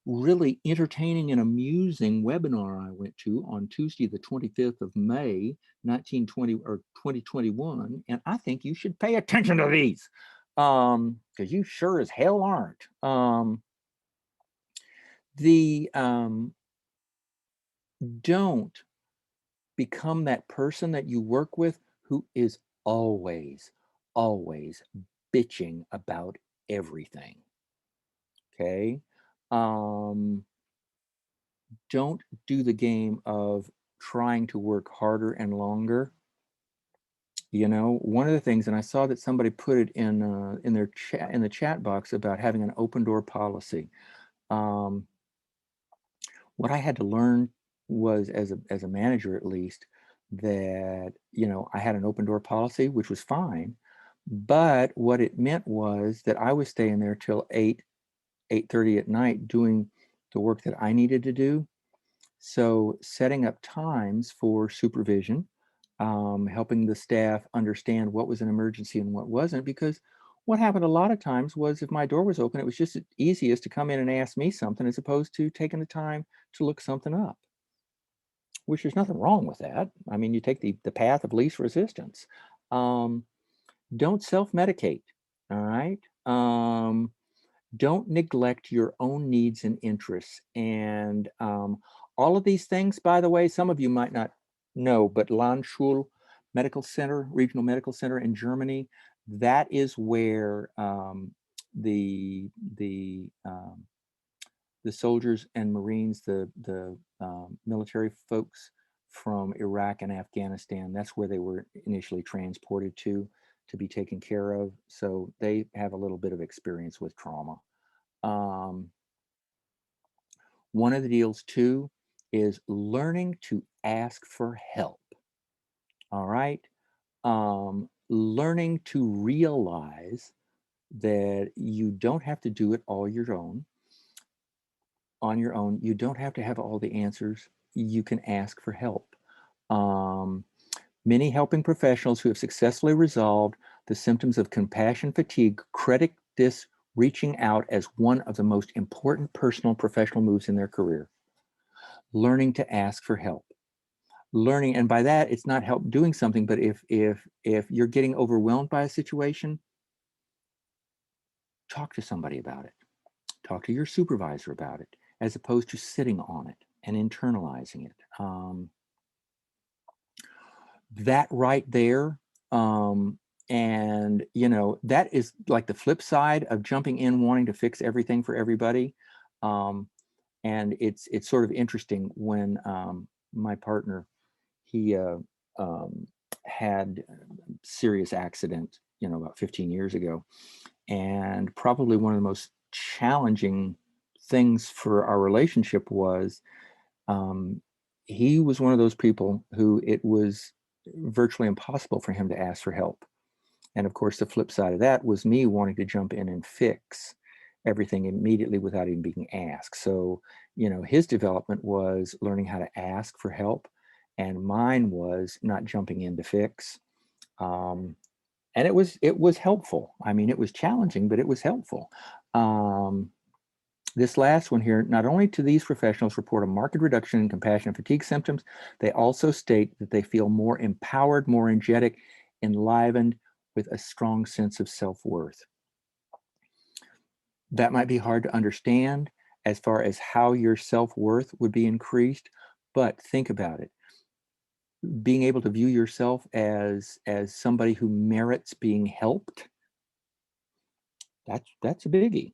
really entertaining and amusing webinar I went to on Tuesday, the 25th of May, 2021. And I think you should pay attention to these because you sure as hell aren't. Don't become that person that you work with who is always bitching about everything. Okay. Don't do the game of trying to work harder and longer. You know, one of the things, and I saw that somebody put it in their chat, in the chat box, about having an open door policy. What I had to learn was, as a manager at least, that, you know, I had an open door policy, which was fine, but what it meant was that I was staying there till 8:30 at night doing the work that I needed to do. So setting up times for supervision, helping the staff understand what was an emergency and what wasn't, because what happened a lot of times was if my door was open, it was just easiest to come in and ask me something as opposed to taking the time to look something up, which there's nothing wrong with that. I mean, you take the path of least resistance. Don't self-medicate, all right? Don't neglect your own needs and interests. And all of these things, by the way, some of you might not know, but Landstuhl Medical Center, Regional Medical Center in Germany, that is where the soldiers and Marines, the military folks from Iraq and Afghanistan, that's where they were initially transported to be taken care of. So they have a little bit of experience with trauma. One of the deals too is learning to ask for help. All right. Learning to realize that you don't have to do it all on your own. You don't have to have all the answers. You can ask for help. Many helping professionals who have successfully resolved the symptoms of compassion fatigue credit this reaching out as one of the most important personal and professional moves in their career. Learning to ask for help. Learning, and by that, it's not help doing something, but if you're getting overwhelmed by a situation, talk to somebody about it. Talk to your supervisor about it, as opposed to sitting on it and internalizing it. That right there, and you know, that is like the flip side of jumping in wanting to fix everything for everybody. And it's sort of interesting when my partner, he had a serious accident, you know, about 15 years ago. And probably one of the most challenging things for our relationship was he was one of those people who it was virtually impossible for him to ask for help. And of course, the flip side of that was me wanting to jump in and fix everything immediately without even being asked. So, you know, his development was learning how to ask for help, and mine was not jumping in to fix. And it was helpful. I mean, it was challenging, but it was helpful. This last one here, not only do these professionals report a marked reduction in compassion and fatigue symptoms, they also state that they feel more empowered, more energetic, enlivened, with a strong sense of self-worth. That might be hard to understand as far as how your self-worth would be increased, but think about it. Being able to view yourself as somebody who merits being helped, that's a biggie.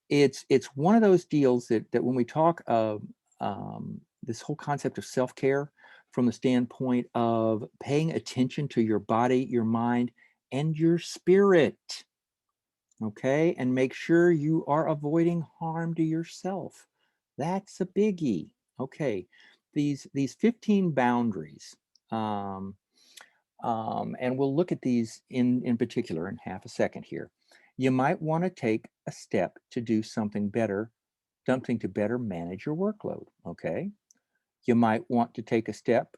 It's one of those deals that when we talk of this whole concept of self-care from the standpoint of paying attention to your body, your mind, and your spirit, okay, and make sure you are avoiding harm to yourself. That's a biggie. Okay, these 15 boundaries, and we'll look at these in particular in half a second here. You might want to take a step to do something better, something to better manage your workload, okay? You might want to take a step,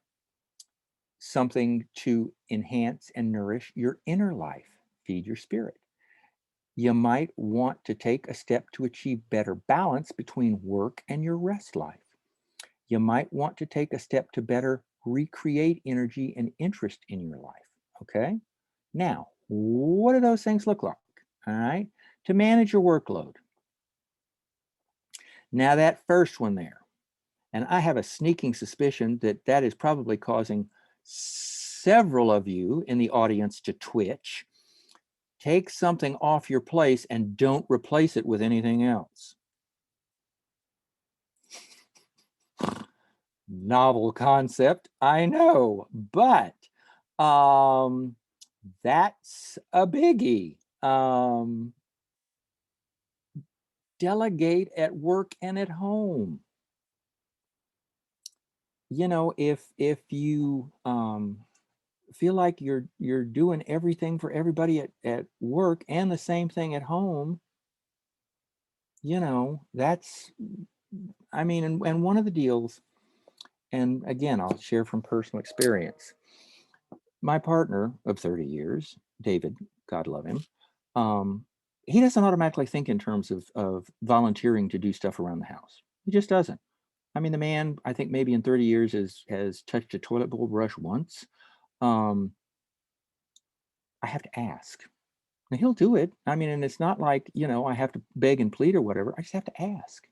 something to enhance and nourish your inner life, feed your spirit. You might want to take a step to achieve better balance between work and your rest life. You might want to take a step to better recreate energy and interest in your life, okay? Now, what do those things look like? All right, to manage your workload. Now that first one there, and I have a sneaking suspicion that that is probably causing several of you in the audience to twitch. Take something off your place and don't replace it with anything else. Novel concept, I know, but that's a biggie. Delegate at work and at home. You know, if you feel like you're doing everything for everybody at work and the same thing at home, you know, that's, I mean, and one of the deals, and again, I'll share from personal experience. My partner of 30 years, David, God love him, he doesn't automatically think in terms of volunteering to do stuff around the house. He just doesn't. I mean, the man, I think maybe in 30 years has touched a toilet bowl brush once. I have to ask. Now he'll do it. I mean, and it's not like, you know, I have to beg and plead or whatever. I just have to ask.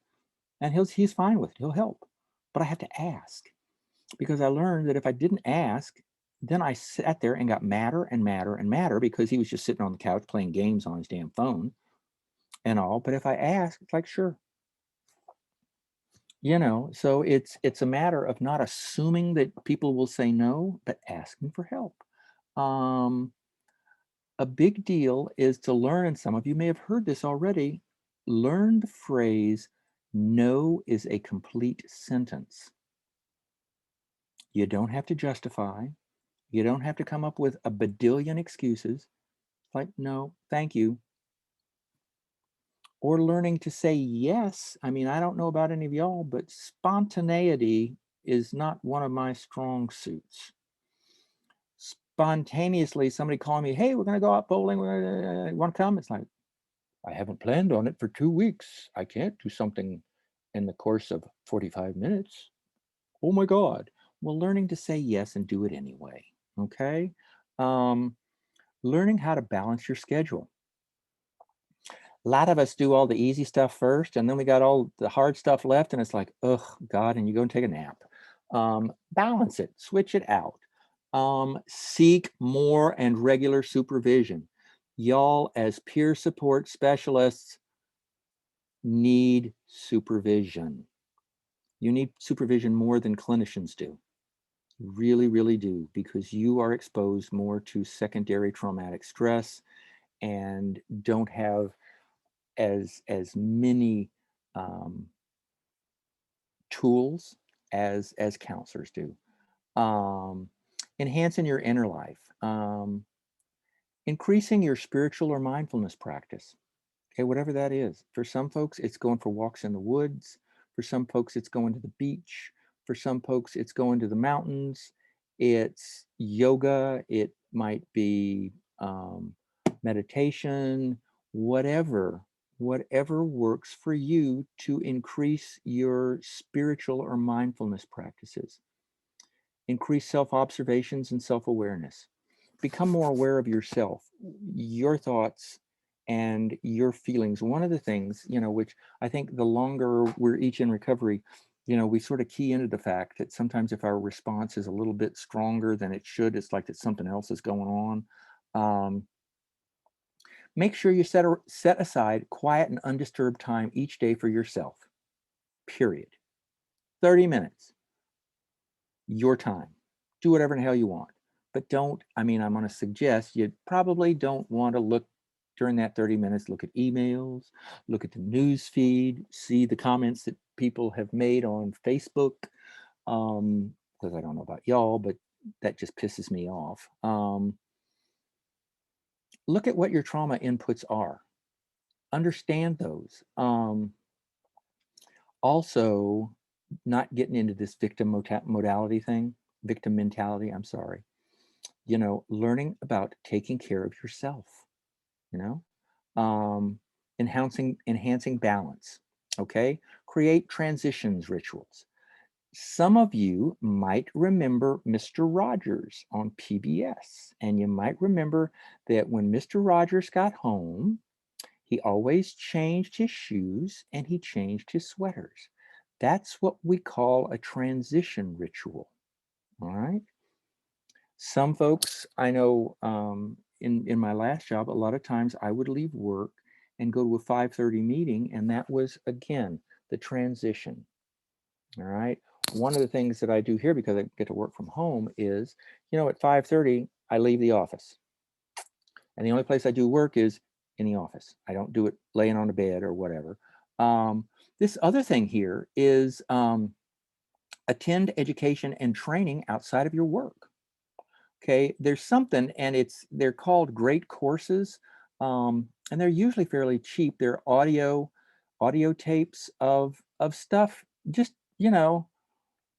And he's fine with it. He'll help. But I have to ask because I learned that if I didn't ask, then I sat there and got madder and madder and madder because he was just sitting on the couch playing games on his damn phone and all. But if I ask, it's like, sure. You know, so it's a matter of not assuming that people will say no, but asking for help. A big deal is to learn, and some of you may have heard this already, learn the phrase, no is a complete sentence. You don't have to justify. You don't have to come up with a badillion excuses. Like, no, thank you. Or learning to say yes. I mean, I don't know about any of y'all, but spontaneity is not one of my strong suits. Spontaneously, somebody calling me, hey, we're going to go out bowling. Want to come? It's like, I haven't planned on it for 2 weeks. I can't do something in the course of 45 minutes. Oh my God. Well, learning to say yes and do it anyway. Okay. Learning how to balance your schedule. A lot of us do all the easy stuff first, and then we got all the hard stuff left, and it's like, oh God, and you go and take a nap. Balance it, switch it out. Seek more and regular supervision. Y'all, as peer support specialists, need supervision. You need supervision more than clinicians do. You really, really do, because you are exposed more to secondary traumatic stress and don't have as many tools as counselors do. Enhancing your inner life, increasing your spiritual or mindfulness practice. Okay, whatever that is. For some folks, it's going for walks in the woods. For some folks, it's going to the beach. For some folks, it's going to the mountains. It's yoga. It might be meditation, whatever works for you to increase your spiritual or mindfulness practices. Increase self-observations and self-awareness. Become more aware of yourself, your thoughts, and your feelings. One of the things, you know, which I think the longer we're each in recovery, you know, we sort of key into the fact that sometimes if our response is a little bit stronger than it should, it's like that something else is going on. Make sure you set aside quiet and undisturbed time each day for yourself, period. 30 minutes, your time. Do whatever the hell you want. But don't, I mean, I'm going to suggest you probably don't want to look during that 30 minutes, look at emails, look at the news feed, see the comments that people have made on Facebook, because I don't know about y'all, but that just pisses me off. Look at what your trauma inputs are. understand those. Also, not getting into this victim victim mentality, I'm sorry. You know, learning about taking care of yourself, you know, enhancing balance, okay? Create transitions rituals. Some of you might remember Mr. Rogers on PBS, and you might remember that when Mr. Rogers got home, he always changed his shoes and he changed his sweaters. That's what we call a transition ritual, all right? Some folks I know in my last job, a lot of times I would leave work and go to a 5:30 meeting, and that was, again, the transition, all right? One of the things that I do here, because I get to work from home, is, you know, at 5:30, I leave the office. And the only place I do work is in the office. I don't do it laying on a bed or whatever. This other thing here is attend education and training outside of your work. Okay, there's something, and they're called great courses, and they're usually fairly cheap. They're audio tapes of stuff, just, you know,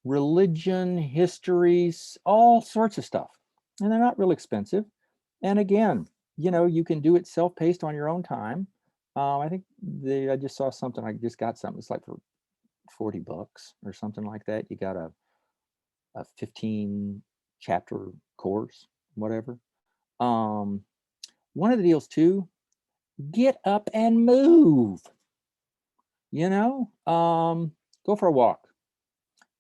religion, histories, all sorts of stuff, and they're not real expensive. And again, you know, you can do it self-paced on your own time. I think I just saw something. I just got something. It's like for $40 or something like that. You got a 15 chapter course, whatever. One of the deals too, get up and move. You know, go for a walk.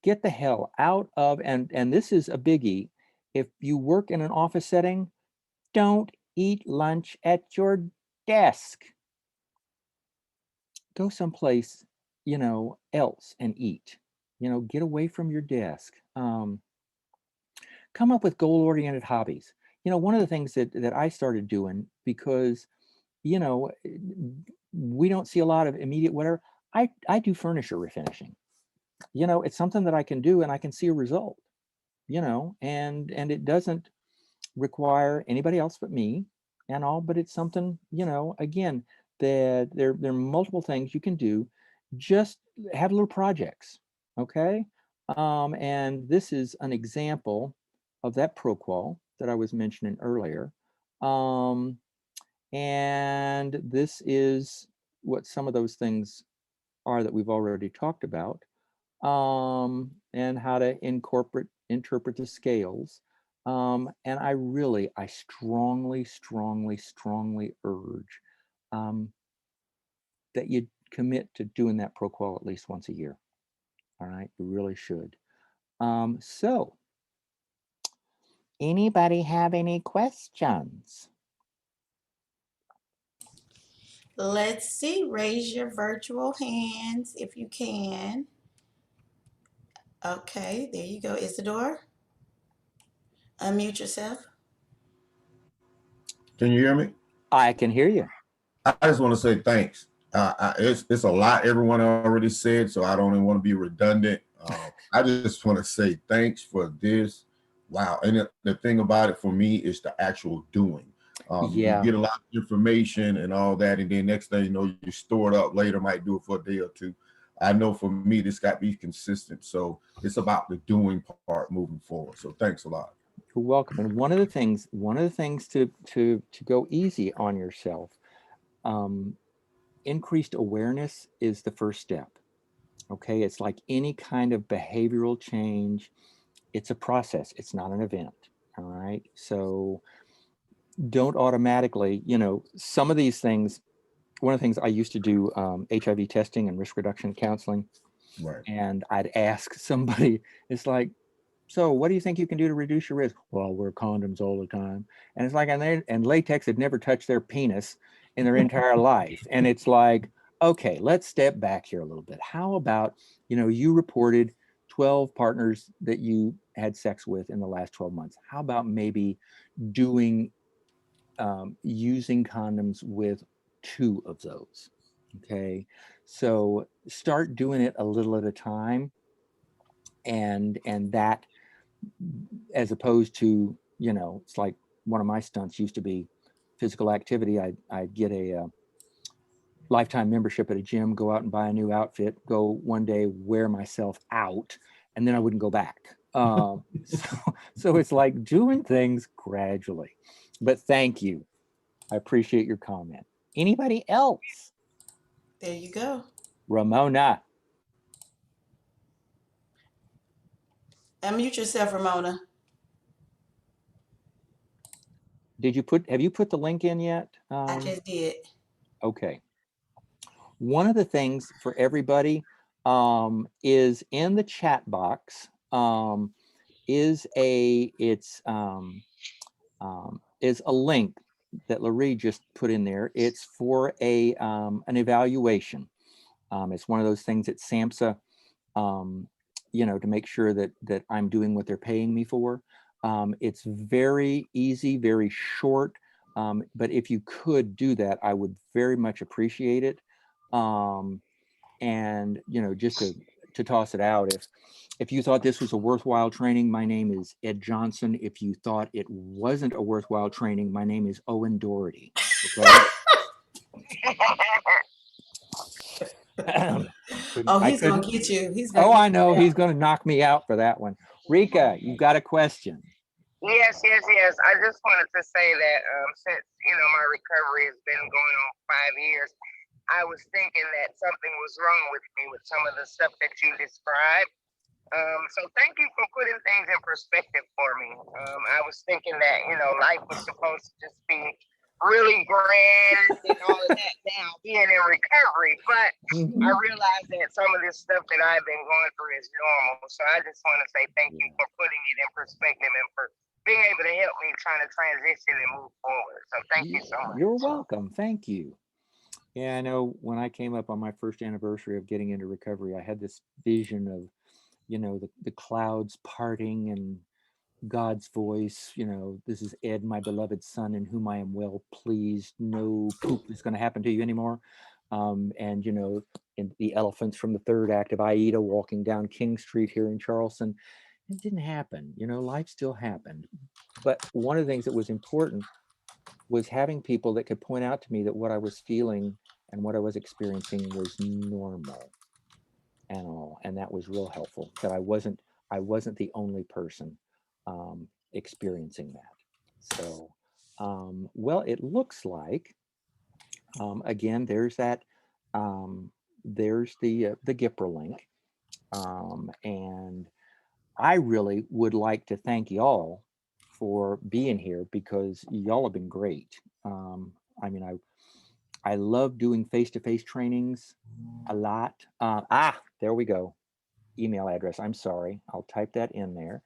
Get the hell out of, and this is a biggie. If you work in an office setting, don't eat lunch at your desk. Go someplace, you know, else and eat. You know, get away from your desk. Come up with goal-oriented hobbies. You know, one of the things that I started doing, because, you know, we don't see a lot of immediate whatever, I do furniture refinishing. You know, it's something that I can do and I can see a result, you know, and it doesn't require anybody else but me and all, but it's something, you know, again, that there are multiple things you can do. Just have little projects, okay? And this is an example of that ProQual that I was mentioning earlier. And this is what some of those things are that we've already talked about, and how to interpret the scales. And I strongly, strongly, strongly urge that you commit to doing that ProQual at least once a year. All right, you really should. So, anybody have any questions? Let's see. Raise your virtual hands if you can. Okay, there you go. Isidore, unmute yourself. Can you hear me? I can hear you. I just want to say thanks. It's a lot everyone already said, so I don't even want to be redundant. I just want to say thanks for this. Wow. And the thing about it for me is the actual doing. Yeah. You get a lot of information and all that, and then next thing you know, you store it up later, might do it for a day or two. I know for me, this got to be consistent. So it's about the doing part moving forward. So thanks a lot. You're welcome. And one of the things to go easy on yourself, increased awareness is the first step. Okay, it's like any kind of behavioral change. It's a process. It's not an event. All right. So don't automatically, you know, some of these things. One of the things I used to do, HIV testing and risk reduction counseling. Right. And I'd ask somebody, it's like, so what do you think you can do to reduce your risk? Well, I wear condoms all the time. And it's like, and latex had never touched their penis in their entire life. And it's like, okay, let's step back here a little bit. How about, you know, you reported 12 partners that you had sex with in the last 12 months. How about maybe doing, using condoms with 2 of those? Okay. So start doing it a little at a time. And that, as opposed to, you know, it's like one of my stunts used to be physical activity. I'd get a lifetime membership at a gym, go out and buy a new outfit, go one day wear myself out, and then I wouldn't go back. So it's like doing things gradually. But thank you. I appreciate your comment. Anybody else? There you go. Ramona. Unmute yourself, Ramona. Have you put the link in yet? I just did. Okay. One of the things for everybody is in the chat box is a link that Larry just put in there. It's for an evaluation. It's one of those things that SAMHSA, to make sure that I'm doing what they're paying me for. It's very easy, very short. But if you could do that, I would very much appreciate it. And just to toss it out, if you thought this was a worthwhile training, my name is Ed Johnson. If you thought it wasn't a worthwhile training, my name is Owen Doherty. Okay? Oh, he's gonna get you. I know he's gonna knock me out for that one. Rika, you got a question? Yes. I just wanted to say that since my recovery has been going on 5 years, I was thinking that something was wrong with me with some of the stuff that you described. So thank you for putting things in perspective for me. I was thinking that life was supposed to just be really grand and all of that now being in recovery, but I realized that some of this stuff that I've been going through is normal. So I just want to say thank you for putting it in perspective and for being able to help me trying to transition and move forward. So thank you so much. You're welcome. Thank you. Yeah, I know when I came up on my first anniversary of getting into recovery, I had this vision of, the clouds parting and God's voice, this is Ed, my beloved son, in whom I am well pleased. No poop is going to happen to you anymore. And, in the elephants from the third act of Aida walking down King Street here in Charleston, it didn't happen. Life still happened. But one of the things that was important was having people that could point out to me that what I was feeling and what I was experiencing was normal and all. And that was real helpful, that I wasn't the only person experiencing that. So, well, it looks like, again, there's that, there's the GIPRA link. And I really would like to thank y'all for being here, because y'all have been great. I love doing face-to-face trainings a lot. There we go. Email address. I'm sorry. I'll type that in there.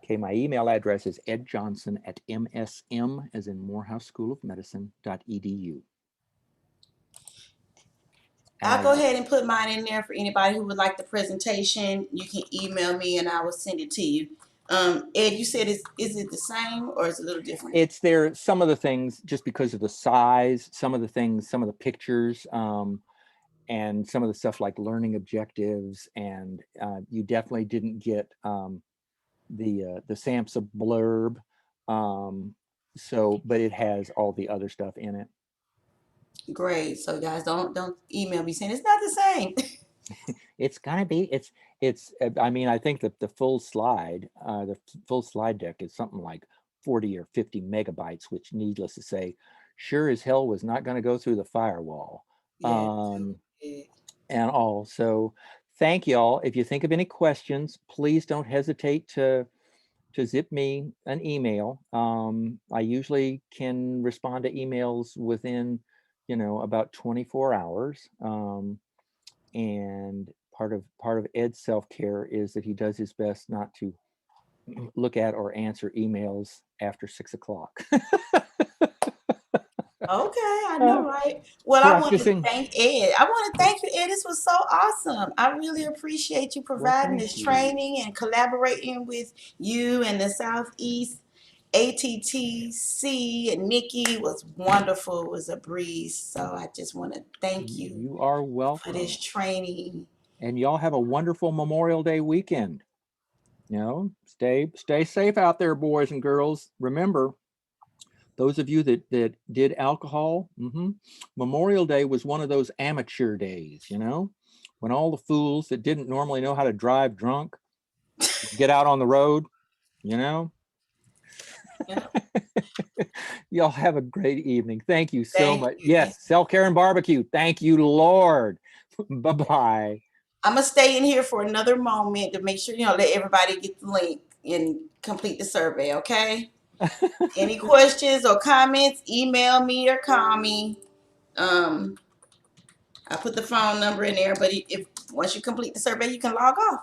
Okay, my email address is edjohnson@msm, as in Morehouse School of Medicine.edu. I'll go ahead and put mine in there for anybody who would like the presentation. You can email me and I will send it to you. Ed, you said is it the same or is it a little different? It's there. Some of the things, just because of the size, some of the things, some of the pictures, and some of the stuff like learning objectives, and you definitely didn't get the SAMHSA blurb. But it has all the other stuff in it. Great. So guys, don't email me saying it's not the same. It's gonna be. It's. I mean, I think that the full slide deck is something like 40 or 50 megabytes, which, needless to say, sure as hell was not going to go through the firewall. And all. So, thank y'all. If you think of any questions, please don't hesitate to zip me an email. I usually can respond to emails within, about 24 hours. And part of Ed's self-care is that he does his best not to look at or answer emails after 6 o'clock. Okay, I know, right? Well, I want to thank Ed. I want to thank you, Ed. This was so awesome. I really appreciate you providing this training and collaborating with you and the Southeast ATTC, and Nikki was wonderful. It was a breeze. So I just want to thank you. You are welcome for this training. And y'all have a wonderful Memorial Day weekend. You know, stay safe out there, boys and girls. Remember, those of you that did alcohol, Memorial Day was one of those amateur days, you know, when all the fools that didn't normally know how to drive drunk get out on the road, you know. Y'all have a great evening. Thank you so Thank much. you. Yes, self-care and barbecue. Thank you, Lord. Bye-bye. I'm gonna stay in here for another moment to make sure, you know, let everybody get the link and complete the survey, okay? Any questions or comments, email me or call me. I put the phone number in there, but if once you complete the survey, you can log off.